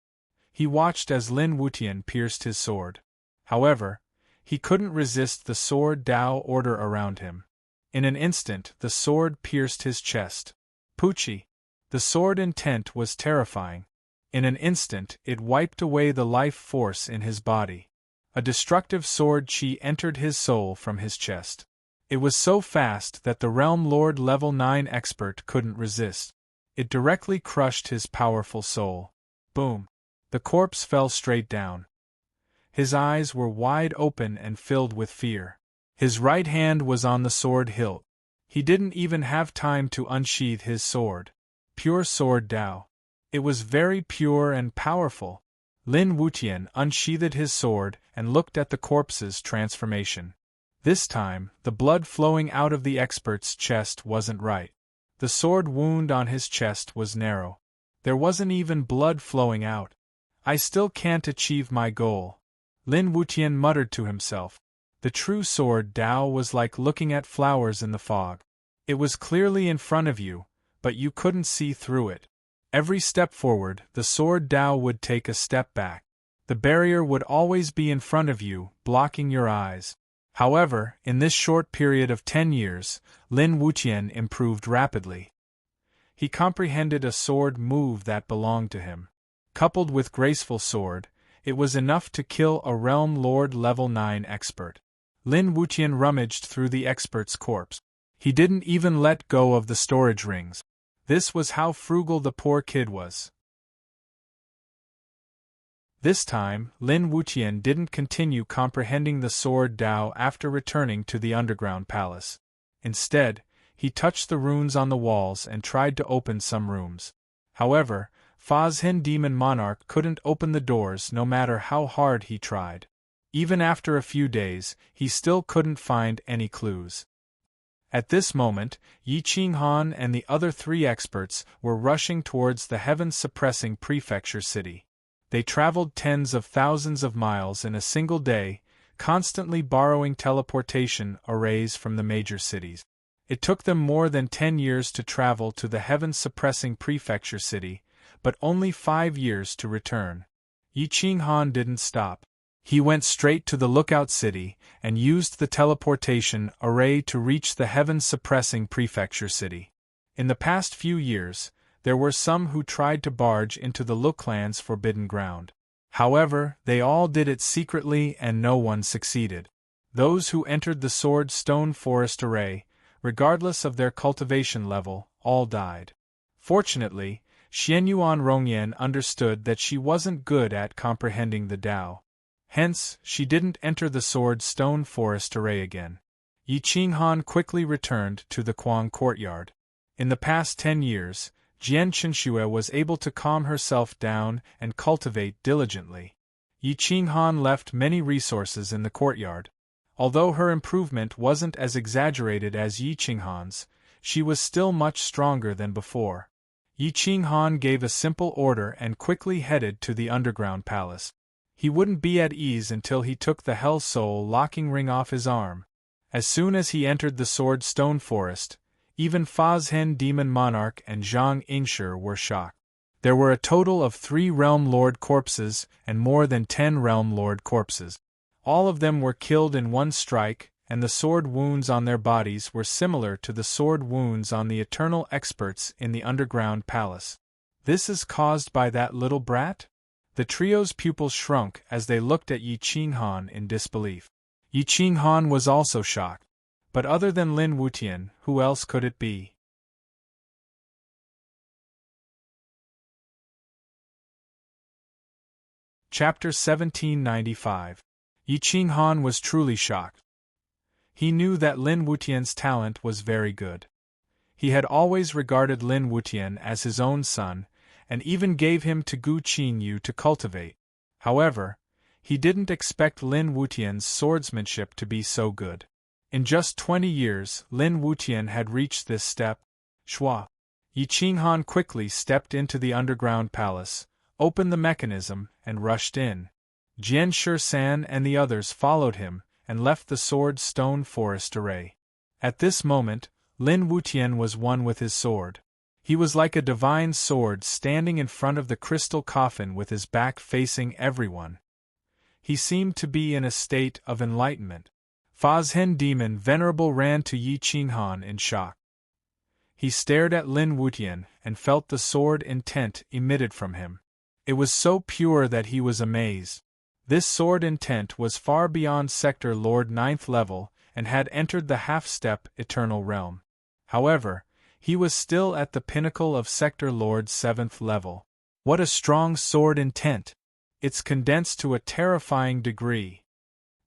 He watched as Lin Wutian pierced his sword. However, he couldn't resist the sword Dao order around him. In an instant, the sword pierced his chest. Pucci. The sword intent was terrifying. In an instant, it wiped away the life force in his body. A destructive sword qi entered his soul from his chest. It was so fast that the Realm Lord level 9 expert couldn't resist. It directly crushed his powerful soul. Boom. The corpse fell straight down. His eyes were wide open and filled with fear. His right hand was on the sword hilt. He didn't even have time to unsheath his sword. Pure sword Dao. It was very pure and powerful. Lin Wutian unsheathed his sword and looked at the corpse's transformation. This time, the blood flowing out of the expert's chest wasn't right. The sword wound on his chest was narrow. There wasn't even blood flowing out. I still can't achieve my goal. Lin Wutian muttered to himself. The true sword Dao was like looking at flowers in the fog. It was clearly in front of you, but you couldn't see through it. Every step forward, the sword Dao would take a step back. The barrier would always be in front of you, blocking your eyes. However, in this short period of 10 years, Lin Wutian improved rapidly. He comprehended a sword move that belonged to him. Coupled with graceful sword, it was enough to kill a Realm Lord level 9 expert. Lin Wutian rummaged through the expert's corpse. He didn't even let go of the storage rings. This was how frugal the poor kid was. This time, Lin Wutian didn't continue comprehending the sword Dao after returning to the underground palace. Instead, he touched the runes on the walls and tried to open some rooms. However, Fazhen Demon Monarch couldn't open the doors no matter how hard he tried. Even after a few days, he still couldn't find any clues. At this moment, Yi Qinghan and the other 3 experts were rushing towards the heaven-suppressing prefecture city. They traveled tens of thousands of miles in a single day, constantly borrowing teleportation arrays from the major cities. It took them more than 10 years to travel to the heaven-suppressing prefecture city, but only 5 years to return. Yi Qinghan didn't stop. He went straight to the lookout city and used the teleportation array to reach the heaven-suppressing prefecture city. In the past few years, there were some who tried to barge into the Lookland's forbidden ground. However, they all did it secretly and no one succeeded. Those who entered the Sword Stone Forest array, regardless of their cultivation level, all died. Fortunately, Xianyuan Rongyan understood that she wasn't good at comprehending the Tao. Hence, she didn't enter the Sword Stone Forest array again. Yi Qinghan quickly returned to the Kuang courtyard. In the past 10 years, Jian Chenxue was able to calm herself down and cultivate diligently. Yi Qinghan left many resources in the courtyard. Although her improvement wasn't as exaggerated as Yi Qinghan's, she was still much stronger than before. Yi Qinghan gave a simple order and quickly headed to the underground palace. He wouldn't be at ease until he took the Hell Soul locking ring off his arm. As soon as he entered the Sword Stone Forest, even Fazhen Demon Monarch and Zhang Yingshi were shocked. There were a total of 3 Realm Lord corpses and more than 10 Realm Lord corpses. All of them were killed in one strike, and the sword wounds on their bodies were similar to the sword wounds on the eternal experts in the underground palace. This is caused by that little brat? The trio's pupils shrunk as they looked at Yi Qinghan in disbelief. Yi Qinghan was also shocked. But other than Lin Wutian, who else could it be? Chapter 1795. Yi Qinghan was truly shocked. He knew that Lin Wutian's talent was very good. He had always regarded Lin Wutian as his own son, and even gave him to Gu Qingyu to cultivate. However, he didn't expect Lin Wutian's swordsmanship to be so good. In just 20 years, Lin Wutian had reached this step. Shua. Yi Qinghan quickly stepped into the underground palace, opened the mechanism, and rushed in. Jian Shisan and the others followed him, and left the Sword Stone Forest array. At this moment, Lin Wutian was one with his sword. He was like a divine sword standing in front of the crystal coffin with his back facing everyone. He seemed to be in a state of enlightenment. Fazhen Demon Venerable ran to Yi Qinghan in shock. He stared at Lin Wutian and felt the sword intent emitted from him. It was so pure that he was amazed. This sword intent was far beyond Sector Lord 9th level and had entered the half-step Eternal Realm. However, he was still at the pinnacle of Sector Lord 7th level. What a strong sword intent! It's condensed to a terrifying degree.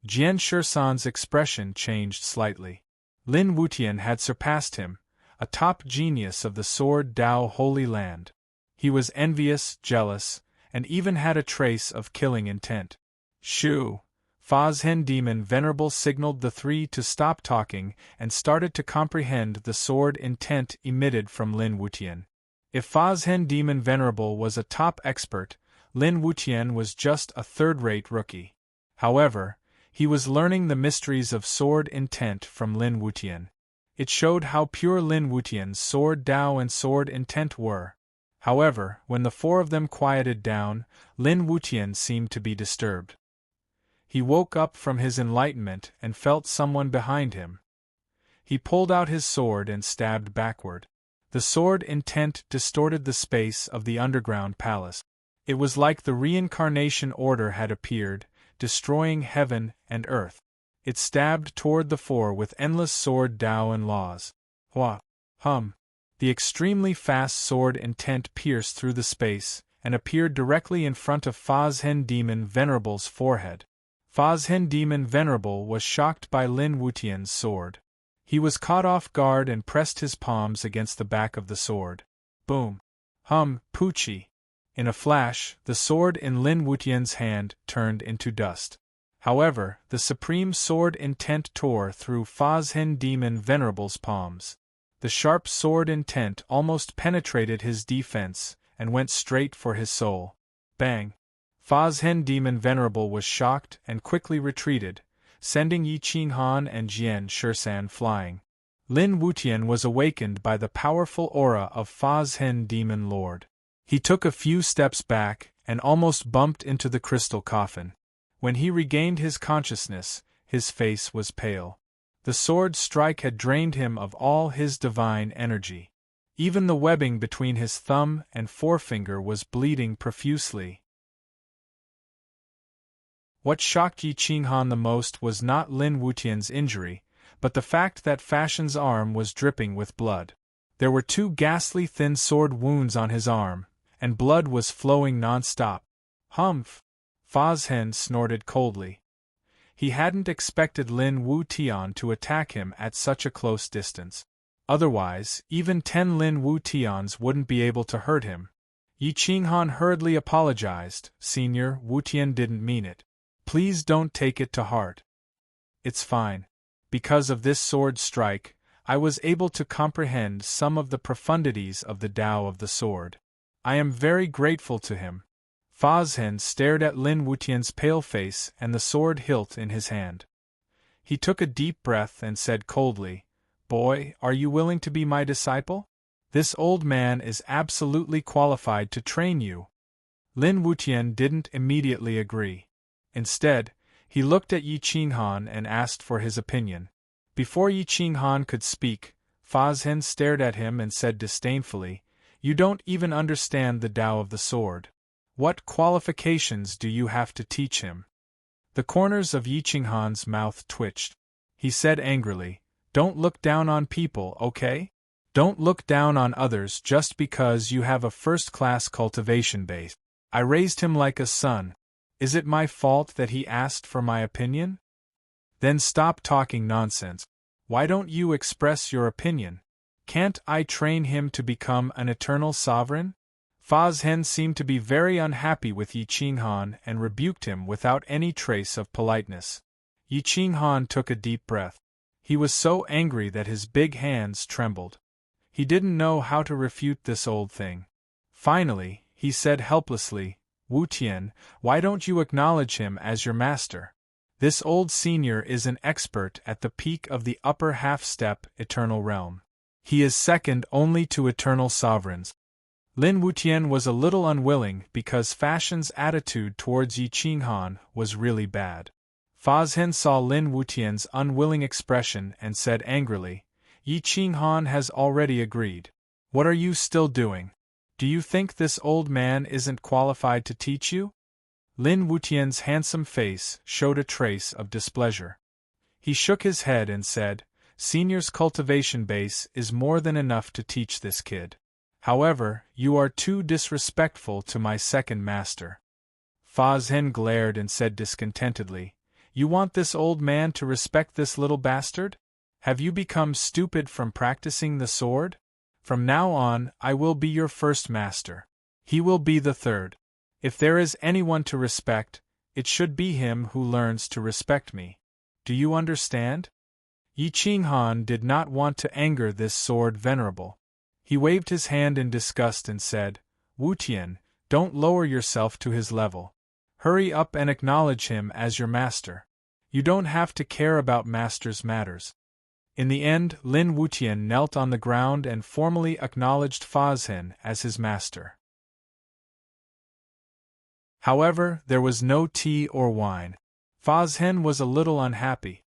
Jian Shisan's expression changed slightly. Lin Wutian had surpassed him, a top genius of the Sword Dao Holy Land. He was envious, jealous, and even had a trace of killing intent. Shu! Fazhen Demon Venerable signaled the 3 to stop talking and started to comprehend the sword intent emitted from Lin Wutian. If Fazhen Demon Venerable was a top expert, Lin Wutian was just a third-rate rookie. However, he was learning the mysteries of sword intent from Lin Wutian. It showed how pure Lin Wutian's sword Dao and sword intent were. However, when the 4 of them quieted down, Lin Wutian seemed to be disturbed. He woke up from his enlightenment and felt someone behind him. He pulled out his sword and stabbed backward. The sword intent distorted the space of the underground palace. It was like the reincarnation order had appeared, destroying heaven and earth. It stabbed toward the 4 with endless sword Dao and laws. Hua. Hum. The extremely fast sword intent pierced through the space, and appeared directly in front of Fazhen Demon Venerable's forehead. Fazhen Demon Venerable was shocked by Lin Wutian's sword. He was caught off guard and pressed his palms against the back of the sword. Boom. Hum, Poochie. In a flash, the sword in Lin Wutian's hand turned into dust. However, the supreme sword intent tore through Fazhen Demon Venerable's palms. The sharp sword intent almost penetrated his defense, and went straight for his soul. Bang! Fazhen Demon Venerable was shocked and quickly retreated, sending Yi Qinghan and Jian Shisan flying. Lin Wutian was awakened by the powerful aura of Fazhen Demon Lord. He took a few steps back and almost bumped into the crystal coffin. When he regained his consciousness, his face was pale. The sword strike had drained him of all his divine energy. Even the webbing between his thumb and forefinger was bleeding profusely. What shocked Yi Qinghan the most was not Lin Wutian's injury, but the fact that Fashion's arm was dripping with blood. There were 2 ghastly thin sword wounds on his arm, and blood was flowing non-stop. Humph! Fazhen snorted coldly. He hadn't expected Lin Wutian to attack him at such a close distance. Otherwise, even 10 Lin Wutians wouldn't be able to hurt him. Yi Qinghan hurriedly apologized. Senior, Wutian didn't mean it. Please don't take it to heart. It's fine. Because of this sword strike, I was able to comprehend some of the profundities of the Tao of the sword. I am very grateful to him. Fazhen stared at Lin Wutian's pale face and the sword hilt in his hand. He took a deep breath and said coldly, "Boy, are you willing to be my disciple? This old man is absolutely qualified to train you." Lin Wutian didn't immediately agree. Instead, he looked at Yi Qinghan and asked for his opinion. Before Yi Qinghan could speak, Fazhen stared at him and said disdainfully, "You don't even understand the Tao of the sword. What qualifications do you have to teach him?" The corners of Yi Qinghan's mouth twitched. He said angrily, "Don't look down on people, okay? Don't look down on others just because you have a first-class cultivation base. I raised him like a son. Is it my fault that he asked for my opinion? Then stop talking nonsense. Why don't you express your opinion? Can't I train him to become an eternal sovereign?" Fazhen seemed to be very unhappy with Yi Qinghan and rebuked him without any trace of politeness. Yi Qinghan took a deep breath. He was so angry that his big hands trembled. He didn't know how to refute this old thing. Finally, he said helplessly, "Wutian, why don't you acknowledge him as your master? This old senior is an expert at the peak of the upper half-step eternal realm. He is second only to eternal sovereigns." Lin Wutian was a little unwilling because Fashion's attitude towards Yi Qinghan was really bad. Fazhen saw Lin Wutian's unwilling expression and said angrily, "Yi Qinghan has already agreed. What are you still doing? Do you think this old man isn't qualified to teach you?" Lin Wutian's handsome face showed a trace of displeasure. He shook his head and said, "Senior's cultivation base is more than enough to teach this kid. However, you are too disrespectful to my second master." Fazhen glared and said discontentedly, "You want this old man to respect this little bastard? Have you become stupid from practicing the sword? From now on, I will be your first master. He will be the third. If there is anyone to respect, it should be him who learns to respect me. Do you understand?" Yi Qinghan did not want to anger this sword venerable. He waved his hand in disgust and said, "Wutian, don't lower yourself to his level. Hurry up and acknowledge him as your master. You don't have to care about master's matters." In the end, Lin Wutian knelt on the ground and formally acknowledged Fazhen as his master. However, there was no tea or wine. Fazhen was a little unhappy.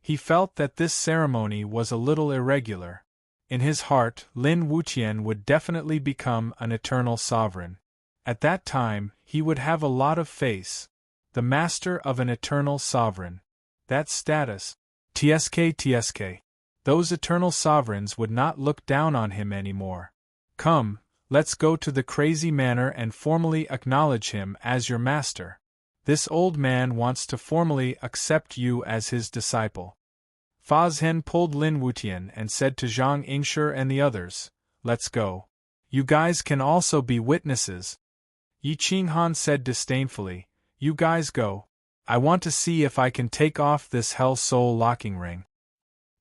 He felt that this ceremony was a little irregular. In his heart, Lin Wutian would definitely become an eternal sovereign. At that time, he would have a lot of face. The master of an eternal sovereign. That status. TSK. Those eternal sovereigns would not look down on him anymore. Come, let's go to the crazy manor and formally acknowledge him as your master. This old man wants to formally accept you as his disciple. Fa Zhen pulled Lin Wutian and said to Zhang Yingshi and the others, let's go. You guys can also be witnesses. Yi Qinghan said disdainfully, you guys go. I want to see if I can take off this hell soul locking ring.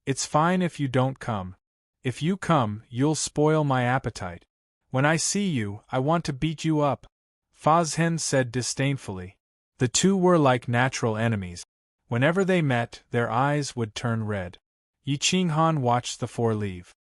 It's fine if you don't come. If you come, you'll spoil my appetite. When I see you, I want to beat you up. Fa Zhen said disdainfully. The two were like natural enemies. Whenever they met, their eyes would turn red. Yi Qinghan watched the four leave.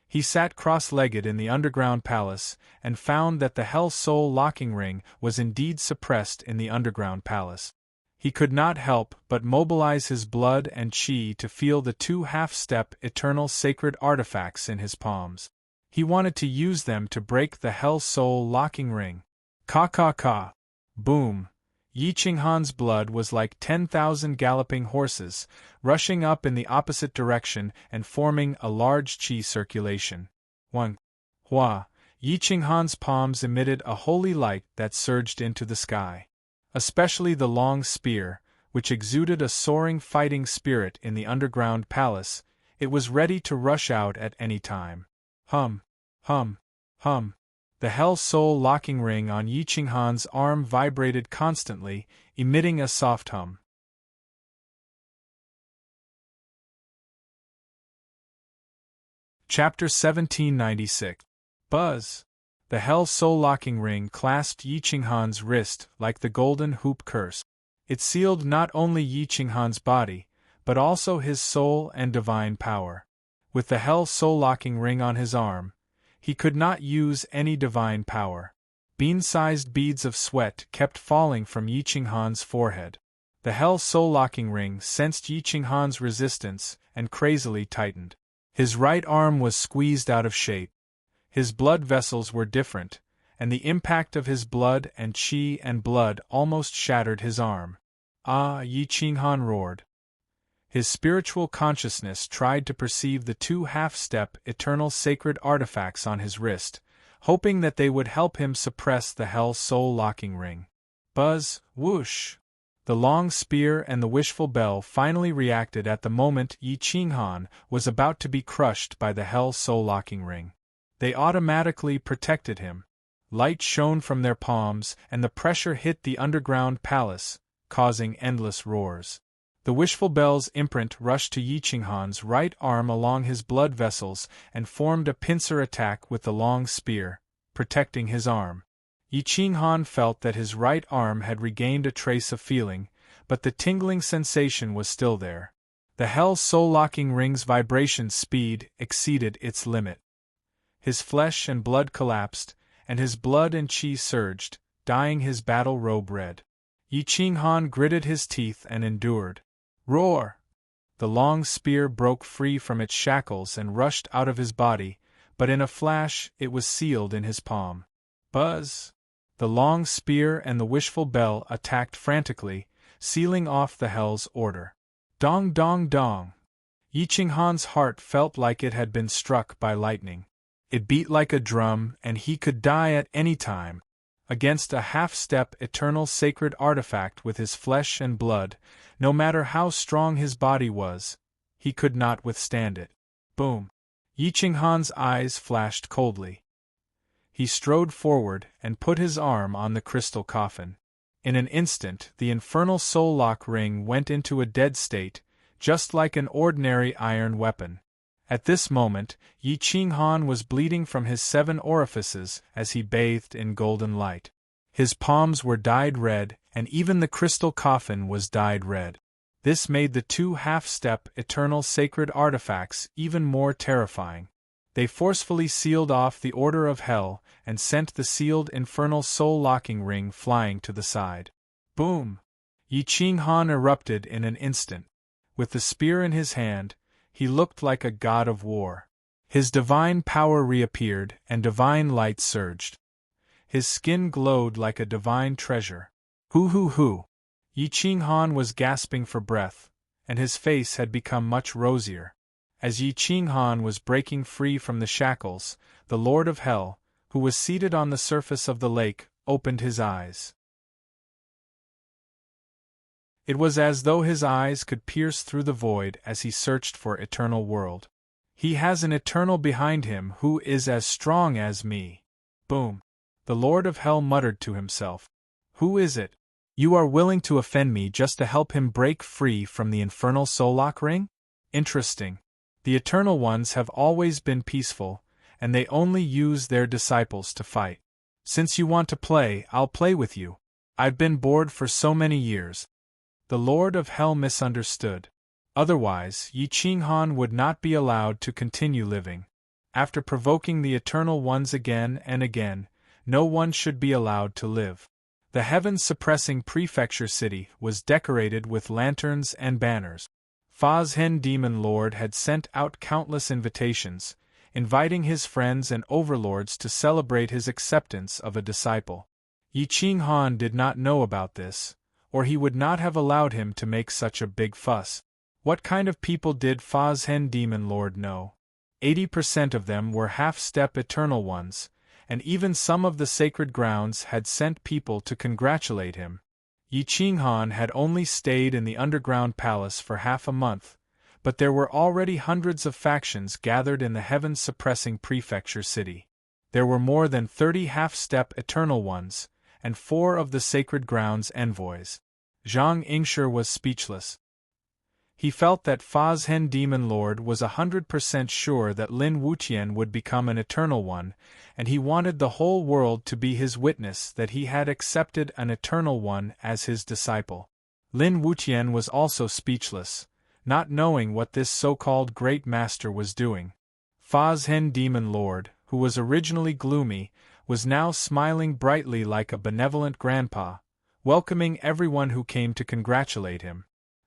He sat cross-legged in the underground palace, and found that the Hell Soul locking ring was indeed suppressed in the underground palace. He could not help but mobilize his blood and qi to feel the two half-step eternal sacred artifacts in his palms. He wanted to use them to break the Hell Soul locking ring. Ka. Boom. Yi Qinghan's blood was like 10,000 galloping horses, rushing up in the opposite direction and forming a large qi circulation. 1. Hua. Yi Qinghan's palms emitted a holy light that surged into the sky. Especially the long spear, which exuded a soaring fighting spirit in the underground palace, it was ready to rush out at any time. Hum. The Hell Soul locking ring on Yi Qinghan's arm vibrated constantly, emitting a soft hum. Chapter 1796. Buzz. The Hell Soul locking ring clasped Yi Qinghan's wrist like the golden hoop curse. It sealed not only Yi Qinghan's body, but also his soul and divine power. With the Hell Soul locking ring on his arm, he could not use any divine power. Bean-sized beads of sweat kept falling from Yi Qinghan's forehead. The Hell Soul locking ring sensed Yi Qinghan's resistance and crazily tightened. His right arm was squeezed out of shape. His blood vessels were different, and the impact of his blood and qi and blood almost shattered his arm. Ah! Yi Qinghan roared. His spiritual consciousness tried to perceive the two half-step eternal sacred artifacts on his wrist, hoping that they would help him suppress the Hell Soul locking ring. Buzz, whoosh! The long spear and the wishful bell finally reacted at the moment Yi Qinghan was about to be crushed by the Hell Soul locking ring. They automatically protected him. Light shone from their palms, and the pressure hit the underground palace, causing endless roars. The wishful bell's imprint rushed to Yi Qinghan's right arm along his blood vessels and formed a pincer attack with the long spear, protecting his arm. Yi Qinghan felt that his right arm had regained a trace of feeling, but the tingling sensation was still there. The Hell Soul locking ring's vibration speed exceeded its limit. His flesh and blood collapsed, and his blood and qi surged, dyeing his battle robe red. Yi Qinghan gritted his teeth and endured. Roar! The long spear broke free from its shackles and rushed out of his body, but in a flash it was sealed in his palm. Buzz! The long spear and the wishful bell attacked frantically, sealing off the Hell's order. Dong dong dong! Yi Qinghan's heart felt like it had been struck by lightning. It beat like a drum, and he could die at any time. Against a half-step eternal sacred artifact with his flesh and blood, no matter how strong his body was, he could not withstand it. Boom! Yi Qinghan's eyes flashed coldly. He strode forward and put his arm on the crystal coffin. In an instant, the infernal soul lock ring went into a dead state, just like an ordinary iron weapon. At this moment, Yi Qinghan was bleeding from his 7 orifices as he bathed in golden light. His palms were dyed red, and even the crystal coffin was dyed red. This made the two half-step eternal sacred artifacts even more terrifying. They forcefully sealed off the order of hell and sent the sealed infernal soul locking ring flying to the side. Boom! Yi Qinghan erupted in an instant. With the spear in his hand, he looked like a god of war. His divine power reappeared, and divine light surged. His skin glowed like a divine treasure. Hoo! Yi Qinghan was gasping for breath, and his face had become much rosier. As Yi Qinghan was breaking free from the shackles, the Lord of Hell, who was seated on the surface of the lake, opened his eyes. It was as though his eyes could pierce through the void as he searched for eternal world. He has an eternal behind him who is as strong as me. Boom. The Lord of Hell muttered to himself. Who is it? You are willing to offend me just to help him break free from the infernal Solok ring? Interesting. The Eternal Ones have always been peaceful, and they only use their disciples to fight. Since you want to play, I'll play with you. I've been bored for so many years. The Lord of Hell misunderstood. Otherwise, Yi Qinghan would not be allowed to continue living. After provoking the Eternal Ones again and again, no one should be allowed to live. The heaven-suppressing prefecture city was decorated with lanterns and banners. Fazhen Demon Lord had sent out countless invitations, inviting his friends and overlords to celebrate his acceptance of a disciple. Yi Qinghan did not know about this, or he would not have allowed him to make such a big fuss. What kind of people did Fazhen Demon Lord know? 80% of them were half-step Eternal Ones, and even some of the sacred grounds had sent people to congratulate him. Yi Qinghan had only stayed in the underground palace for half a month, but there were already hundreds of factions gathered in the heaven-suppressing prefecture city. There were more than 30 half-step Eternal Ones, and 4 of the sacred grounds envoys. Zhang Yingshi was speechless. He felt that Fazhen Demon Lord was 100% sure that Lin Wutian would become an Eternal One, and he wanted the whole world to be his witness that he had accepted an Eternal One as his disciple. Lin Wutian was also speechless, not knowing what this so-called Great Master was doing. Fazhen Demon Lord, who was originally gloomy, was now smiling brightly like a benevolent grandpa, welcoming everyone who came to congratulate him.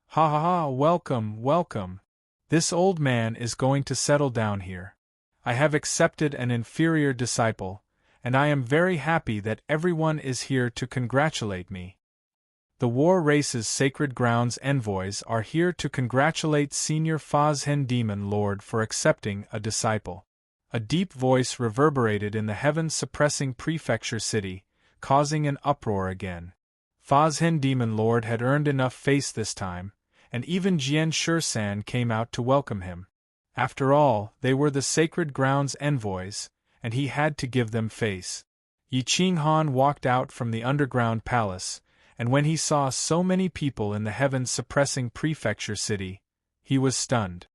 Ha ha ha, welcome, welcome. This old man is going to settle down here. I have accepted an inferior disciple, and I am very happy that everyone is here to congratulate me. The War Race's Sacred Grounds envoys are here to congratulate Senior Fazhen Demon Lord for accepting a disciple. A deep voice reverberated in the heaven-suppressing prefecture city, causing an uproar again. Fazhen Demon Lord had earned enough face this time, and even Jian Shursan came out to welcome him. After all, they were the Sacred Grounds envoys, and he had to give them face. Yi Qinghan walked out from the underground palace, and when he saw so many people in the heaven-suppressing prefecture city, he was stunned.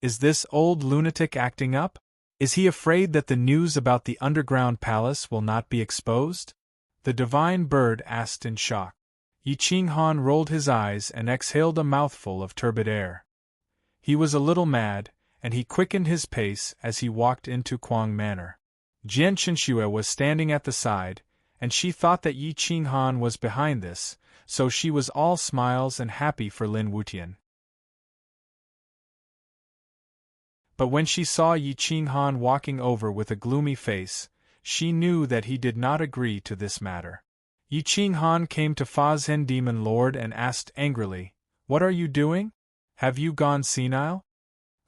Is this old lunatic acting up? Is he afraid that the news about the underground palace will not be exposed? The divine bird asked in shock. Yi Qinghan rolled his eyes and exhaled a mouthful of turbid air. He was a little mad, and he quickened his pace as he walked into Kuang Manor. Jian Qinshui was standing at the side, and she thought that Yi Qinghan was behind this, so she was all smiles and happy for Lin Wutian. But when she saw Yi Qinghan walking over with a gloomy face, she knew that he did not agree to this matter. Yi Qinghan came to Fazhen Demon Lord and asked angrily, "What are you doing? Have you gone senile?"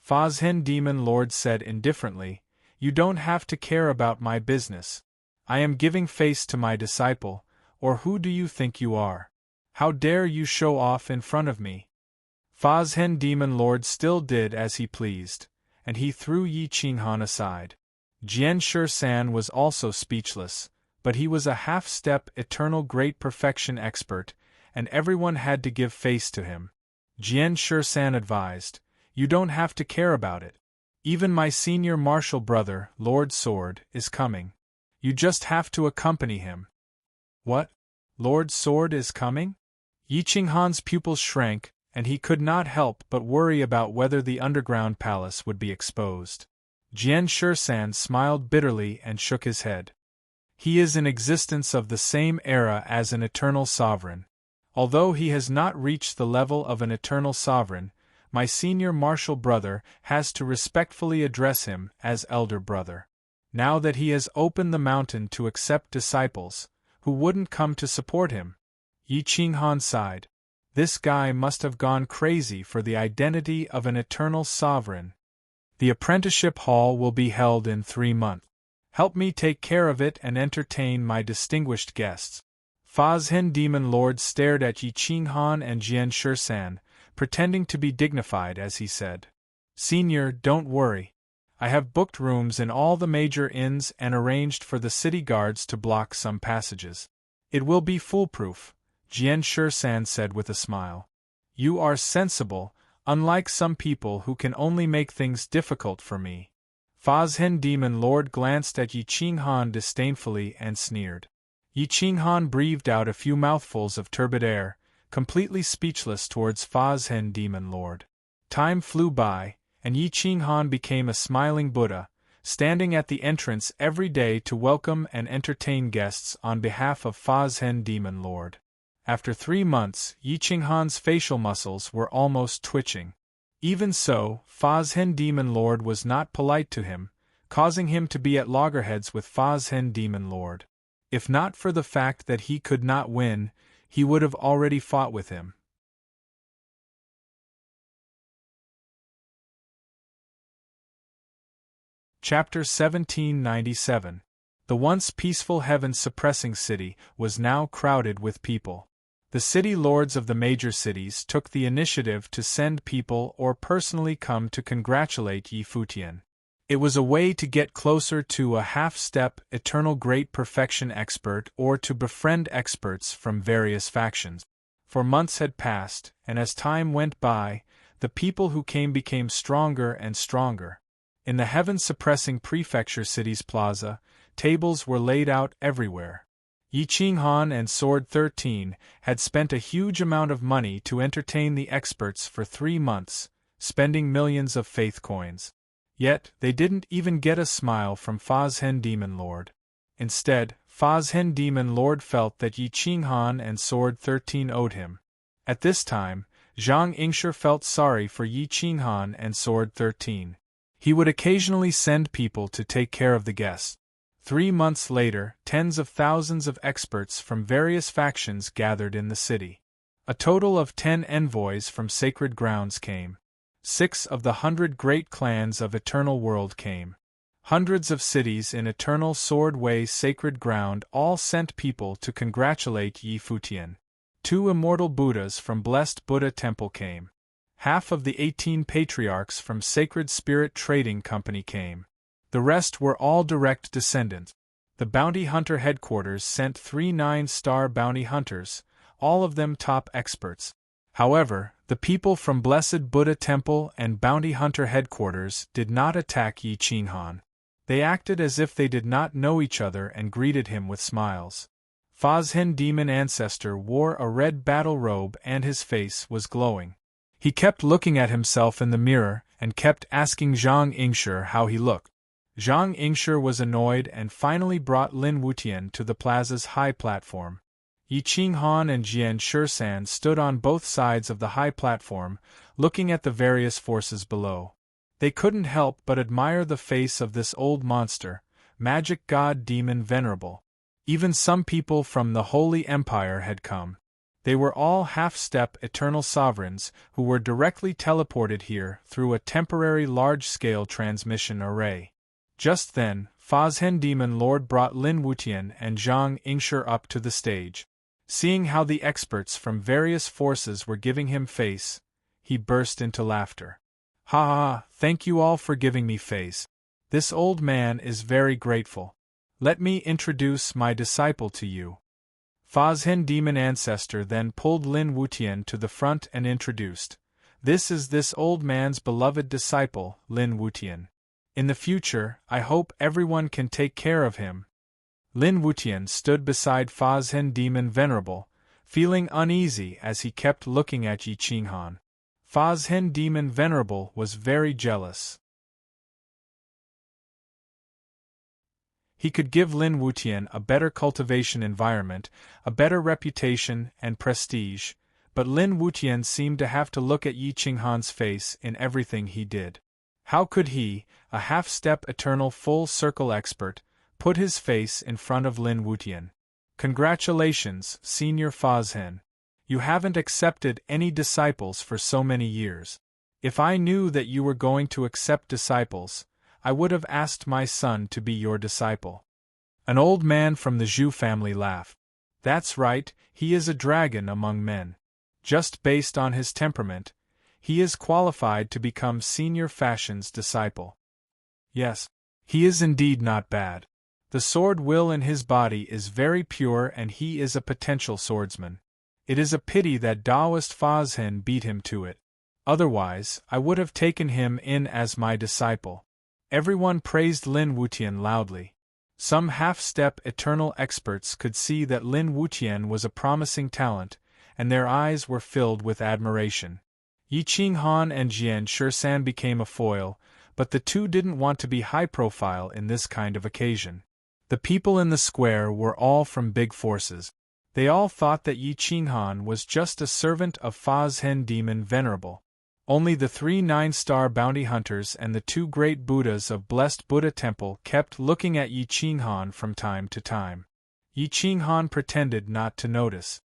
Fazhen Demon Lord said indifferently, "You don't have to care about my business. I am giving face to my disciple, or who do you think you are? How dare you show off in front of me?" Fazhen Demon Lord still did as he pleased, and he threw Yi Qinghan aside. Jian Shursan was also speechless, but he was a half-step eternal great perfection expert, and everyone had to give face to him. Jian Shursan advised, "You don't have to care about it. Even my senior martial brother, Lord Sword, is coming. You just have to accompany him." "What? Lord Sword is coming?" Yi Qinghan's pupils shrank, and he could not help but worry about whether the underground palace would be exposed. Jian Shursan smiled bitterly and shook his head. "He is in existence of the same era as an eternal sovereign. Although he has not reached the level of an eternal sovereign, my senior martial brother has to respectfully address him as elder brother. Now that he has opened the mountain to accept disciples, who wouldn't come to support him?" Yi Qinghan sighed. This guy must have gone crazy for the identity of an eternal sovereign. The apprenticeship hall will be held in 3 months. Help me take care of it and entertain my distinguished guests. Fazhen Demon Lord stared at Yi Qinghan and Jian Shisan, pretending to be dignified as he said, "Senior, don't worry. I have booked rooms in all the major inns and arranged for the city guards to block some passages. It will be foolproof," Jian Shisan said with a smile. "You are sensible, unlike some people who can only make things difficult for me." Fazhen Demon Lord glanced at Yi Qinghan disdainfully and sneered. Yi Qinghan breathed out a few mouthfuls of turbid air, completely speechless towards Fazhen Demon Lord. Time flew by, and Yi Qinghan became a smiling Buddha, standing at the entrance every day to welcome and entertain guests on behalf of Fazhen Demon Lord. After 3 months, Yi Qinghan's facial muscles were almost twitching. Even so, Fazhen Demon Lord was not polite to him, causing him to be at loggerheads with Fazhen Demon Lord. If not for the fact that he could not win, he would have already fought with him. Chapter 1797. The once peaceful heaven-suppressing city was now crowded with people. The city lords of the major cities took the initiative to send people or personally come to congratulate Yi Futian. It was a way to get closer to a half-step, eternal great perfection expert or to befriend experts from various factions. For months had passed, and as time went by, the people who came became stronger and stronger. In the heaven-suppressing prefecture city's plaza, tables were laid out everywhere. Yi Qinghan and Sword 13 had spent a huge amount of money to entertain the experts for 3 months, spending millions of faith coins. Yet, they didn't even get a smile from Fazhen Demon Lord. Instead, Fazhen Demon Lord felt that Yi Qinghan and Sword 13 owed him. At this time, Zhang Yingshi felt sorry for Yi Qinghan and Sword 13. He would occasionally send people to take care of the guests. 3 months later, tens of thousands of experts from various factions gathered in the city. A total of 10 envoys from sacred grounds came. 6 of the 100 great clans of Eternal World came. Hundreds of cities in Eternal Sword Way sacred ground all sent people to congratulate Yi Futian. 2 immortal Buddhas from Blessed Buddha Temple came. Half of the 18 patriarchs from Sacred Spirit Trading Company came. The rest were all direct descendants. The Bounty Hunter headquarters sent 3 9-star bounty hunters, all of them top experts. However, the people from Blessed Buddha Temple and Bounty Hunter headquarters did not attack Yi Qinghan. They acted as if they did not know each other and greeted him with smiles. Fazhen Demon Ancestor wore a red battle robe and his face was glowing. He kept looking at himself in the mirror and kept asking Zhang Yingshi how he looked. Zhang Yingshi was annoyed and finally brought Lin Wutian to the plaza's high platform. Yi Qinghan and Jian Shisan stood on both sides of the high platform, looking at the various forces below. They couldn't help but admire the face of this old monster, magic god demon venerable. Even some people from the Holy Empire had come. They were all half-step eternal sovereigns who were directly teleported here through a temporary large-scale transmission array. Just then, Fazhen Demon Lord brought Lin Wutian and Zhang Yingshi up to the stage. Seeing how the experts from various forces were giving him face, he burst into laughter. "Ha ha, thank you all for giving me face. This old man is very grateful. Let me introduce my disciple to you." Fazhen Demon Ancestor then pulled Lin Wutian to the front and introduced, "This is this old man's beloved disciple, Lin Wutian. In the future, I hope everyone can take care of him." Lin Wutian stood beside Fazhen Demon Venerable, feeling uneasy as he kept looking at Yi Qinghan. Fazhen Demon Venerable was very jealous. He could give Lin Wutian a better cultivation environment, a better reputation and prestige, but Lin Wutian seemed to have to look at Yi Qinghan's face in everything he did. How could he, a half-step eternal full-circle expert, put his face in front of Lin Wutian? "Congratulations, Senior Fazhen. You haven't accepted any disciples for so many years. If I knew that you were going to accept disciples, I would have asked my son to be your disciple." An old man from the Zhu family laughed. "That's right, he is a dragon among men. Just based on his temperament, he is qualified to become Senior Fashion's disciple. Yes, he is indeed not bad. The sword will in his body is very pure and he is a potential swordsman. It is a pity that Taoist Fa Zhen beat him to it. Otherwise, I would have taken him in as my disciple." Everyone praised Lin Wutian loudly. Some half-step eternal experts could see that Lin Wutian was a promising talent, and their eyes were filled with admiration. Yi Qinghan and Jian Shisan became a foil, but the two didn't want to be high-profile in this kind of occasion. The people in the square were all from big forces. They all thought that Yi Qinghan was just a servant of Fa Zhen Demon Venerable. Only the 3 9-star bounty hunters and the 2 great Buddhas of Blessed Buddha Temple kept looking at Yi Qinghan from time to time. Yi Qinghan pretended not to notice.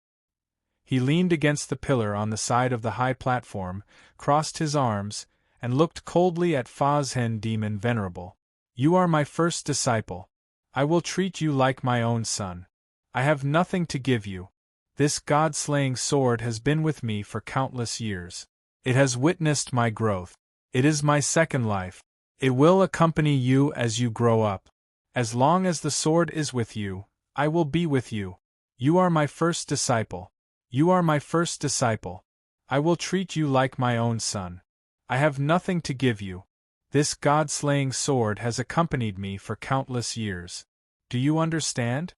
He leaned against the pillar on the side of the high platform, crossed his arms, and looked coldly at Fa Zhen Demon Venerable. "You are my first disciple. I will treat you like my own son. I have nothing to give you. This god-slaying sword has been with me for countless years. It has witnessed my growth. It is my second life. It will accompany you as you grow up. As long as the sword is with you, I will be with you. You are my first disciple. You are my first disciple. I will treat you like my own son. I have nothing to give you. This god-slaying sword has accompanied me for countless years. Do you understand?"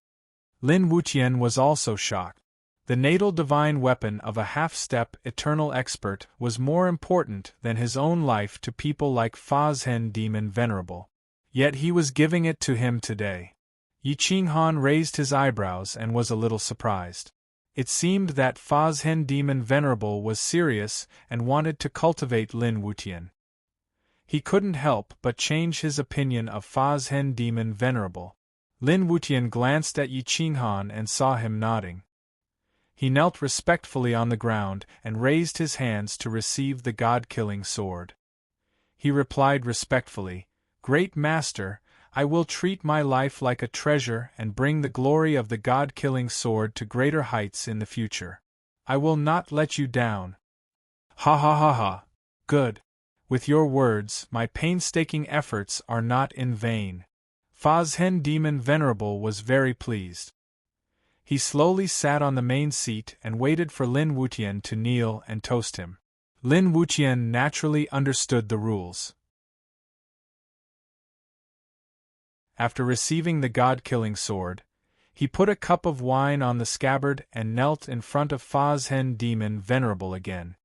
Lin Wutian was also shocked. The natal divine weapon of a half-step eternal expert was more important than his own life to people like Fa Zhen Demon Venerable. Yet he was giving it to him today. Yi Qinghan raised his eyebrows and was a little surprised. It seemed that Fa Zhen Demon Venerable was serious and wanted to cultivate Lin Wutian. He couldn't help but change his opinion of Fa Zhen Demon Venerable. Lin Wutian glanced at Yi Qinghan and saw him nodding. He knelt respectfully on the ground and raised his hands to receive the god-killing sword. He replied respectfully, "Great Master, I will treat my life like a treasure and bring the glory of the god-killing sword to greater heights in the future. I will not let you down." "Ha ha ha ha! Good! With your words, my painstaking efforts are not in vain." Fa Zhen Demon Venerable was very pleased. He slowly sat on the main seat and waited for Lin Wutian to kneel and toast him. Lin Wutian naturally understood the rules. After receiving the god-killing sword, he put a cup of wine on the scabbard and knelt in front of Fa Zhen Demon Venerable again.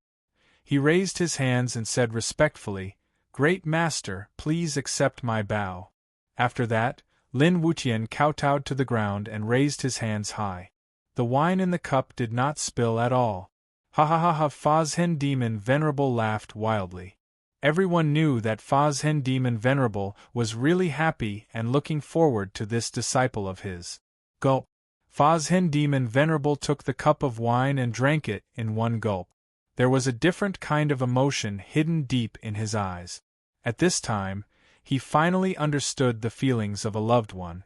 He raised his hands and said respectfully, "Great Master, please accept my bow." After that, Lin Wutian kowtowed to the ground and raised his hands high. The wine in the cup did not spill at all. "Ha ha ha ha!" Fa Zhen Demon Venerable laughed wildly. Everyone knew that Fa Zhen Demon Venerable was really happy and looking forward to this disciple of his. Gulp! Fa Zhen Demon Venerable took the cup of wine and drank it in one gulp. There was a different kind of emotion hidden deep in his eyes. At this time, he finally understood the feelings of a loved one.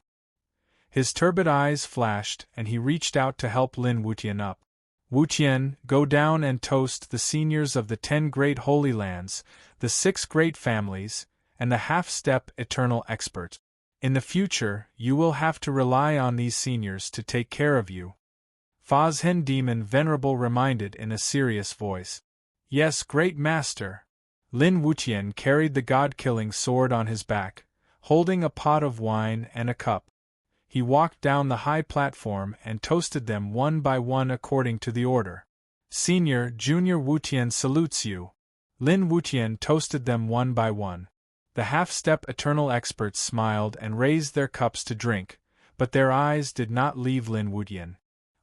His turbid eyes flashed and he reached out to help Lin Wutian up. "Wutian, go down and toast the seniors of the 10 great holy lands, the 6 great families, and the half-step eternal expert. In the future, you will have to rely on these seniors to take care of you." Fa Zhen Demon Venerable reminded in a serious voice. "Yes, Great Master." Lin Wutian carried the god-killing sword on his back, holding a pot of wine and a cup. He walked down the high platform and toasted them one by one according to the order. "Senior Junior Wutian salutes you." Lin Wutian toasted them one by one. The half-step eternal experts smiled and raised their cups to drink, but their eyes did not leave Lin Wutian.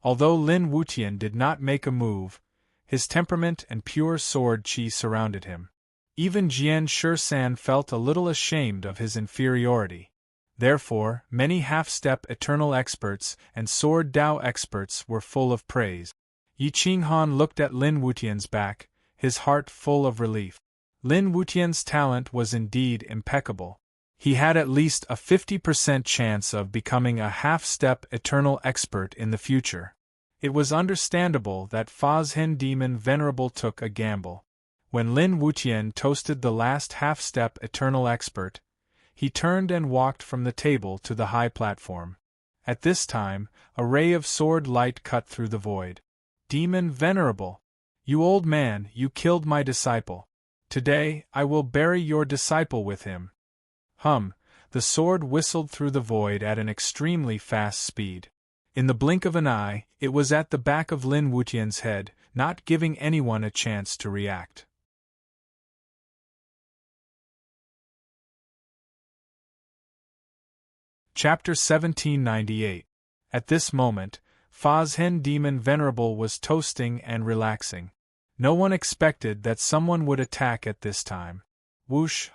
Although Lin Wutian did not make a move, his temperament and pure sword qi surrounded him. Even Jian Shisan felt a little ashamed of his inferiority. Therefore, many half-step eternal experts and sword Dao experts were full of praise. Yi Qinghan looked at Lin Wutian's back, his heart full of relief. Lin Wutian's talent was indeed impeccable. He had at least a 50% chance of becoming a half-step eternal expert in the future. It was understandable that Fa's Hen Demon Venerable took a gamble. When Lin Wutian toasted the last half-step eternal expert, he turned and walked from the table to the high platform. At this time, a ray of sword light cut through the void. Demon Venerable! You old man, you killed my disciple. Today, I will bury your disciple with him. The sword whistled through the void at an extremely fast speed. In the blink of an eye, it was at the back of Lin Wutian's head, not giving anyone a chance to react. Chapter 1798. At this moment, Fa's Hen Demon Venerable was toasting and relaxing. No one expected that someone would attack at this time. Whoosh,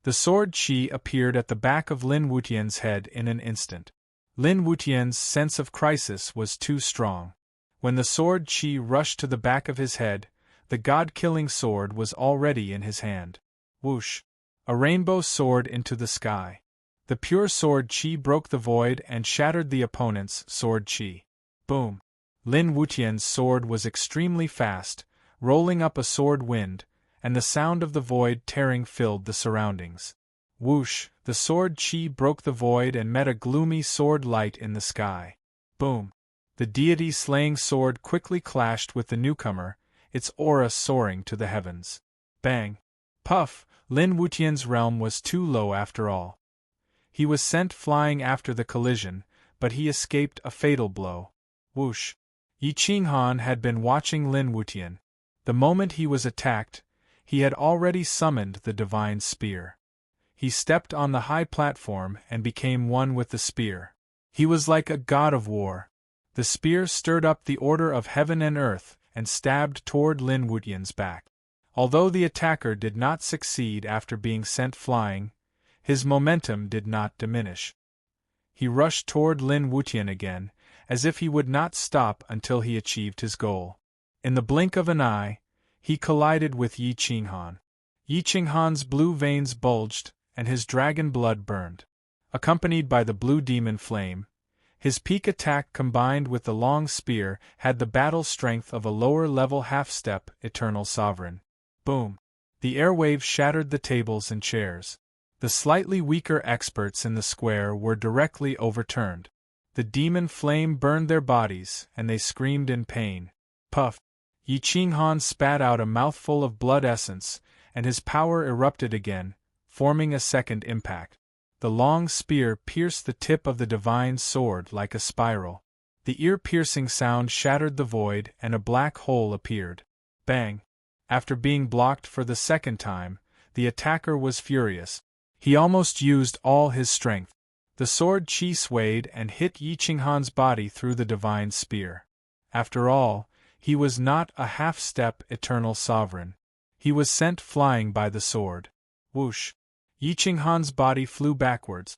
The sword chi appeared at the back of Lin Wutian's head in an instant. Lin Wutian's sense of crisis was too strong. When the sword chi rushed to the back of his head, the god-killing sword was already in his hand. Whoosh! A rainbow soared into the sky. The pure sword chi broke the void and shattered the opponent's sword chi. Boom! Lin Wutian's sword was extremely fast, rolling up a sword wind, and the sound of the void tearing filled the surroundings. Whoosh! The sword chi broke the void and met a gloomy sword light in the sky. Boom! The deity-slaying sword quickly clashed with the newcomer, its aura soaring to the heavens. Bang! Puff! Lin Wutian's realm was too low after all. He was sent flying after the collision, but he escaped a fatal blow. Whoosh! Yi Qinghan had been watching Lin Wutian. The moment he was attacked, he had already summoned the divine spear. He stepped on the high platform and became one with the spear. He was like a god of war. The spear stirred up the order of heaven and earth and stabbed toward Lin Wutian's back. Although the attacker did not succeed after being sent flying, his momentum did not diminish. He rushed toward Lin Wutian again, as if he would not stop until he achieved his goal. In the blink of an eye, he collided with Yi Qinghan. Yi Qinghan's blue veins bulged, and his dragon blood burned. Accompanied by the blue demon flame, his peak attack combined with the long spear had the battle strength of a lower-level half-step eternal sovereign. Boom! The airwaves shattered the tables and chairs. The slightly weaker experts in the square were directly overturned. The demon flame burned their bodies, and they screamed in pain. Puff! Yi Qinghan spat out a mouthful of blood essence, and his power erupted again, forming a second impact. The long spear pierced the tip of the divine sword like a spiral. The ear-piercing sound shattered the void, and a black hole appeared. Bang! After being blocked for the second time, the attacker was furious. He almost used all his strength. The sword chi swayed and hit Yi Qinghan's body through the divine spear. After all, he was not a half-step eternal sovereign. He was sent flying by the sword. Whoosh! Yi Qinghan's body flew backwards.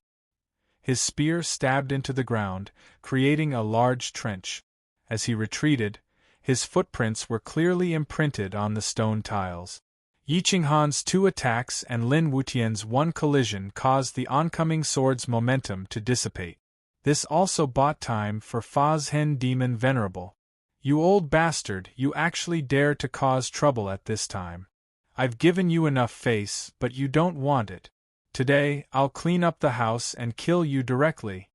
His spear stabbed into the ground, creating a large trench. As he retreated, his footprints were clearly imprinted on the stone tiles. Yi Qinghan's 2 attacks and Lin Wutian's 1 collision caused the oncoming sword's momentum to dissipate. This also bought time for Fa's Hen Demon Venerable. You old bastard, you actually dare to cause trouble at this time. I've given you enough face, but you don't want it. Today, I'll clean up the house and kill you directly.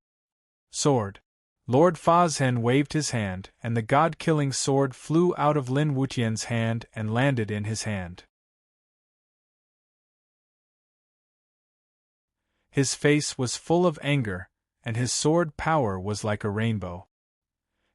Sword. Lord Fazhen waved his hand, and the god-killing sword flew out of Lin Wutian's hand and landed in his hand. His face was full of anger, and his sword power was like a rainbow.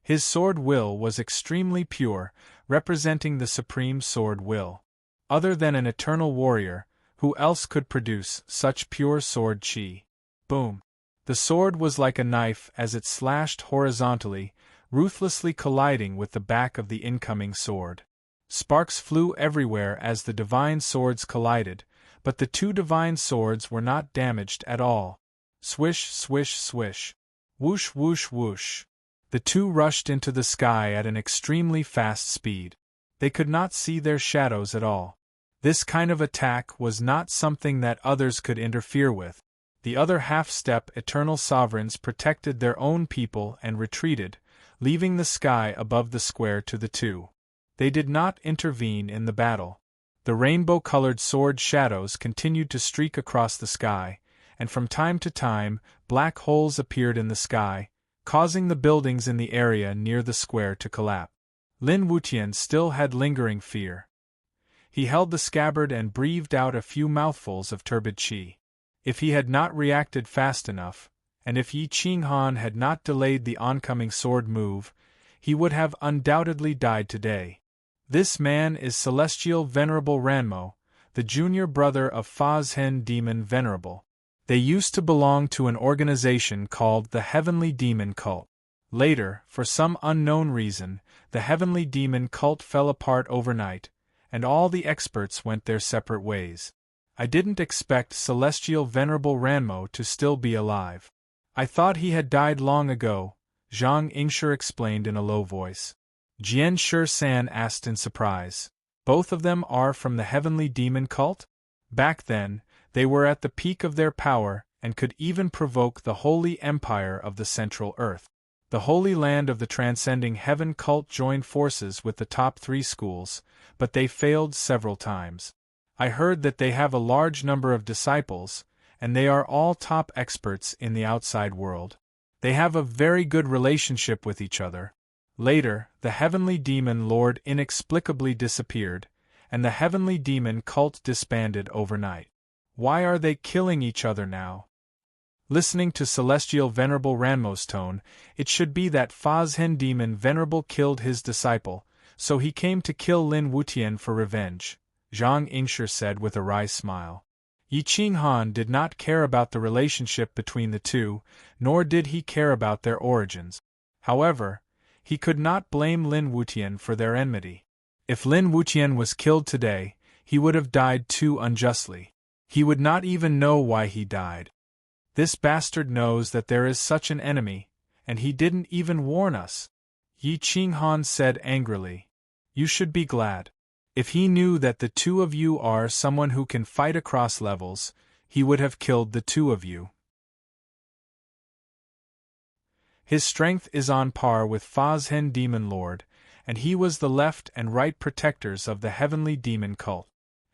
His sword will was extremely pure, representing the supreme sword will. Other than an eternal warrior, who else could produce such pure sword chi? Boom! The sword was like a knife as it slashed horizontally, ruthlessly colliding with the back of the incoming sword. Sparks flew everywhere as the divine swords collided, but the 2 divine swords were not damaged at all. Swish, swish, swish. Whoosh, whoosh, whoosh. The 2 rushed into the sky at an extremely fast speed. They could not see their shadows at all. This kind of attack was not something that others could interfere with. The other half-step eternal sovereigns protected their own people and retreated, leaving the sky above the square to the two. They did not intervene in the battle. The rainbow-colored sword shadows continued to streak across the sky, and from time to time, black holes appeared in the sky, causing the buildings in the area near the square to collapse. Lin Wutian still had lingering fear. He held the scabbard and breathed out a few mouthfuls of turbid qi. If he had not reacted fast enough, and if Yi Qinghan had not delayed the oncoming sword move, he would have undoubtedly died today. This man is Celestial Venerable Ranmo, the junior brother of Fazhen Demon Venerable. They used to belong to an organization called the Heavenly Demon Cult. Later, for some unknown reason, the Heavenly Demon Cult fell apart overnight, and all the experts went their separate ways. I didn't expect Celestial Venerable Ranmo to still be alive. I thought he had died long ago, Zhang Yingshi explained in a low voice. Jian Shi-san asked in surprise. Both of them are from the Heavenly Demon Cult? Back then, they were at the peak of their power and could even provoke the Holy Empire of the Central Earth. The Holy Land of the Transcending Heaven Cult joined forces with the top 3 schools, but they failed several times. I heard that they have a large number of disciples, and they are all top experts in the outside world. They have a very good relationship with each other. Later, the Heavenly Demon Lord inexplicably disappeared, and the Heavenly Demon Cult disbanded overnight. Why are they killing each other now? Listening to Celestial Venerable Ranmo's tone, it should be that Fazhen Demon Venerable killed his disciple, so he came to kill Lin Wutian for revenge, Zhang Yingshi said with a wry smile. Yi Qinghan did not care about the relationship between the two, nor did he care about their origins. However, he could not blame Lin Wutian for their enmity. If Lin Wutian was killed today, he would have died too unjustly. He would not even know why he died. This bastard knows that there is such an enemy, and he didn't even warn us. Yi Qinghan said angrily. You should be glad. If he knew that the two of you are someone who can fight across levels, he would have killed the two of you. His strength is on par with Fazhen Demon Lord, and he was the left and right protectors of the Heavenly Demon Cult.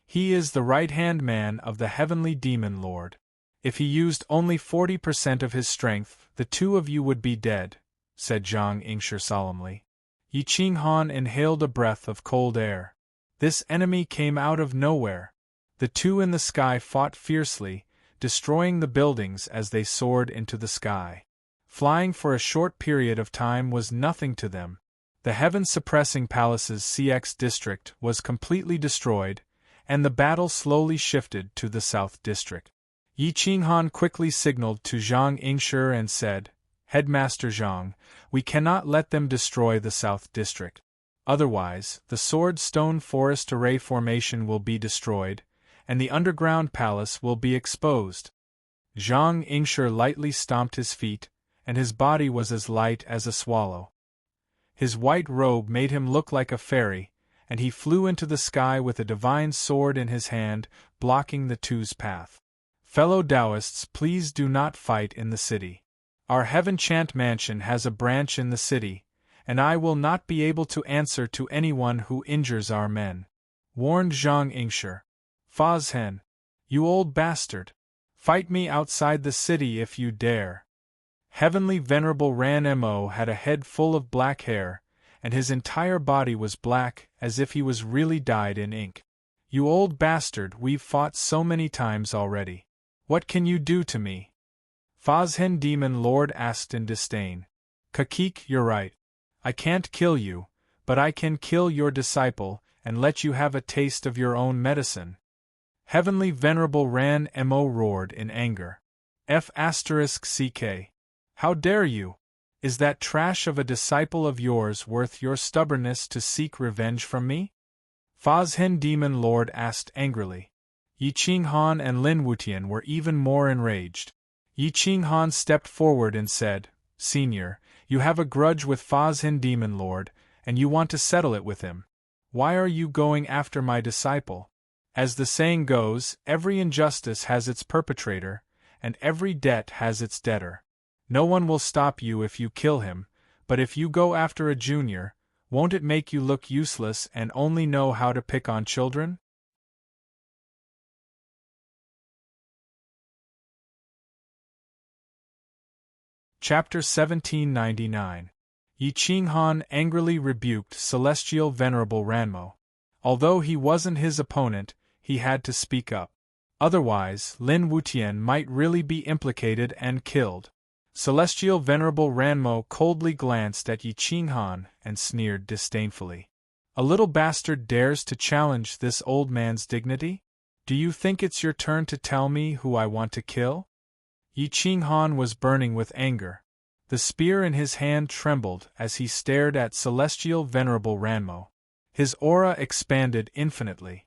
He is the right-hand man of the Heavenly Demon Lord. If he used only 40% of his strength, the two of you would be dead, said Zhang Yingshi solemnly. Yi Qinghan inhaled a breath of cold air. This enemy came out of nowhere. The two in the sky fought fiercely, destroying the buildings as they soared into the sky. Flying for a short period of time was nothing to them. The heaven-suppressing palace's CX district was completely destroyed, and the battle slowly shifted to the south district. Yi Qinghan quickly signaled to Zhang Yingshi and said, Headmaster Zhang, we cannot let them destroy the south district. Otherwise, the Sword Stone Forest Array formation will be destroyed, and the underground palace will be exposed. Zhang Yingshi lightly stomped his feet, and his body was as light as a swallow. His white robe made him look like a fairy, and he flew into the sky with a divine sword in his hand, blocking the two's path. Fellow Taoists, please do not fight in the city. Our Heaven Chant Mansion has a branch in the city, and I will not be able to answer to anyone who injures our men, warned Zhang Yingshi. Fazhen, you old bastard! Fight me outside the city if you dare. Heavenly Venerable Ranmo had a head full of black hair, and his entire body was black as if he was really dyed in ink. You old bastard, we've fought so many times already. What can you do to me? Fazhen Demon Lord asked in disdain. Kakik, you're right. I can't kill you, but I can kill your disciple and let you have a taste of your own medicine. Heavenly Venerable Ranmo roared in anger. F***ck. How dare you? Is that trash of a disciple of yours worth your stubbornness to seek revenge from me? Fazhen Demon Lord asked angrily. Yi Qinghan and Lin Wutian were even more enraged. Yi Qinghan stepped forward and said, Senior, you have a grudge with Fazhen Demon Lord, and you want to settle it with him. Why are you going after my disciple? As the saying goes, every injustice has its perpetrator, and every debt has its debtor. No one will stop you if you kill him, but if you go after a junior, won't it make you look useless and only know how to pick on children? Chapter 1799. Yi Qinghan angrily rebuked Celestial Venerable Ranmo. Although he wasn't his opponent, he had to speak up. Otherwise, Lin Wutian might really be implicated and killed. Celestial Venerable Ranmo coldly glanced at Yi Qinghan and sneered disdainfully. A little bastard dares to challenge this old man's dignity? Do you think it's your turn to tell me who I want to kill? Yi Qinghan was burning with anger. The spear in his hand trembled as he stared at Celestial Venerable Ranmo. His aura expanded infinitely.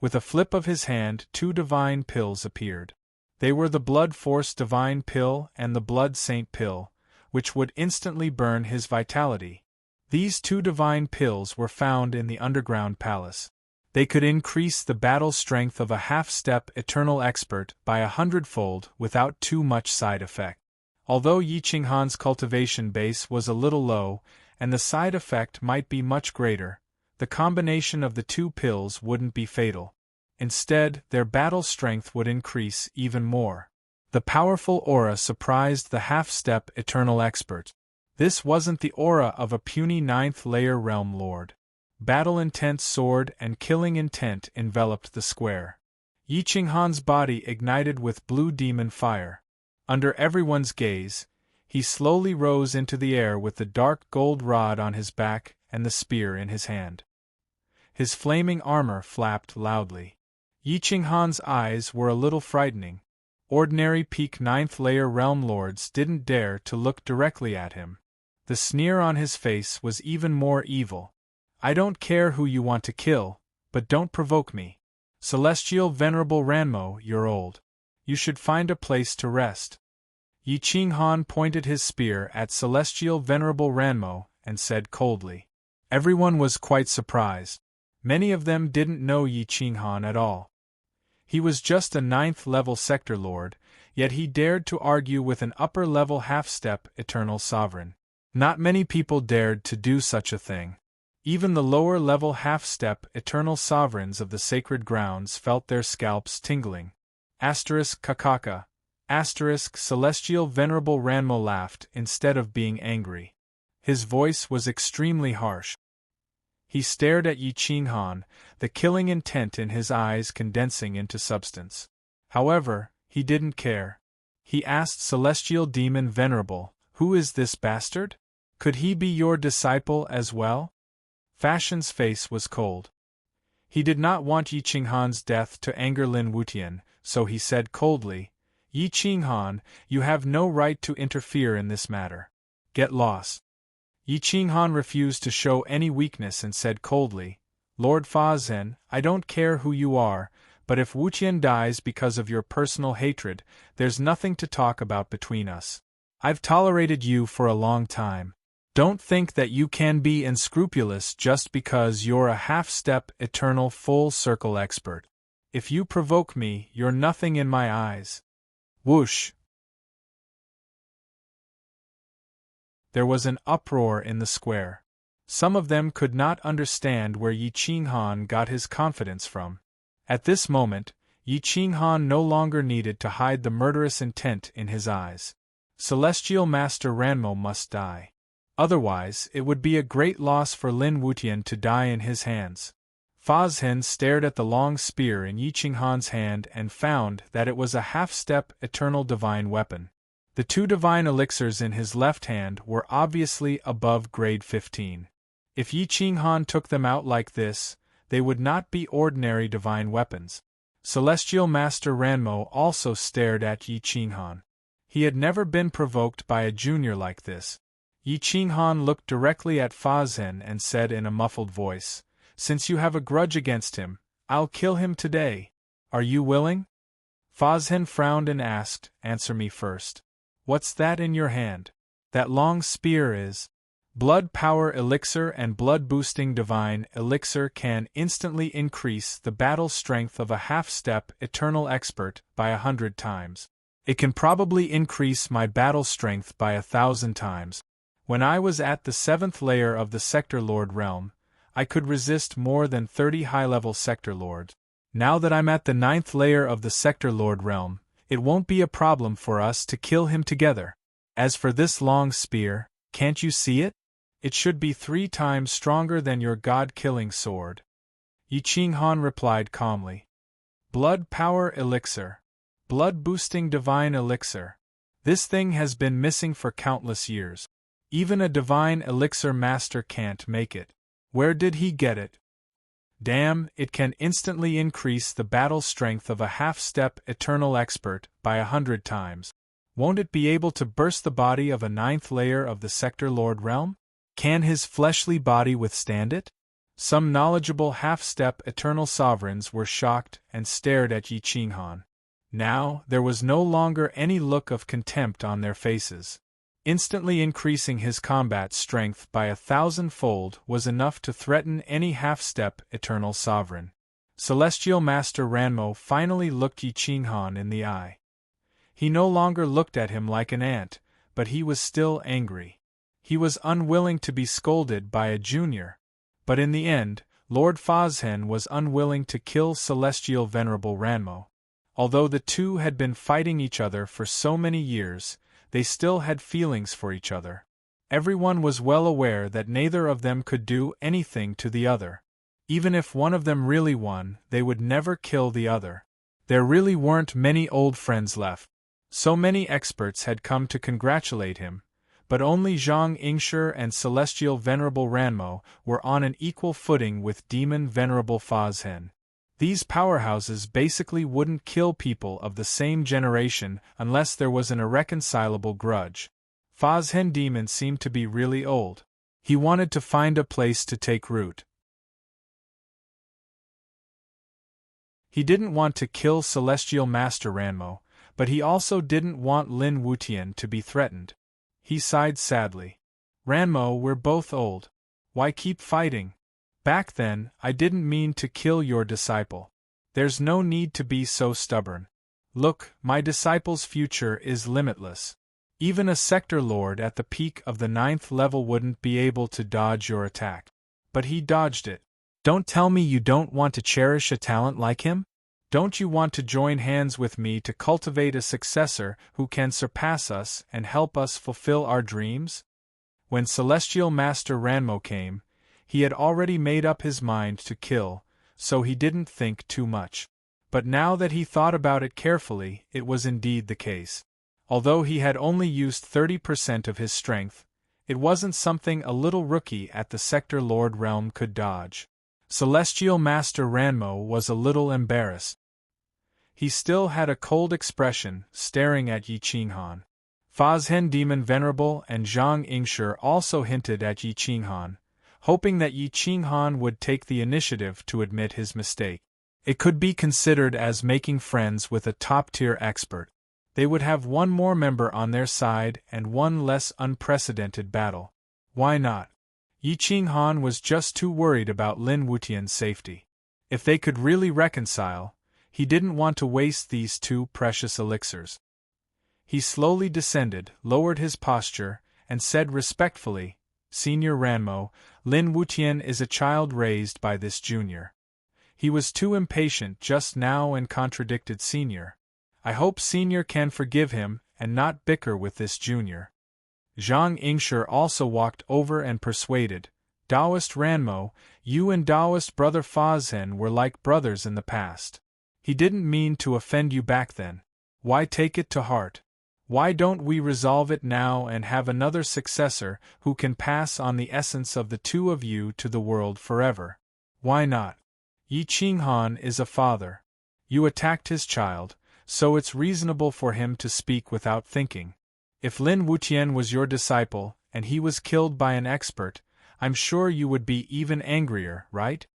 With a flip of his hand, 2 divine pills appeared. They were the Blood Force Divine Pill and the Blood Saint Pill, which would instantly burn his vitality. These 2 divine pills were found in the underground palace. They could increase the battle strength of a half-step eternal expert by 100-fold without too much side effect. Although Yi Qinghan's cultivation base was a little low, and the side effect might be much greater, the combination of the 2 pills wouldn't be fatal. Instead, their battle strength would increase even more. The powerful aura surprised the half-step eternal expert. This wasn't the aura of a puny 9th-layer realm lord. Battle intent soared and killing intent enveloped the square. Yi Qinghan's body ignited with blue demon fire. Under everyone's gaze, he slowly rose into the air with the dark gold rod on his back and the spear in his hand. His flaming armor flapped loudly. Yi Qinghan's eyes were a little frightening. Ordinary peak 9th-layer realm lords didn't dare to look directly at him. The sneer on his face was even more evil. I don't care who you want to kill, but don't provoke me. Celestial Venerable Ranmo, you're old. You should find a place to rest. Yi Qinghan pointed his spear at Celestial Venerable Ranmo and said coldly. Everyone was quite surprised. Many of them didn't know Yi Qinghan at all. He was just a 9th-level sector lord, yet he dared to argue with an upper-level half-step eternal sovereign. Not many people dared to do such a thing. Even the lower-level half-step eternal sovereigns of the sacred grounds felt their scalps tingling. Kakaka. Celestial Venerable Ranmo laughed instead of being angry. His voice was extremely harsh. He stared at Yi Qinghan, the killing intent in his eyes condensing into substance. However, he didn't care. He asked Celestial Demon Venerable, "Who is this bastard? Could he be your disciple as well?" Fashion's face was cold. He did not want Yi Qinghan's death to anger Lin Wutian, so he said coldly, "Yi Qinghan, you have no right to interfere in this matter. Get lost." Yi Qinghan refused to show any weakness and said coldly, "Lord Fa Zhen, I don't care who you are, but if Wutian dies because of your personal hatred, there's nothing to talk about between us. I've tolerated you for a long time. Don't think that you can be unscrupulous just because you're a half-step eternal full-circle expert. If you provoke me, you're nothing in my eyes." Whoosh! There was an uproar in the square. Some of them could not understand where Yi Qinghan got his confidence from. At this moment, Yi Qinghan no longer needed to hide the murderous intent in his eyes. Celestial Master Ranmo must die. Otherwise, it would be a great loss for Lin Wutian to die in his hands. Fa Zhen stared at the long spear in Yi Qinghan's hand and found that it was a half-step eternal divine weapon. The 2 divine elixirs in his left hand were obviously above grade 15. If Yi Qinghan took them out like this, they would not be ordinary divine weapons. Celestial Master Ranmo also stared at Yi Qinghan. He had never been provoked by a junior like this. Yi Qinghan looked directly at Fa Zhen and said in a muffled voice, "Since you have a grudge against him, I'll kill him today. Are you willing?" Fa Zhen frowned and asked, "Answer me first. What's that in your hand?" "That long spear is..." Blood Power Elixir and Blood Boosting Divine Elixir can instantly increase the battle strength of a half-step Eternal Expert by 100 times. It can probably increase my battle strength by 1,000 times. When I was at the 7th layer of the Sector Lord realm, I could resist more than 30 high-level Sector Lords. Now that I'm at the 9th layer of the Sector Lord realm, it won't be a problem for us to kill him together. As for this long spear, can't you see it? It should be 3 times stronger than your god-killing sword. Yi Qinghan replied calmly. Blood Power Elixir. Blood Boosting Divine Elixir. This thing has been missing for countless years. Even a Divine Elixir Master can't make it. Where did he get it? Damn, it can instantly increase the battle strength of a half-step Eternal Expert by 100 times. Won't it be able to burst the body of a 9th layer of the Sector Lord realm? Can his fleshly body withstand it? Some knowledgeable half-step Eternal Sovereigns were shocked and stared at Yi Qinghan. Now, there was no longer any look of contempt on their faces. Instantly increasing his combat strength by 1,000-fold was enough to threaten any half-step Eternal Sovereign. Celestial Master Ranmo finally looked Yi Qinghan in the eye. He no longer looked at him like an ant, but he was still angry. He was unwilling to be scolded by a junior. But in the end, Lord Fazhen was unwilling to kill Celestial Venerable Ranmo. Although the two had been fighting each other for so many years, they still had feelings for each other. Everyone was well aware that neither of them could do anything to the other. Even if one of them really won, they would never kill the other. There really weren't many old friends left. So many experts had come to congratulate him, but only Zhang Yingshi and Celestial Venerable Ranmo were on an equal footing with Demon Venerable Fazhen. These powerhouses basically wouldn't kill people of the same generation unless there was an irreconcilable grudge. Fazhen Demon seemed to be really old. He wanted to find a place to take root. He didn't want to kill Celestial Master Ranmo, but he also didn't want Lin Wutian to be threatened. He sighed sadly. Ranmo, we're both old. Why keep fighting? Back then, I didn't mean to kill your disciple. There's no need to be so stubborn. Look, my disciple's future is limitless. Even a Sector Lord at the peak of the 9th level wouldn't be able to dodge your attack. But he dodged it. Don't tell me you don't want to cherish a talent like him? Don't you want to join hands with me to cultivate a successor who can surpass us and help us fulfill our dreams? When Celestial Master Ranmo came, he had already made up his mind to kill, so he didn't think too much. But now that he thought about it carefully, it was indeed the case. Although he had only used 30% of his strength, it wasn't something a little rookie at the Sector Lord realm could dodge. Celestial Master Ranmo was a little embarrassed. He still had a cold expression, staring at Yi Qinghan. Fazhen Demon Venerable and Zhang Yingshi also hinted at Yi Qinghan, hoping that Yi Qinghan would take the initiative to admit his mistake. It could be considered as making friends with a top-tier expert. They would have one more member on their side and one less unprecedented battle. Why not? Yi Qinghan was just too worried about Lin Wutian's safety. If they could really reconcile, he didn't want to waste these 2 precious elixirs. He slowly descended, lowered his posture, and said respectfully, Senior Ranmo, Lin Wutian is a child raised by this junior. He was too impatient just now and contradicted Senior. I hope Senior can forgive him and not bicker with this junior. Zhang Yingshi also walked over and persuaded, Taoist Ranmo, you and Taoist Brother Fazhen were like brothers in the past. He didn't mean to offend you back then. Why take it to heart? Why don't we resolve it now and have another successor who can pass on the essence of the 2 of you to the world forever? Why not? Yi Qinghan is a father. You attacked his child, so it's reasonable for him to speak without thinking. If Lin Wutian was your disciple, and he was killed by an expert, I'm sure you would be even angrier, right?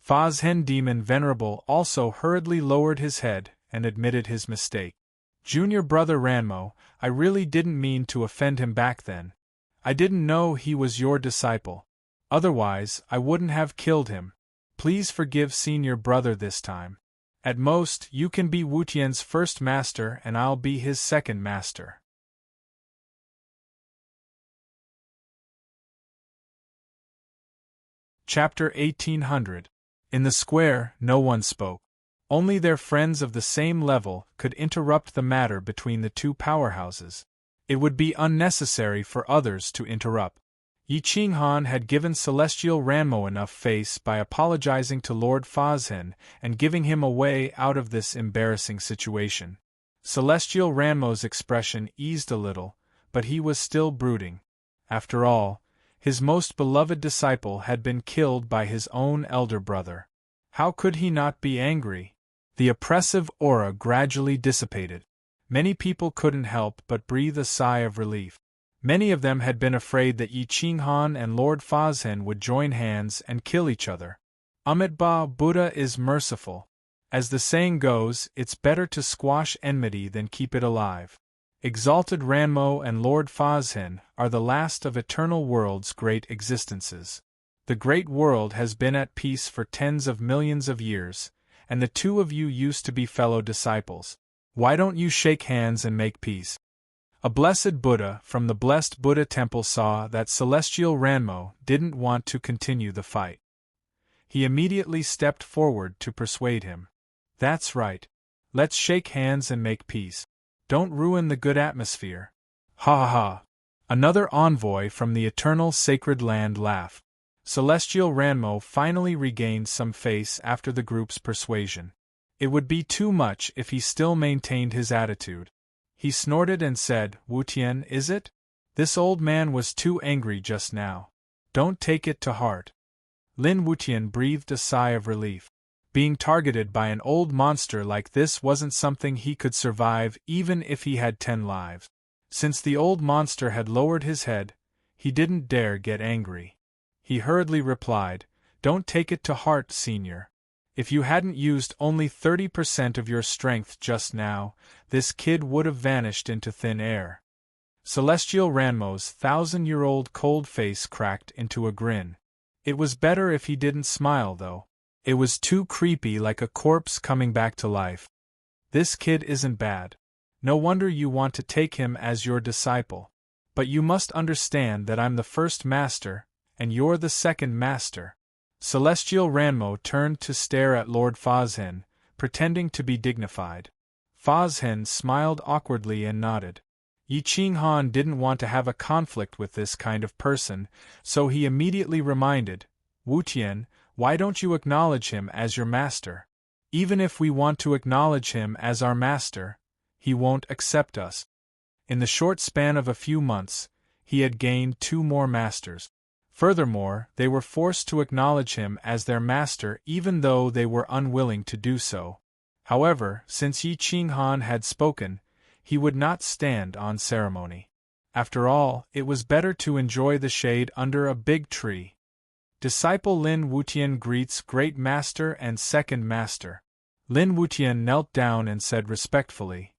Fazhen Demon Venerable also hurriedly lowered his head and admitted his mistake. Junior Brother Ranmo, I really didn't mean to offend him back then. I didn't know he was your disciple. Otherwise, I wouldn't have killed him. Please forgive senior brother this time. At most, you can be Wu Tian's first master and I'll be his second master. Chapter 1800. In the square, no one spoke. Only their friends of the same level could interrupt the matter between the two powerhouses. It would be unnecessary for others to interrupt. Yi Qinghan had given Celestial Ranmo enough face by apologizing to Lord Fazhen and giving him a way out of this embarrassing situation. Celestial Ranmo's expression eased a little, but he was still brooding. After all, his most beloved disciple had been killed by his own elder brother. How could he not be angry? The oppressive aura gradually dissipated. Many people couldn't help but breathe a sigh of relief. Many of them had been afraid that Yi Qinghan and Lord Fazhen would join hands and kill each other. Amitabha Buddha is merciful. As the saying goes, it's better to squash enmity than keep it alive. Exalted Ranmo and Lord Fazhen are the last of Eternal World's great existences. The great world has been at peace for tens of millions of years, and the two of you used to be fellow disciples. Why don't you shake hands and make peace? A blessed Buddha from the blessed Buddha temple saw that Celestial Ranmo didn't want to continue the fight. He immediately stepped forward to persuade him. That's right. Let's shake hands and make peace. Don't ruin the good atmosphere. Ha ha ha. Another envoy from the eternal sacred land laughed. Celestial Ranmo finally regained some face after the group's persuasion. It would be too much if he still maintained his attitude. He snorted and said, Wu Tian, is it? This old man was too angry just now. Don't take it to heart. Lin Wutian breathed a sigh of relief. Being targeted by an old monster like this wasn't something he could survive even if he had 10 lives. Since the old monster had lowered his head, he didn't dare get angry. He hurriedly replied, Don't take it to heart, senior. If you hadn't used only 30% of your strength just now, this kid would have vanished into thin air. Celestial Ranmo's 1,000-year-old cold face cracked into a grin. It was better if he didn't smile, though. It was too creepy, like a corpse coming back to life. This kid isn't bad. No wonder you want to take him as your disciple. But you must understand that I'm the first master, and you're the second master. Celestial Ranmo turned to stare at Lord Fazhen, pretending to be dignified. Fazhen smiled awkwardly and nodded. Yi Qinghan didn't want to have a conflict with this kind of person, so he immediately reminded, Wu Tian, why don't you acknowledge him as your master? Even if we want to acknowledge him as our master, he won't accept us. In the short span of a few months, he had gained 2 more masters. Furthermore, they were forced to acknowledge him as their master even though they were unwilling to do so. However, since Yi Qinghan had spoken, he would not stand on ceremony. After all, it was better to enjoy the shade under a big tree. Disciple Lin Wutian greets Great Master and Second Master. Lin Wutian knelt down and said respectfully,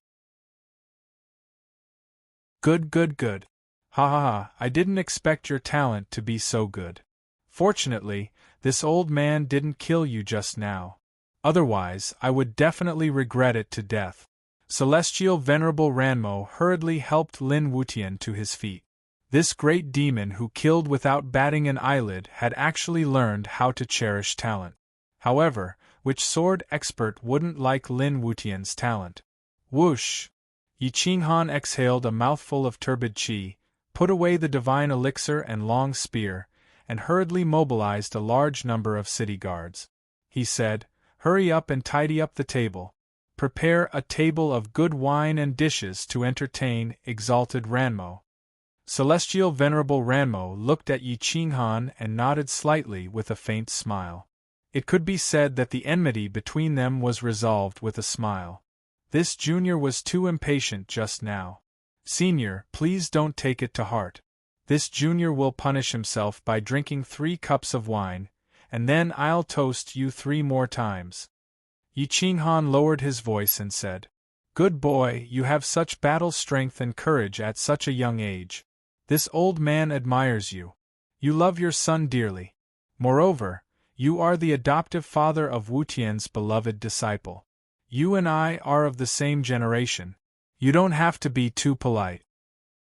Good, good, good. Ha ha ha, I didn't expect your talent to be so good. Fortunately, this old man didn't kill you just now. Otherwise, I would definitely regret it to death. Celestial Venerable Ranmo hurriedly helped Lin Wutian to his feet. This great demon who killed without batting an eyelid had actually learned how to cherish talent. However, which sword expert wouldn't like Lin Wutian's talent? Whoosh! Yi Qinghan exhaled a mouthful of turbid qi, put away the divine elixir and long spear, and hurriedly mobilized a large number of city guards. He said, Hurry up and tidy up the table. Prepare a table of good wine and dishes to entertain Exalted Ranmo. Celestial Venerable Ranmo looked at Yi Qinghan and nodded slightly with a faint smile. It could be said that the enmity between them was resolved with a smile. This junior was too impatient just now. Senior, please don't take it to heart. This junior will punish himself by drinking 3 cups of wine, and then I'll toast you 3 more times. Yi Qinghan lowered his voice and said, Good boy, you have such battle strength and courage at such a young age. This old man admires you. You love your son dearly. Moreover, you are the adoptive father of Wu Tian's beloved disciple. You and I are of the same generation. You don't have to be too polite.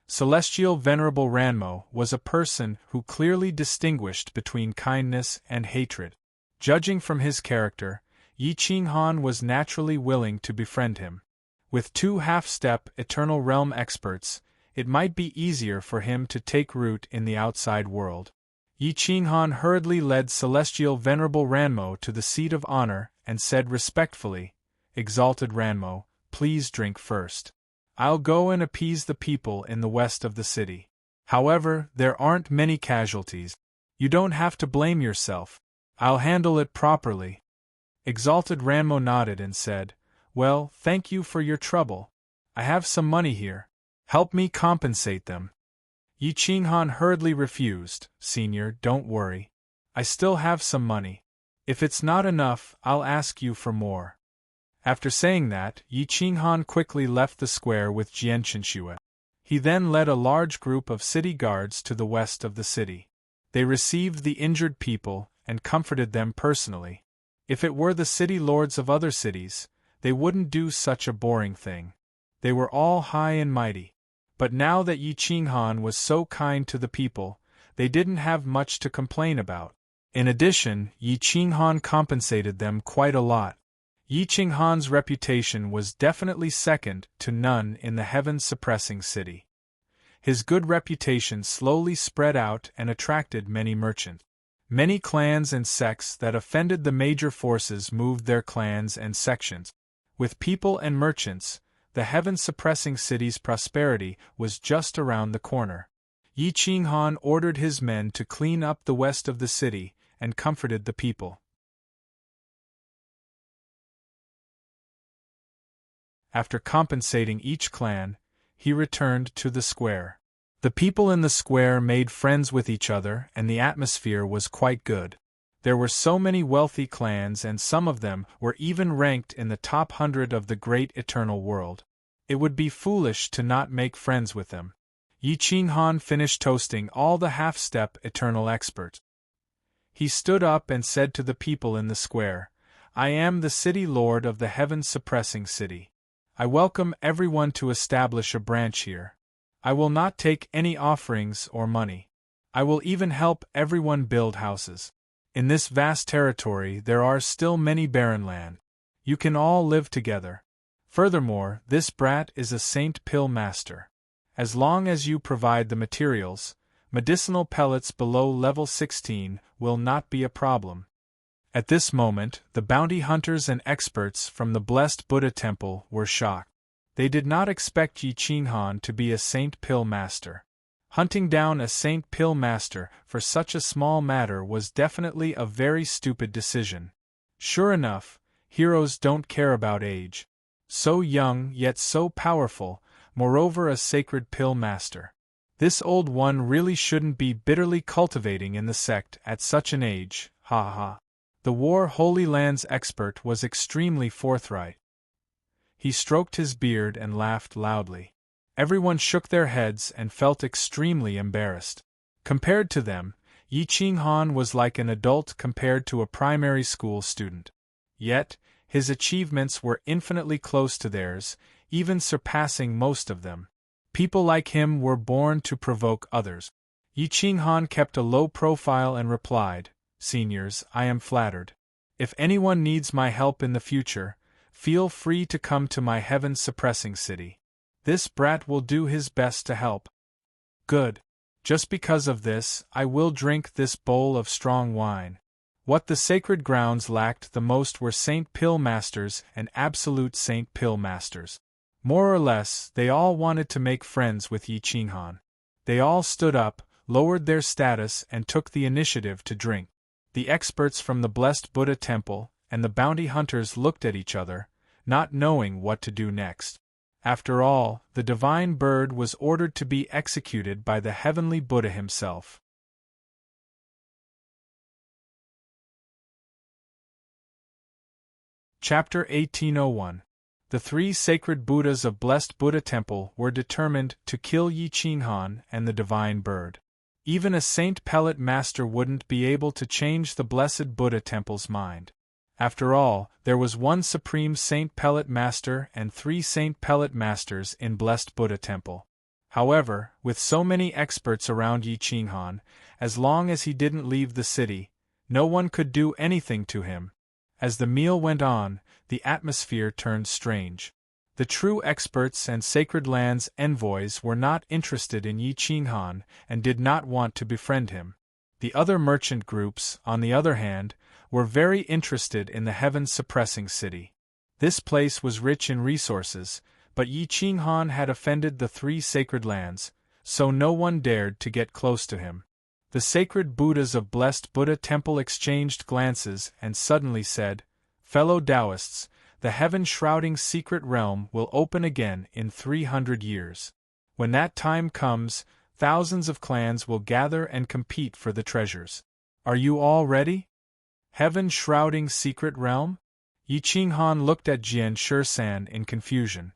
Celestial Venerable Ranmo was a person who clearly distinguished between kindness and hatred. Judging from his character, Yi Qinghan was naturally willing to befriend him. With 2 half-step Eternal Realm experts, it might be easier for him to take root in the outside world. Yi Qinghan hurriedly led Celestial Venerable Ranmo to the seat of honor and said respectfully, "Exalted Ranmo, please drink first. I'll go and appease the people in the west of the city. However, there aren't many casualties. You don't have to blame yourself. I'll handle it properly." Exalted Ranmo nodded and said, "Well, thank you for your trouble. I have some money here. Help me compensate them." Yi Qinghan hurriedly refused, "Senior, don't worry. I still have some money. If it's not enough, I'll ask you for more." After saying that, Yi Qinghan quickly left the square with Jian Chenxue. He then led a large group of city guards to the west of the city. They received the injured people and comforted them personally. If it were the city lords of other cities, they wouldn't do such a boring thing. They were all high and mighty. But now that Yi Qinghan was so kind to the people, they didn't have much to complain about. In addition, Yi Qinghan compensated them quite a lot. Yi Qinghan's reputation was definitely second to none in the heaven-suppressing city. His good reputation slowly spread out and attracted many merchants. Many clans and sects that offended the major forces moved their clans and sections. With people and merchants, the heaven-suppressing city's prosperity was just around the corner. Yi Qinghan ordered his men to clean up the west of the city and comforted the people. After compensating each clan, he returned to the square. The people in the square made friends with each other and the atmosphere was quite good. There were so many wealthy clans and some of them were even ranked in the top 100 of the great eternal world. It would be foolish to not make friends with them. Yi Qinghan finished toasting all the half-step eternal experts. He stood up and said to the people in the square, "I am the city lord of the heaven-suppressing city. I welcome everyone to establish a branch here. I will not take any offerings or money. I will even help everyone build houses. In this vast territory there are still many barren land. You can all live together. Furthermore, this brat is a Saint Pill Master. As long as you provide the materials, medicinal pellets below level 16 will not be a problem." At this moment, the bounty hunters and experts from the Blessed Buddha Temple were shocked. They did not expect Yi Qinghan to be a Saint Pill Master. Hunting down a Saint Pill Master for such a small matter was definitely a very stupid decision. Sure enough, heroes don't care about age. So young yet so powerful, moreover a sacred pill master. This old one really shouldn't be bitterly cultivating in the sect at such an age, ha ha. The War Holy Lands expert was extremely forthright. He stroked his beard and laughed loudly. Everyone shook their heads and felt extremely embarrassed. Compared to them, Yi Qinghan was like an adult compared to a primary school student. Yet, his achievements were infinitely close to theirs, even surpassing most of them. People like him were born to provoke others. Yi Qinghan kept a low profile and replied, "Seniors, I am flattered. If anyone needs my help in the future, feel free to come to my heaven-suppressing city. This brat will do his best to help." "Good. Just because of this, I will drink this bowl of strong wine." What the sacred grounds lacked the most were Saint Pill Masters and absolute Saint Pill Masters. More or less, they all wanted to make friends with Yi Qinghan. They all stood up, lowered their status and took the initiative to drink. The experts from the Blessed Buddha Temple and the bounty hunters looked at each other, not knowing what to do next. After all, the divine bird was ordered to be executed by the heavenly Buddha himself. Chapter 1801. The 3 sacred Buddhas of Blessed Buddha Temple were determined to kill Yi Qinghan and the divine bird. Even a Saint Pellet Master wouldn't be able to change the Blessed Buddha Temple's mind. After all, there was one Supreme Saint Pellet Master and 3 Saint Pellet Masters in Blessed Buddha Temple. However, with so many experts around Yi Qinghan, as long as he didn't leave the city, no one could do anything to him. As the meal went on, the atmosphere turned strange. The true experts and Sacred Land's envoys were not interested in Yi Qinghan and did not want to befriend him. The other merchant groups, on the other hand, were very interested in the heaven-suppressing city. This place was rich in resources, but Yi Qinghan had offended the 3 Sacred Lands, so no one dared to get close to him. The sacred Buddhas of Blessed Buddha Temple exchanged glances and suddenly said, "Fellow Taoists, the heaven-shrouding secret realm will open again in 300 years. When that time comes, thousands of clans will gather and compete for the treasures. Are you all ready? Heaven-shrouding secret realm?" Yi Qinghan looked at Jian Shisan in confusion.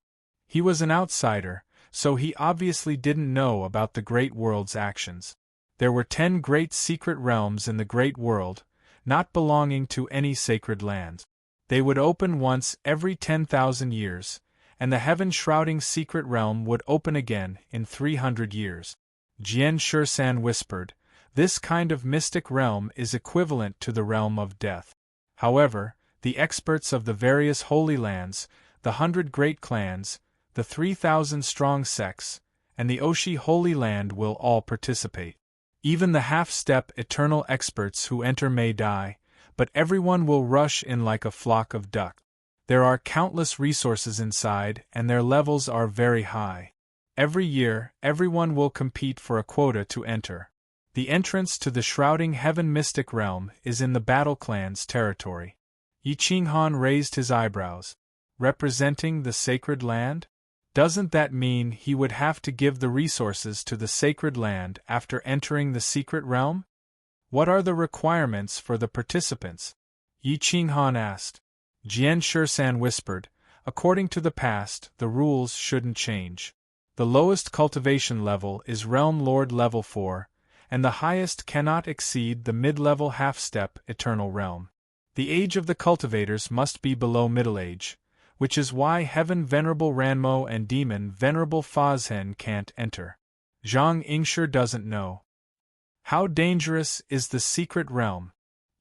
He was an outsider, so he obviously didn't know about the Great World's actions. There were 10 great secret realms in the Great World, not belonging to any sacred land. They would open once every 10,000 years, and the heaven-shrouding secret realm would open again in 300 years. Jian Shisan whispered, "This kind of mystic realm is equivalent to the realm of death. However, the experts of the various holy lands, the 100 great clans, the 3,000-strong sects, and the Oshi Holy Land will all participate. Even the half-step eternal experts who enter may die, but everyone will rush in like a flock of ducks. There are countless resources inside, and their levels are very high. Every year, everyone will compete for a quota to enter. The entrance to the shrouding heaven mystic realm is in the Battle Clan's territory." Yi Qinghan raised his eyebrows. "Representing the sacred land? Doesn't that mean he would have to give the resources to the sacred land after entering the secret realm? What are the requirements for the participants?" Yi Qinghan asked. Jian Shisan whispered, "According to the past, the rules shouldn't change. The lowest cultivation level is Realm Lord level 4, and the highest cannot exceed the mid-level half-step Eternal Realm. The age of the cultivators must be below middle age, which is why Heaven Venerable Ranmo and Demon Venerable Fazhen can't enter. Zhang Yingshi doesn't know." "How dangerous is the secret realm?"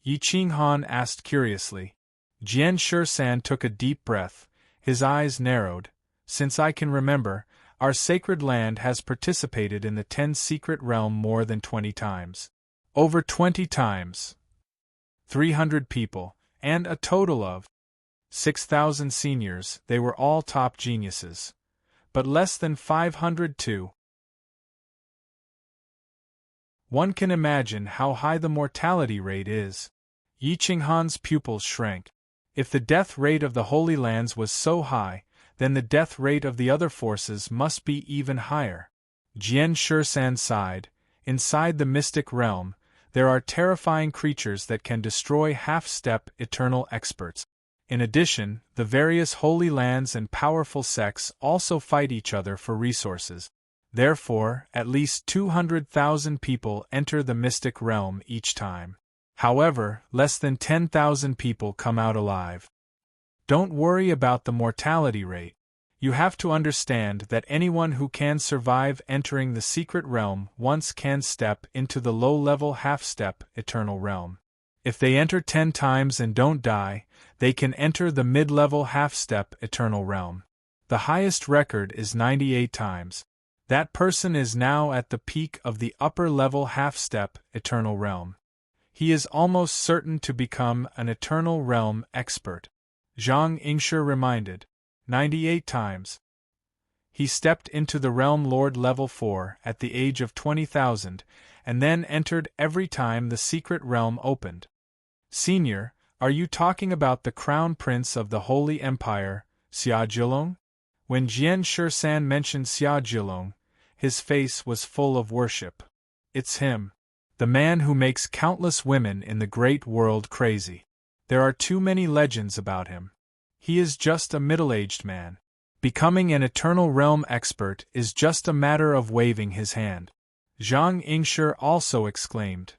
Yi Qinghan asked curiously. Jian Shisan took a deep breath, his eyes narrowed. "Since I can remember, our sacred land has participated in the 10 secret realm more than 20 times. Over 20 times. 300 people, and a total of 6,000 seniors. They were all top geniuses. But less than 500 too. One can imagine how high the mortality rate is." Yi Qinghan's pupils shrank. If the death rate of the Holy Lands was so high, then the death rate of the other forces must be even higher. Jian Shisan sighed. "Inside the mystic realm, there are terrifying creatures that can destroy half-step eternal experts. In addition, the various holy lands and powerful sects also fight each other for resources. Therefore, at least 200,000 people enter the mystic realm each time. However, less than 10,000 people come out alive. Don't worry about the mortality rate. You have to understand that anyone who can survive entering the secret realm once can step into the low-level half-step eternal realm. If they enter 10 times and don't die, they can enter the mid-level half-step eternal realm. The highest record is 98 times. That person is now at the peak of the upper-level half-step eternal realm. He is almost certain to become an eternal realm expert." Zhang Yingshi reminded. 98 times. He stepped into the Realm Lord level 4 at the age of 20,000, and then entered every time the secret realm opened. "Senior, are you talking about the Crown Prince of the Holy Empire, Xia Zhilong?" When Jian Shisan mentioned Xia Zhilong, his face was full of worship. "It's him. The man who makes countless women in the great world crazy. There are too many legends about him. He is just a middle-aged man. Becoming an eternal realm expert is just a matter of waving his hand. Zhang Yingshi also exclaimed.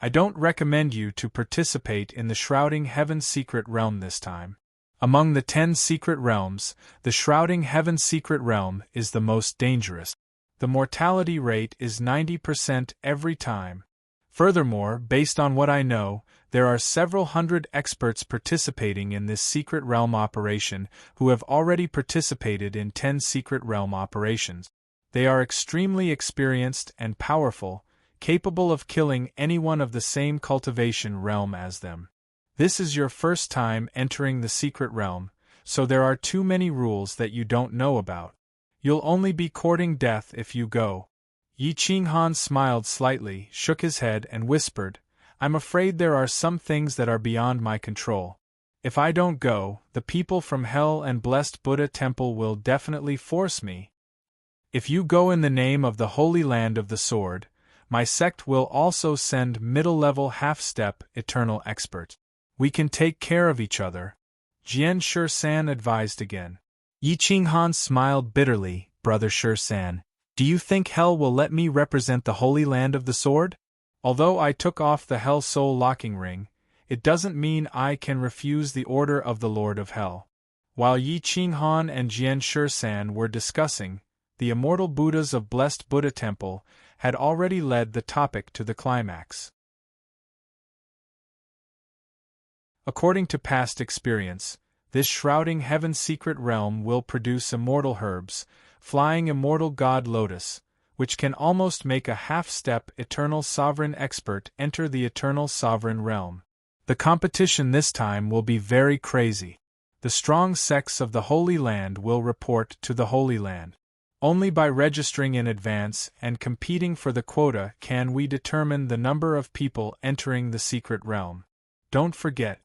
I don't recommend you to participate in the Shrouding Heaven's secret realm this time. Among the 10 secret realms, the Shrouding Heaven's secret realm is the most dangerous. The mortality rate is 90% every time. Furthermore, based on what I know, there are several hundred experts participating in this secret realm operation who have already participated in 10 secret realm operations. They are extremely experienced and powerful, capable of killing anyone of the same cultivation realm as them. This is your first time entering the secret realm, so there are too many rules that you don't know about. You'll only be courting death if you go. Yi Qinghan smiled slightly, shook his head, and whispered, I'm afraid there are some things that are beyond my control. If I don't go, the people from Hell and Blessed Buddha Temple will definitely force me. If you go in the name of the Holy Land of the Sword, my sect will also send middle-level half-step eternal experts. We can take care of each other. Jian Shi-san advised again. Yi Qinghan smiled bitterly. Brother Shi-san, do you think Hell will let me represent the Holy Land of the Sword? Although I took off the Hell Soul locking ring, it doesn't mean I can refuse the order of the Lord of Hell. While Yi Qinghan and Jian Shi-san were discussing, the immortal Buddhas of Blessed Buddha Temple had already led the topic to the climax. According to past experience, this Shrouding Heaven's secret realm will produce immortal herbs, flying immortal god lotus, which can almost make a half-step eternal sovereign expert enter the eternal sovereign realm. The competition this time will be very crazy. The strong sects of the Holy Land will report to the Holy Land. Only by registering in advance and competing for the quota can we determine the number of people entering the secret realm. Don't forget,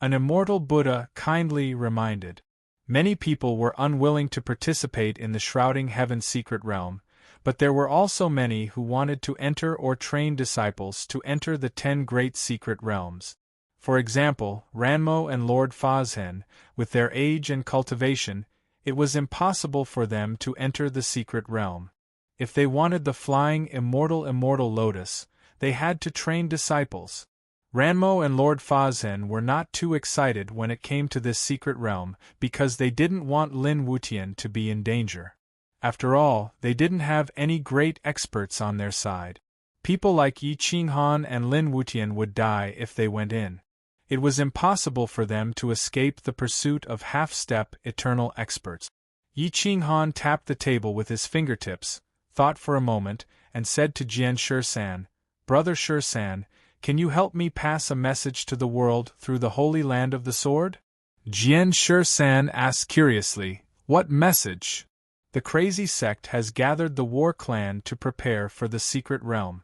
an immortal Buddha kindly reminded. Many people were unwilling to participate in the Shrouding Heaven's secret realm, but there were also many who wanted to enter or train disciples to enter the 10 great secret realms. For example, Ranmo and Lord Fazhen, with their age and cultivation, it was impossible for them to enter the secret realm. If they wanted the flying immortal lotus, they had to train disciples. Ranmo and Lord Fazhen were not too excited when it came to this secret realm because they didn't want Lin Wutian to be in danger. After all, they didn't have any great experts on their side. People like Yi Qinghan and Lin Wutian would die if they went in. It was impossible for them to escape the pursuit of half-step eternal experts. Yi Qinghan tapped the table with his fingertips, thought for a moment, and said to Jian Shi-san, Brother Shi-san, can you help me pass a message to the world through the Holy Land of the Sword? Jian Shi-san asked curiously, What message? The crazy sect has gathered the war clan to prepare for the secret realm.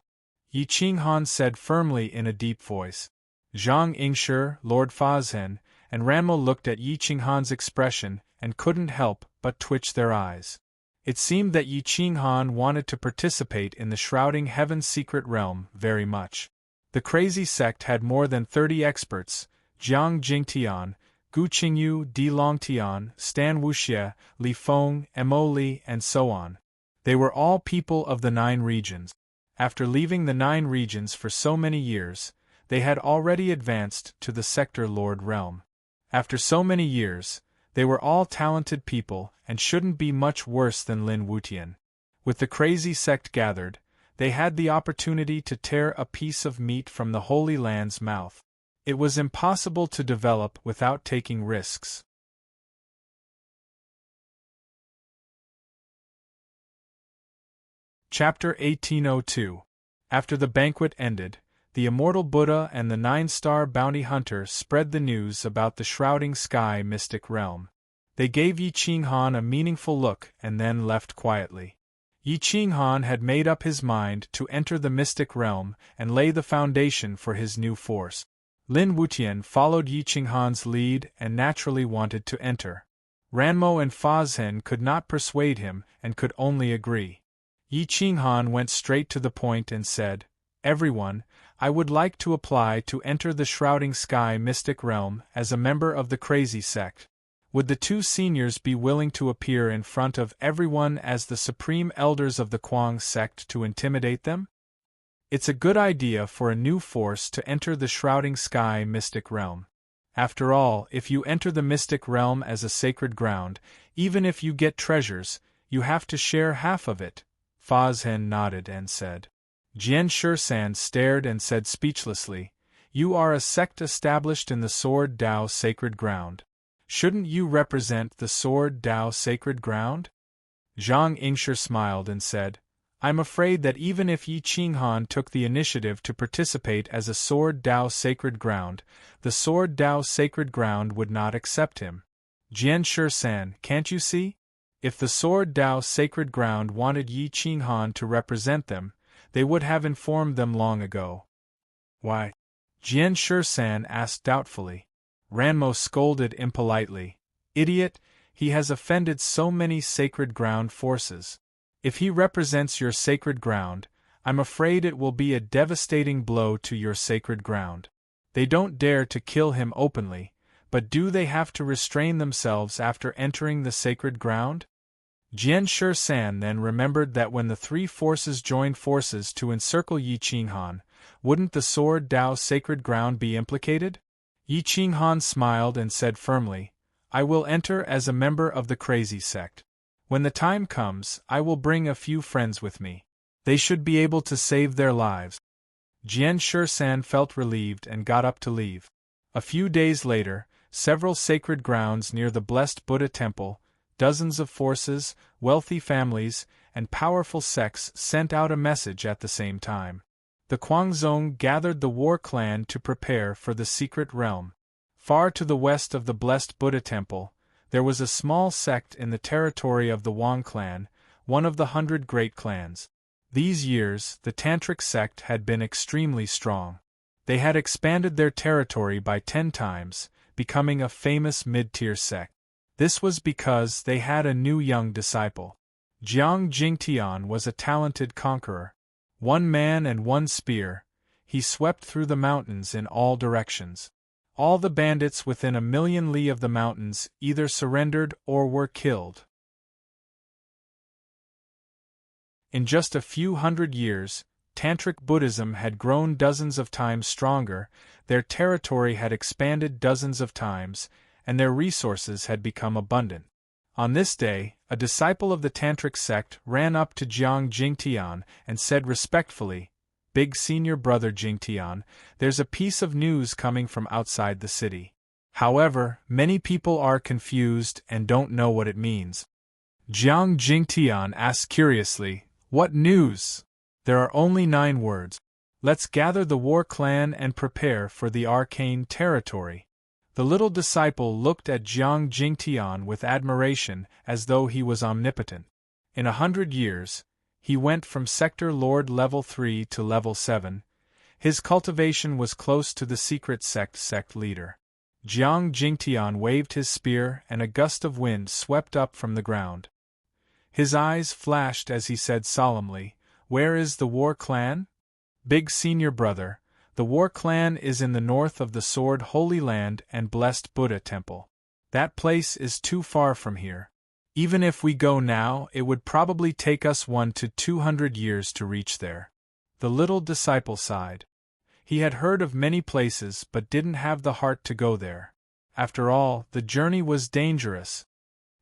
Yi Qinghan said firmly in a deep voice. Zhang Yingshi, Lord Fazhen, and Ranmo looked at Yi Qinghan's expression and couldn't help but twitch their eyes. It seemed that Yi Qinghan wanted to participate in the Shrouding Heaven's secret realm very much. The crazy sect had more than 30 experts: Jiang Jingtian, Gu Qingyu, Di Longtian, Stan Wuxie, Li Feng, Mo Li, and so on. They were all people of the 9 regions. After leaving the 9 regions for so many years, they had already advanced to the Sector Lord realm. After so many years, they were all talented people and shouldn't be much worse than Lin Wutian. With the crazy sect gathered, they had the opportunity to tear a piece of meat from the Holy Land's mouth. It was impossible to develop without taking risks. Chapter 1802. After the banquet ended, the immortal Buddha and the 9-star bounty hunter spread the news about the Shrouding Sky mystic realm. They gave Yi Qinghan a meaningful look and then left quietly. Yi Qinghan had made up his mind to enter the mystic realm and lay the foundation for his new force. Lin Wutian followed Yi Qinghan's lead and naturally wanted to enter. Ranmo and Fazhen could not persuade him and could only agree. Yi Qinghan went straight to the point and said, Everyone, I would like to apply to enter the Shrouding Sky mystic realm as a member of the crazy sect. Would the two seniors be willing to appear in front of everyone as the supreme elders of the Kwang sect to intimidate them? It's a good idea for a new force to enter the shrouding sky mystic realm. After all, if you enter the mystic realm as a sacred ground, even if you get treasures, you have to share half of it. Fa Zhen nodded and said. Jian Shisan stared and said speechlessly, You are a sect established in the Sword Tao sacred ground. Shouldn't you represent the Sword Tao sacred ground? Zhang Yingshi smiled and said, I'm afraid that even if Yi Qinghan took the initiative to participate as a Sword Tao sacred ground, the Sword Tao sacred ground would not accept him. Jian Shisan, can't you see? If the Sword Tao sacred ground wanted Yi Qinghan to represent them, they would have informed them long ago. Why? Jian Shisan asked doubtfully. Ranmo scolded impolitely. Idiot, he has offended so many sacred ground forces. If he represents your sacred ground, I'm afraid it will be a devastating blow to your sacred ground. They don't dare to kill him openly, but do they have to restrain themselves after entering the sacred ground? Jian Shisan then remembered that when the three forces joined forces to encircle Yi Qinghan, wouldn't the Sword Tao sacred ground be implicated? Yi Qinghan smiled and said firmly, I will enter as a member of the crazy sect. When the time comes, I will bring a few friends with me. They should be able to save their lives. Jian Shisan felt relieved and got up to leave. A few days later, several sacred grounds near the blessed Buddha temple, dozens of forces, wealthy families, and powerful sects sent out a message at the same time. The Kwangzong gathered the war clan to prepare for the secret realm. Far to the west of the blessed Buddha temple, there was a small sect in the territory of the Wang clan, one of the 100 great clans. These years, the Tantric sect had been extremely strong. They had expanded their territory by 10 times, becoming a famous mid-tier sect. This was because they had a new young disciple. Jiang Jingtian was a talented conqueror. One man and one spear, he swept through the mountains in all directions. All the bandits within a million li of the mountains either surrendered or were killed. In just a few hundred years, Tantric Buddhism had grown dozens of times stronger, their territory had expanded dozens of times, and their resources had become abundant. On this day, a disciple of the Tantric sect ran up to Jiang Jingtian and said respectfully, Big senior brother Jingtian, there's a piece of news coming from outside the city. However, many people are confused and don't know what it means. Jiang Jingtian asked curiously, What news? There are only 9 words. Let's gather the war clan and prepare for the arcane territory. The little disciple looked at Jiang Jingtian with admiration as though he was omnipotent. In 100 years, he went from Sector Lord Level 3 to Level 7. His cultivation was close to the secret sect leader. Jiang Jingtian waved his spear and a gust of wind swept up from the ground. His eyes flashed as he said solemnly, Where is the war clan? Big senior brother, the war clan is in the north of the Sword Holy Land and Blessed Buddha Temple. That place is too far from here. Even if we go now, it would probably take us 100 to 200 years to reach there. The little disciple sighed. He had heard of many places but didn't have the heart to go there. After all, the journey was dangerous.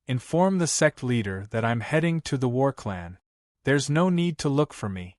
Inform the sect leader that I'm heading to the war clan. There's no need to look for me.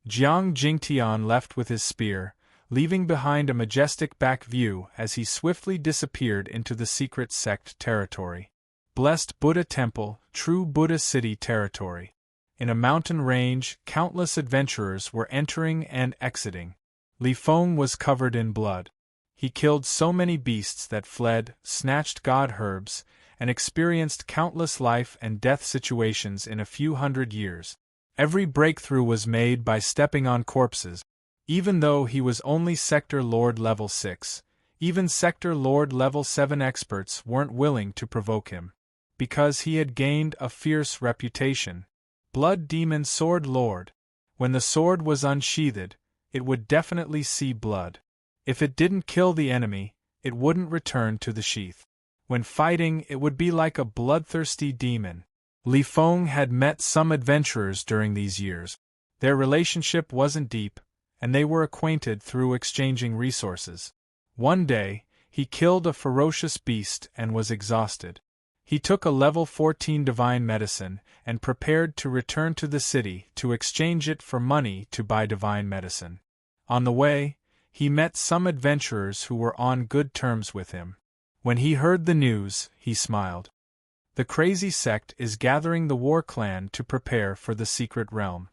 Jiang Jingtian left with his spear, leaving behind a majestic back view as he swiftly disappeared into the secret sect territory. Blessed Buddha Temple, true Buddha City territory. In a mountain range, countless adventurers were entering and exiting. Li Feng was covered in blood. He killed so many beasts that fled, snatched god herbs, and experienced countless life and death situations in a few hundred years. Every breakthrough was made by stepping on corpses. Even though he was only Sector Lord Level 6, even Sector Lord Level 7 experts weren't willing to provoke him. Because he had gained a fierce reputation. Blood Demon Sword Lord. When the sword was unsheathed, it would definitely see blood. If it didn't kill the enemy, it wouldn't return to the sheath. When fighting, it would be like a bloodthirsty demon. Li Feng had met some adventurers during these years. Their relationship wasn't deep, and they were acquainted through exchanging resources. One day, he killed a ferocious beast and was exhausted. He took a level 14 divine medicine and prepared to return to the city to exchange it for money to buy divine medicine. On the way, he met some adventurers who were on good terms with him. When he heard the news, he smiled. The crazy sect is gathering the war clan to prepare for the secret realm.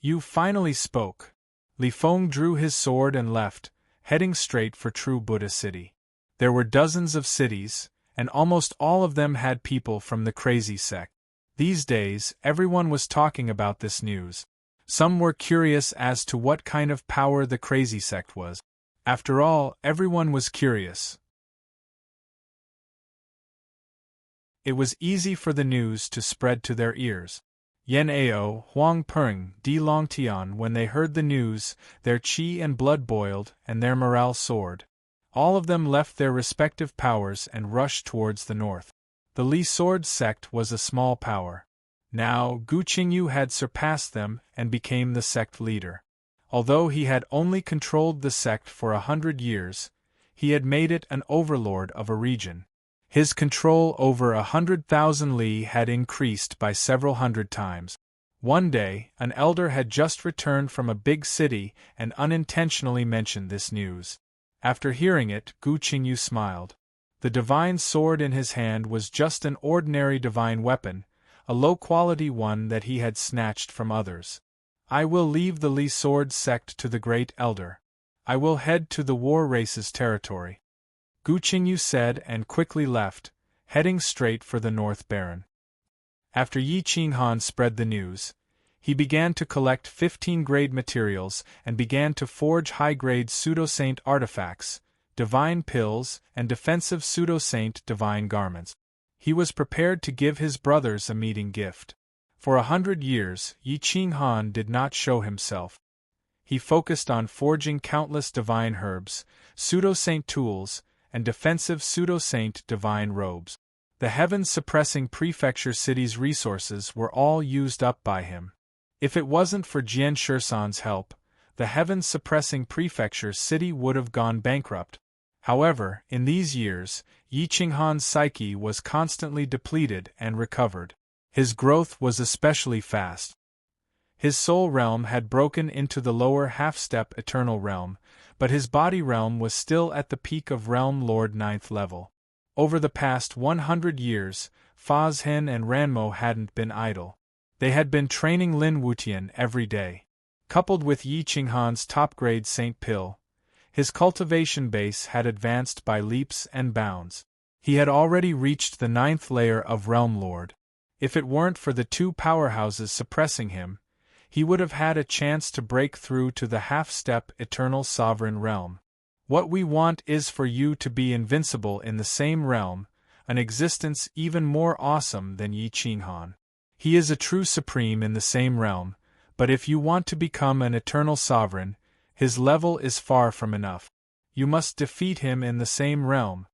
You finally spoke. Li Feng drew his sword and left, heading straight for True Buddha City. There were dozens of cities, and almost all of them had people from the crazy sect. These days, everyone was talking about this news. Some were curious as to what kind of power the crazy sect was. After all, everyone was curious. It was easy for the news to spread to their ears. Yan Ao, Huang Peng, Di Long Tian, when they heard the news, their qi and blood boiled and their morale soared. All of them left their respective powers and rushed towards the north. The Li Sword sect was a small power. Now, Gu Qingyu had surpassed them and became the sect leader. Although he had only controlled the sect for 100 years, he had made it an overlord of a region. His control over 100,000 li had increased by several hundred times. One day, an elder had just returned from a big city and unintentionally mentioned this news. After hearing it, Gu Qingyu smiled. The divine sword in his hand was just an ordinary divine weapon, a low-quality one that he had snatched from others. I will leave the Li Sword sect to the great elder. I will head to the war race's territory. Gu Qingyu said and quickly left, heading straight for the North Baron. After Yi Qinghan spread the news, he began to collect 15-grade materials and began to forge high-grade pseudo-saint artifacts, divine pills, and defensive pseudo-saint divine garments. He was prepared to give his brothers a meeting gift. For 100 years, Yi Qinghan did not show himself. He focused on forging countless divine herbs, pseudo-saint tools, and defensive pseudo-saint divine robes. The heaven-suppressing prefecture city's resources were all used up by him. If it wasn't for Jian Shursan's help, the heaven-suppressing prefecture city would have gone bankrupt. However, in these years, Yi Qinghan's psyche was constantly depleted and recovered. His growth was especially fast. His soul realm had broken into the lower half-step eternal realm, but his body realm was still at the peak of Realm Lord 9th level. Over the past 100 years, Fa Zhen and Ranmo hadn't been idle. They had been training Lin Wutian every day. Coupled with Yi Qinghan's top-grade Saint Pill, his cultivation base had advanced by leaps and bounds. He had already reached the 9th layer of Realm Lord. If it weren't for the two powerhouses suppressing him, he would have had a chance to break through to the half-step eternal sovereign realm. What we want is for you to be invincible in the same realm, an existence even more awesome than Yi Qinghan. He is a true supreme in the same realm, but if you want to become an eternal sovereign, his level is far from enough. You must defeat him in the same realm.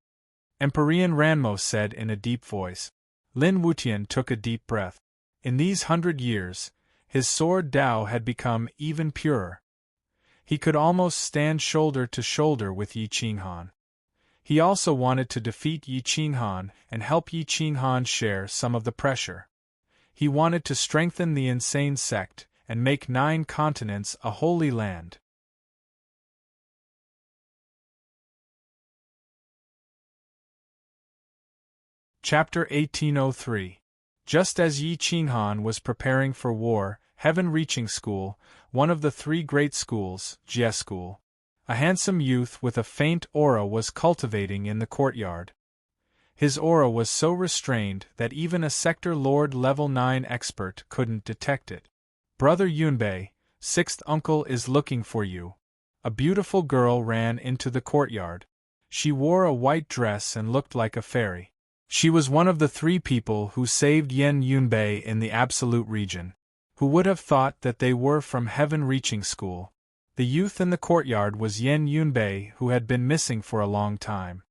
Empyrean Ranmo said in a deep voice. Lin Wutian took a deep breath. In these 100 years, his sword Dao had become even purer. He could almost stand shoulder to shoulder with Yi Qinghan. He also wanted to defeat Yi Qinghan and help Yi Qinghan share some of the pressure. He wanted to strengthen the insane sect and make 9 continents a holy land. Chapter 1803. Just as Yi Qinghan was preparing for war, Heaven-reaching school, one of the 3 great schools, Jie School, a handsome youth with a faint aura was cultivating in the courtyard. His aura was so restrained that even a Sector Lord Level 9 expert couldn't detect it. Brother Yunbei, 6th uncle is looking for you. A beautiful girl ran into the courtyard. She wore a white dress and looked like a fairy. She was one of the 3 people who saved Yen Yunbei in the Absolute region. Who would have thought that they were from Heaven-reaching school? The youth in the courtyard was Yen Yunbei, who had been missing for a long time.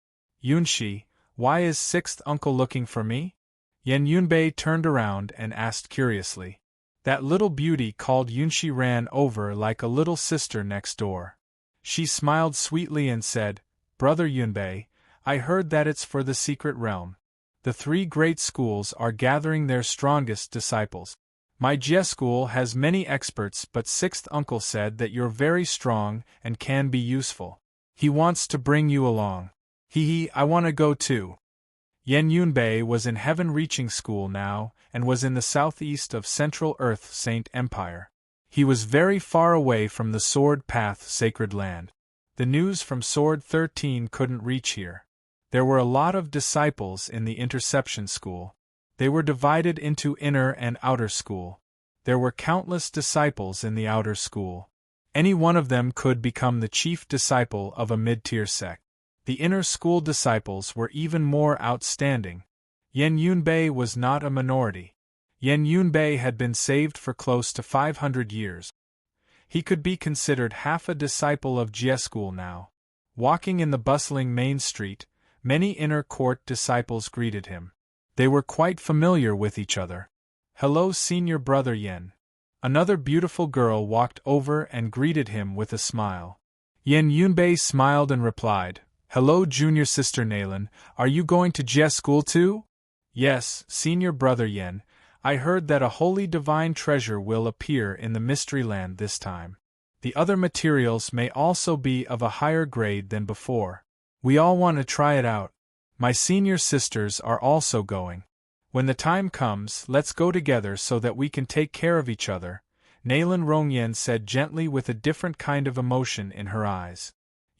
Yunshi, Why is sixth uncle looking for me? Yan Yunbei turned around and asked curiously. That little beauty called Yunshi ran over like a little sister next door. She smiled sweetly and said, Brother Yunbei, I heard that it's for the secret realm. The three great schools are gathering their strongest disciples. My Jie school has many experts, but sixth uncle said that you're very strong and can be useful. He wants to bring you along. I want to go too. Yan Yunbei was in heaven-reaching school now, and was in the southeast of Central Earth Saint Empire. He was very far away from the Sword Path sacred land. The news from Sword 13 couldn't reach here. There were a lot of disciples in the Interception School. They were divided into inner and outer school. There were countless disciples in the outer school. Any one of them could become the chief disciple of a mid-tier sect. The inner school disciples were even more outstanding. Yan Yunbei was not a minority. Yan Yunbei had been saved for close to 500 years. He could be considered half a disciple of Jie school now. Walking in the bustling main street, many inner court disciples greeted him. They were quite familiar with each other. Hello, senior brother Yan. Another beautiful girl walked over and greeted him with a smile. Yan Yunbei smiled and replied, Hello, junior sister Nalan, are you going to Jie school too? Yes, senior brother Yan, I heard that a holy divine treasure will appear in the Mystery Land this time. The other materials may also be of a higher grade than before. We all want to try it out. My senior sisters are also going. When the time comes, let's go together so that we can take care of each other, Nalan Rongyan said gently with a different kind of emotion in her eyes.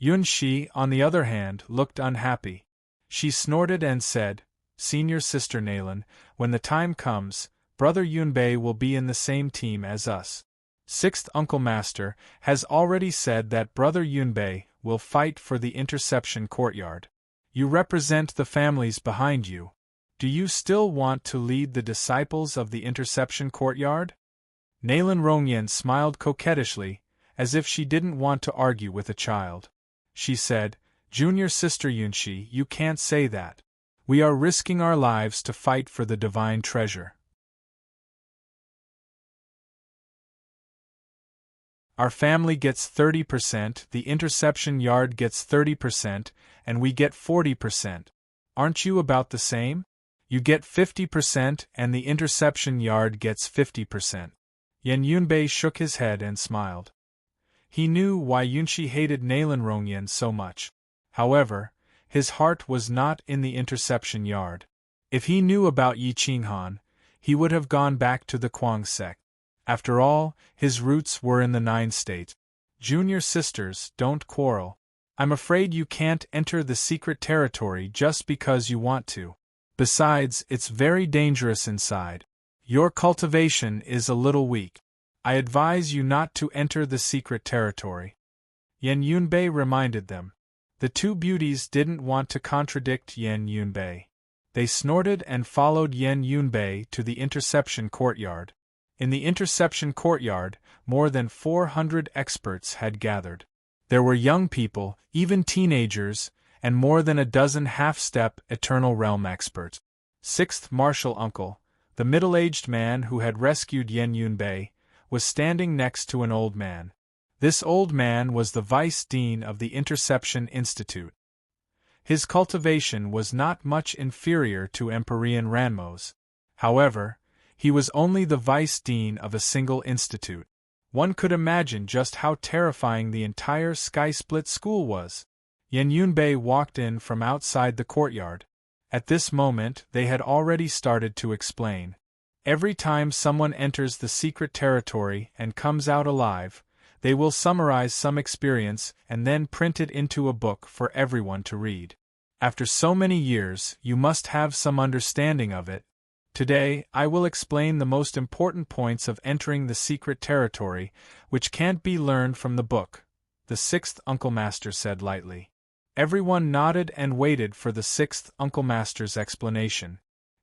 Yun Shi, on the other hand, looked unhappy. She snorted and said, Senior sister Nalan, when the time comes, brother Yunbei will be in the same team as us. Sixth Uncle Master has already said that brother Yunbei will fight for the Interception Courtyard. You represent the families behind you. Do you still want to lead the disciples of the Interception Courtyard? Nalan Rongyan smiled coquettishly, as if she didn't want to argue with a child. She said, Junior sister Yunshi, you can't say that. We are risking our lives to fight for the divine treasure. Our family gets 30%, the interception yard gets 30%, and we get 40%. Aren't you about the same? You get 50% and the interception yard gets 50%. Yan Yunbei shook his head and smiled. He knew why Yunshi hated Nalan Rongyan so much. However, his heart was not in the interception yard. If he knew about Yi Qinghan, he would have gone back to the Kuang sect. After all, his roots were in the 9 states. Junior sisters, don't quarrel. I'm afraid you can't enter the secret territory just because you want to. Besides, it's very dangerous inside. Your cultivation is a little weak. I advise you not to enter the secret territory. Yan Yunbei reminded them. The two beauties didn't want to contradict Yan Yunbei. They snorted and followed Yan Yunbei to the interception courtyard. In the interception courtyard, more than 400 experts had gathered. There were young people, even teenagers, and more than a dozen half-step Eternal Realm experts. Sixth Martial Uncle, the middle-aged man who had rescued Yan Yunbei, was standing next to an old man. This old man was the vice dean of the Interception Institute. His cultivation was not much inferior to Empyrean Ranmo's. However, he was only the vice dean of a single institute. One could imagine just how terrifying the entire Sky-Split school was. Yan Yunbei walked in from outside the courtyard. At this moment, they had already started to explain. Every time someone enters the secret territory and comes out alive, they will summarize some experience and then print it into a book for everyone to read. After so many years, you must have some understanding of it. Today, I will explain the most important points of entering the secret territory, which can't be learned from the book, the sixth Uncle Master said lightly. Everyone nodded and waited for the sixth Uncle Master's explanation.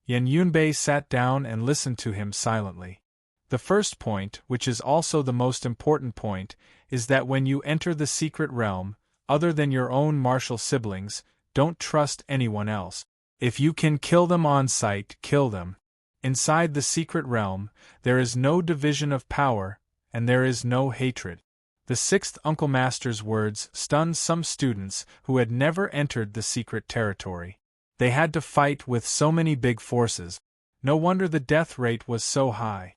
Yan Yunbei sat down and listened to him silently. The first point, which is also the most important point, is that when you enter the secret realm, other than your own martial siblings, don't trust anyone else. If you can kill them on sight, kill them. Inside the secret realm, there is no division of power, and there is no hatred. The sixth Uncle Master's words stunned some students who had never entered the secret territory. They had to fight with so many big forces. No wonder the death rate was so high.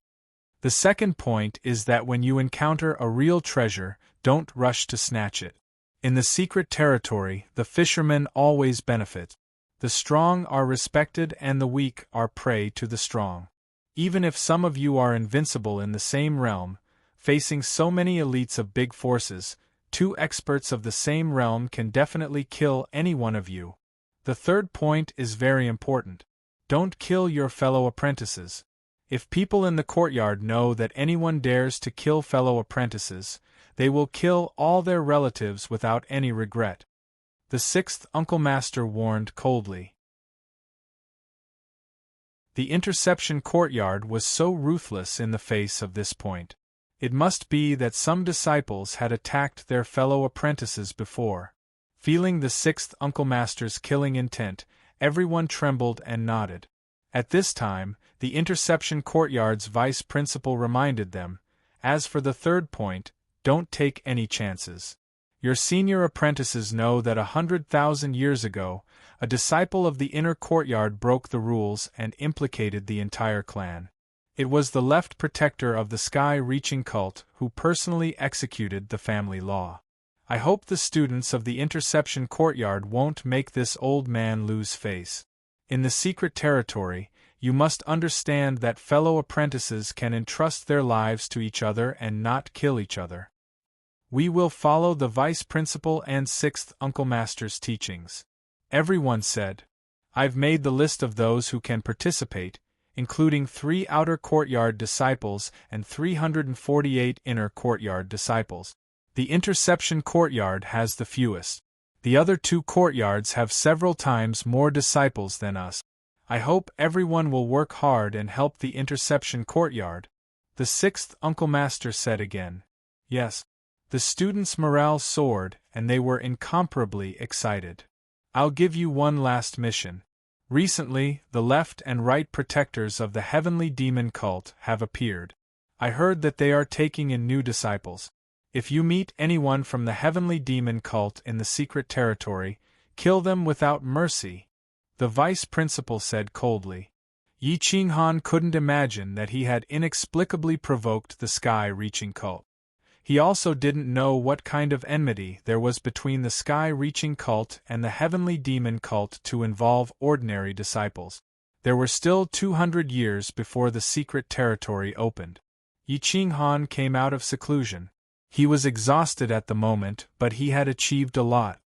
The second point is that when you encounter a real treasure, don't rush to snatch it. In the secret territory, the fisherman always benefits. The strong are respected and the weak are prey to the strong. Even if some of you are invincible in the same realm, facing so many elites of big forces, 2 experts of the same realm can definitely kill any one of you. The third point is very important. Don't kill your fellow apprentices. If people in the courtyard know that anyone dares to kill fellow apprentices, they will kill all their relatives without any regret. The sixth Uncle Master warned coldly. The interception courtyard was so ruthless in the face of this point. It must be that some disciples had attacked their fellow apprentices before. Feeling the sixth Uncle Master's killing intent, everyone trembled and nodded. At this time, the interception courtyard's vice principal reminded them, as for the third point, don't take any chances. Your senior apprentices know that 100,000 years ago, a disciple of the inner courtyard broke the rules and implicated the entire clan. It was the left protector of the sky-reaching cult who personally executed the family law. I hope the students of the interception courtyard won't make this old man lose face. In the secret territory, you must understand that fellow apprentices can entrust their lives to each other and not kill each other. We will follow the vice principal and sixth Uncle Master's teachings. Everyone said, I've made the list of those who can participate, including 3 outer courtyard disciples and 348 inner courtyard disciples. The interception courtyard has the fewest. The other 2 courtyards have several times more disciples than us. I hope everyone will work hard and help the interception courtyard. The sixth Uncle Master said again. Yes. The students' morale soared, and they were incomparably excited. I'll give you one last mission. Recently, the left and right protectors of the heavenly demon cult have appeared. I heard that they are taking in new disciples. If you meet anyone from the heavenly demon cult in the secret territory, kill them without mercy, the vice principal said coldly. Yi Qinghan couldn't imagine that he had inexplicably provoked the sky-reaching cult. He also didn't know what kind of enmity there was between the sky-reaching cult and the heavenly demon cult to involve ordinary disciples. There were still 200 years before the secret territory opened. Yi Qinghan came out of seclusion. He was exhausted at the moment, but he had achieved a lot.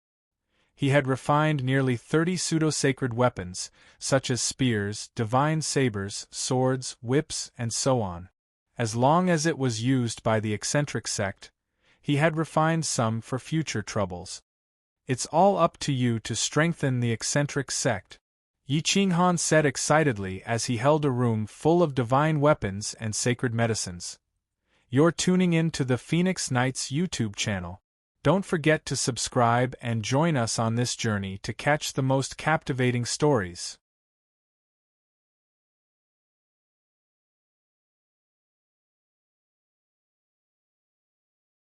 He had refined nearly 30 pseudo-sacred weapons, such as spears, divine sabers, swords, whips, and so on. As long as it was used by the eccentric sect, he had refined some for future troubles. It's all up to you to strengthen the eccentric sect, Yi Qinghan said excitedly as he held a room full of divine weapons and sacred medicines. You're tuning in to the Phoenix Knights YouTube channel. Don't forget to subscribe and join us on this journey to catch the most captivating stories.